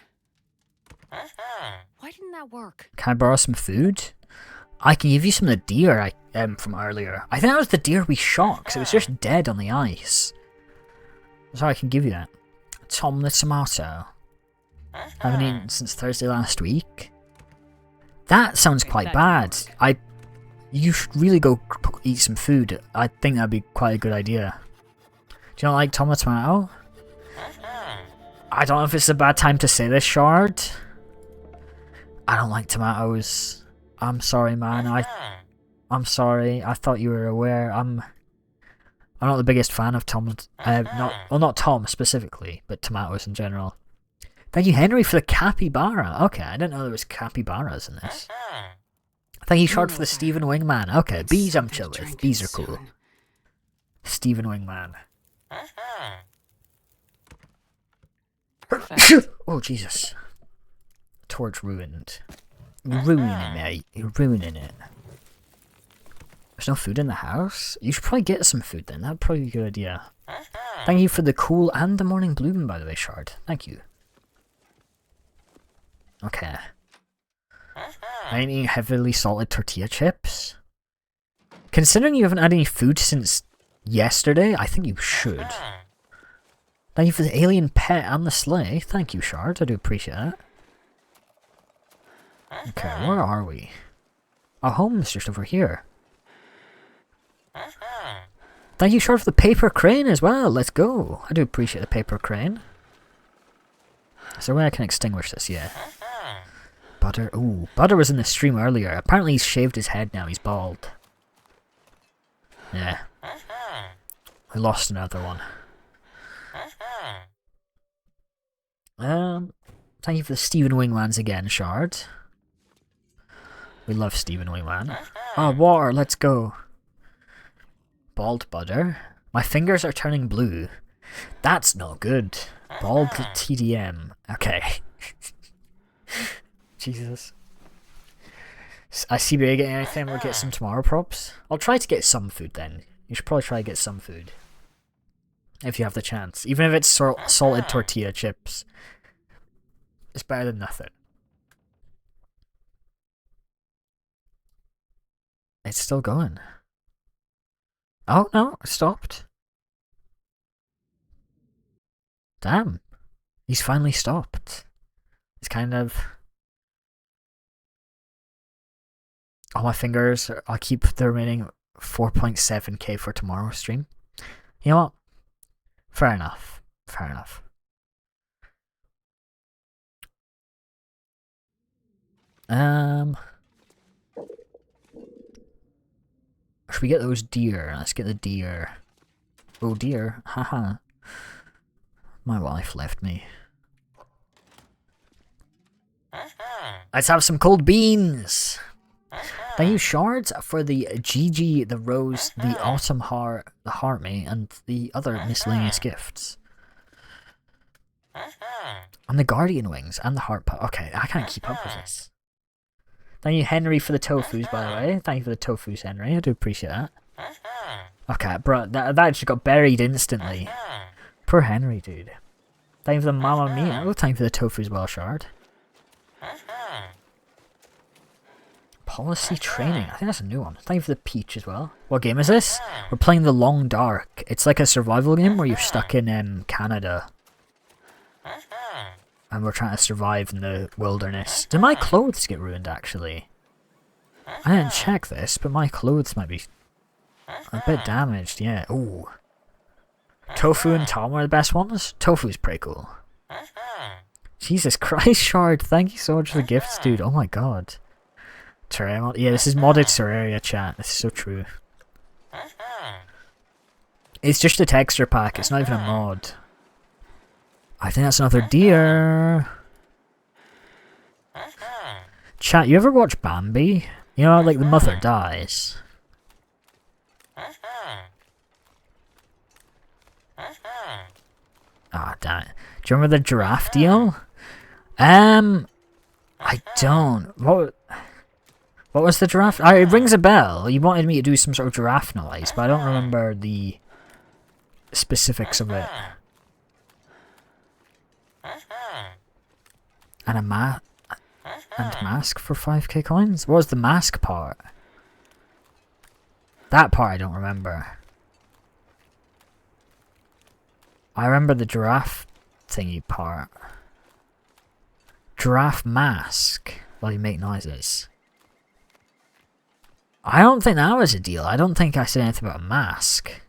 Why didn't that work? Can I borrow some food? I can give you some of the deer from earlier. I think that was the deer we shot, because it was just dead on the ice. So I can give you that. Tom the tomato. Haven't eaten since Thursday last week. That sounds quite bad. You should really go eat some food. I think that'd be quite a good idea. Do you not like Tom the tomato? I don't know if it's a bad time to say this, Shard. I don't like tomatoes. I'm sorry, man. I'm sorry. I thought you were aware. I'm not the biggest fan of Tom. Not Tom specifically, but tomatoes in general. Thank you, Henry, for the capybara. Okay, I didn't know there was capybaras in this. Thank you, Shard, for the Stephen Wingman. Okay, bees I'm chill with. Bees are cool. Stephen Wingman. Oh, Jesus. Torch ruined. You're ruining it, mate. You're ruining it. There's no food in the house? You should probably get some food then. That'd probably be a good idea. Thank you for the cool and the morning bloom, by the way, Shard. Thank you. Okay. I'm eating heavily salted tortilla chips. Considering you haven't had any food since yesterday, I think you should. Thank you for the alien pet and the sleigh. Thank you, Shard. I do appreciate that. Okay, where are we? Our home's just over here. Thank you, Shard, for the paper crane as well. Let's go. I do appreciate the paper crane. Is there a way I can extinguish this? Yeah. Butter. Ooh, Butter was in the stream earlier. Apparently he's shaved his head now. He's bald. Yeah. We lost another one. Thank you for the Stephen Wingmans again, Shard. We love Stephen Wingman. Oh, water, let's go. Bald Butter. My fingers are turning blue. That's not good. Bald TDM. Okay. Jesus. I see you getting anything. We'll get some tomorrow props. I'll try to get some food then. You should probably try to get some food. If you have the chance. Even if it's salted tortilla chips. It's better than nothing. It's still going. Oh, no. It stopped. Damn. He's finally stopped. It's kind of... On my fingers, I'll keep the remaining 4.7k for tomorrow's stream. You know what? Fair enough. Fair enough. Should we get those deer? Let's get the deer. Oh dear, haha. My wife left me. Let's have some cold beans! Thank you, Shards, for the GG, the Rose, the Autumn Heart, the Heart Mate, and the other miscellaneous gifts. And the Guardian Wings, and the Heart Pot. Okay, I can't keep up with this. Thank you, Henry, for the tofus, by the way. Thank you for the tofus, Henry. I do appreciate that. Okay, bro, that just got buried instantly. Poor Henry, dude. Thank you for the Mamma Mia. Oh, thank you for the tofu as well, Shard. Policy training. I think that's a new one. Thank you for the peach as well. What game is this? We're playing The Long Dark. It's like a survival game where you're stuck in Canada. And we're trying to survive in the wilderness. Did my clothes get ruined, actually? I didn't check this, but my clothes might be a bit damaged, yeah. Ooh. Tofu and Tom are the best ones? Tofu's pretty cool. Jesus Christ, Shard, thank you so much for the gifts, dude. Oh my god. Terraria mod? Yeah, this is modded Terraria, chat. This is so true. It's just a texture pack, it's not even a mod. I think that's another deer. Chat, you ever watch Bambi? You know, like the mother dies. Ah, damn it. Do you remember the giraffe deal? I don't. What was the giraffe? It rings a bell. You wanted me to do some sort of giraffe noise, but I don't remember the specifics of it. And a mask for 5k coins? What was the mask part? That part I don't remember. I remember the giraffe thingy part. Giraffe mask while you make noises. I don't think that was a deal. I don't think I said anything about a mask.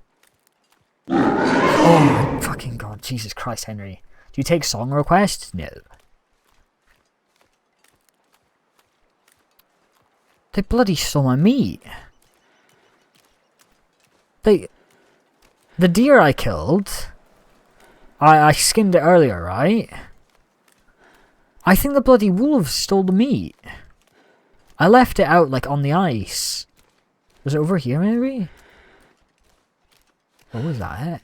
Oh my fucking god, Jesus Christ, Henry. Do you take song requests? No. They bloody stole my meat. The deer I killed, I skinned it earlier, right? I think the bloody wolves stole the meat. I left it out, like, on the ice. Was it over here, maybe? What was that?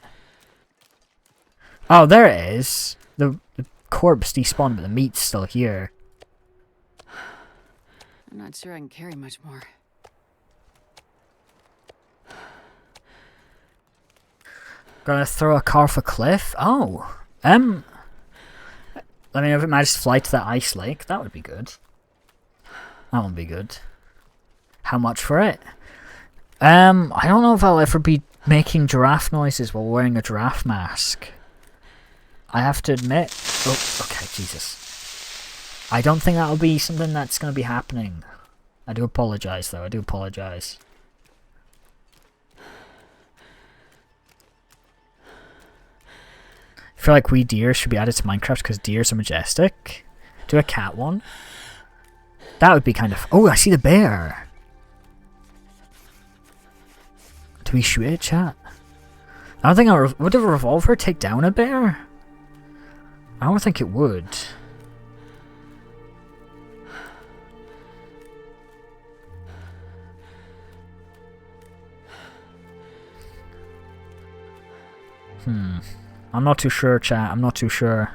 Oh, there it is. The corpse despawned, but the meat's still here. I'm not sure I can carry much more. Gonna throw a car off a cliff? Oh. I mean, if it might just fly to that ice lake, that would be good. That would be good. How much for it? I don't know if I'll ever be making giraffe noises while wearing a giraffe mask. I have to admit... Oh, okay, Jesus. I don't think that'll be something that's going to be happening. I do apologise, though. I do apologise. I feel like we deer should be added to Minecraft because deers are majestic. Do a cat one. That would be kind of... Oh, I see the bear. Do we shoot it, chat? I don't think would a revolver take down a bear? I don't think it would. I'm not too sure, chat. I'm not too sure.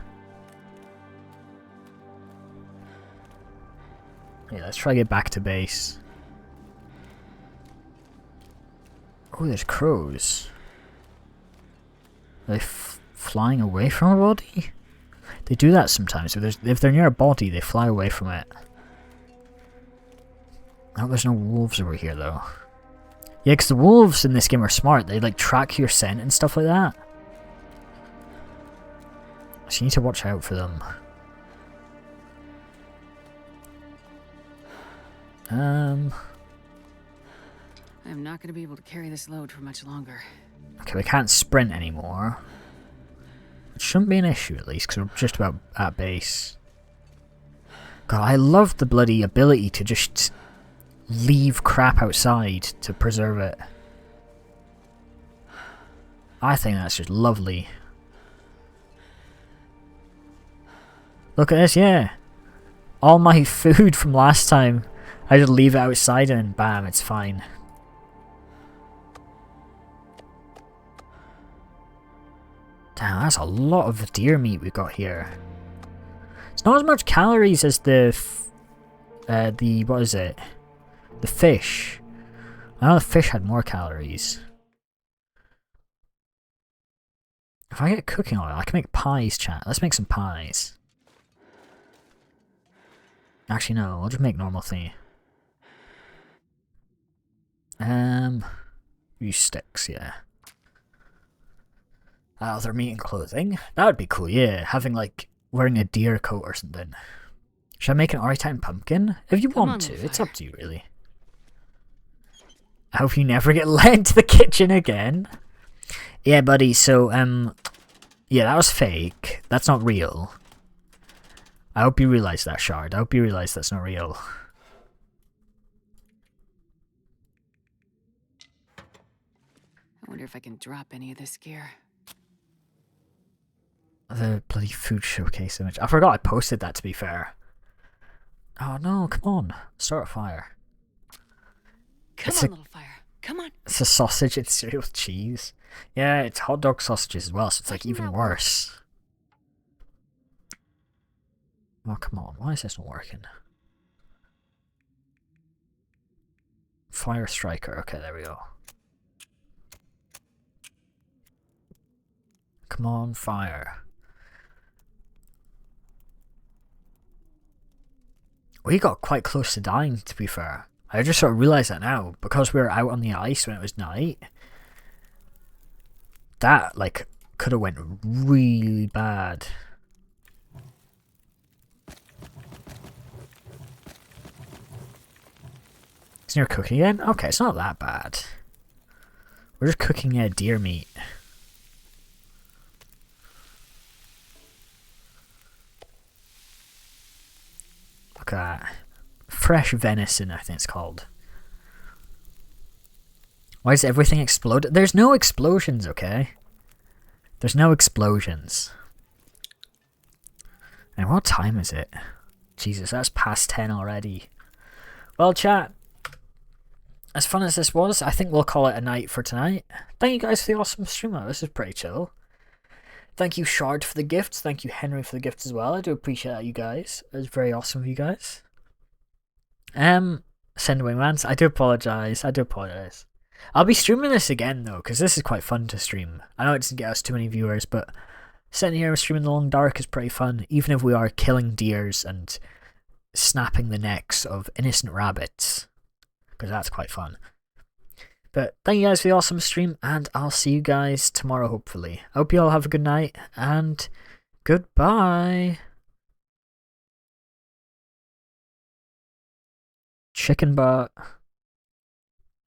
Yeah, let's try to get back to base. Oh, there's crows. Are they flying away from a body? They do that sometimes. If they're near a body, they fly away from it. Oh, there's no wolves over here, though. Yeah, because the wolves in this game are smart. They, like, track your scent and stuff like that. So you need to watch out for them. I'm not going to be able to carry this load for much longer. Okay, we can't sprint anymore. It shouldn't be an issue at least, because we're just about at base. God, I love the bloody ability to just leave crap outside to preserve it. I think that's just lovely. Look at this, yeah. All my food from last time, I just leave it outside and bam, it's fine. Damn, that's a lot of deer meat we've got here. It's not as much calories as the what is it? The fish. I know the fish had more calories. If I get cooking oil, I can make pies, chat. Let's make some pies. Actually, no. I'll just make normal thing. Use sticks, yeah. Other meat and clothing. That would be cool, yeah. Having, like, wearing a deer coat or something. Should I make an Orangutine pumpkin? If you want to. It's up to you, really. I hope you never get led into the kitchen again. Yeah, buddy, so, yeah, that was fake. That's not real. I hope you realize that, Shard. I hope you realize that's not real. I wonder if I can drop any of this gear. The bloody food showcase image. I forgot I posted that, to be fair. Oh no, come on. Start a fire. Come on, little fire. Come on. It's a sausage and cereal with cheese. Yeah, it's hot dog sausages as well, so it's like even worse. Oh, come on. Why is this not working? Fire striker. Okay, there we go. Come on, fire. We got quite close to dying, to be fair. I just sort of realised that now. Because we were out on the ice when it was night. That, like, could have went really bad. Isn't your cooking again? Okay, it's not that bad. We're just cooking deer meat. Look at that. Fresh venison, I think it's called. Why is everything explode? There's no explosions, okay? There's no explosions. And what time is it? Jesus, that's past 10 already. Well, chat. As fun as this was, I think we'll call it a night for tonight. Thank you guys for the awesome stream. This is pretty chill. Thank you, Shard, for the gifts. Thank you, Henry, for the gifts as well. I do appreciate that, you guys. It was very awesome of you guys. Sendaway Mans, I do apologise. I do apologise. I'll be streaming this again, though, because this is quite fun to stream. I know it doesn't get us too many viewers, but sitting here and streaming The Long Dark is pretty fun, even if we are killing deers and snapping the necks of innocent rabbits. Because that's quite fun. But thank you guys for the awesome stream, and I'll see you guys tomorrow, hopefully. I hope you all have a good night, and goodbye. Chicken butt.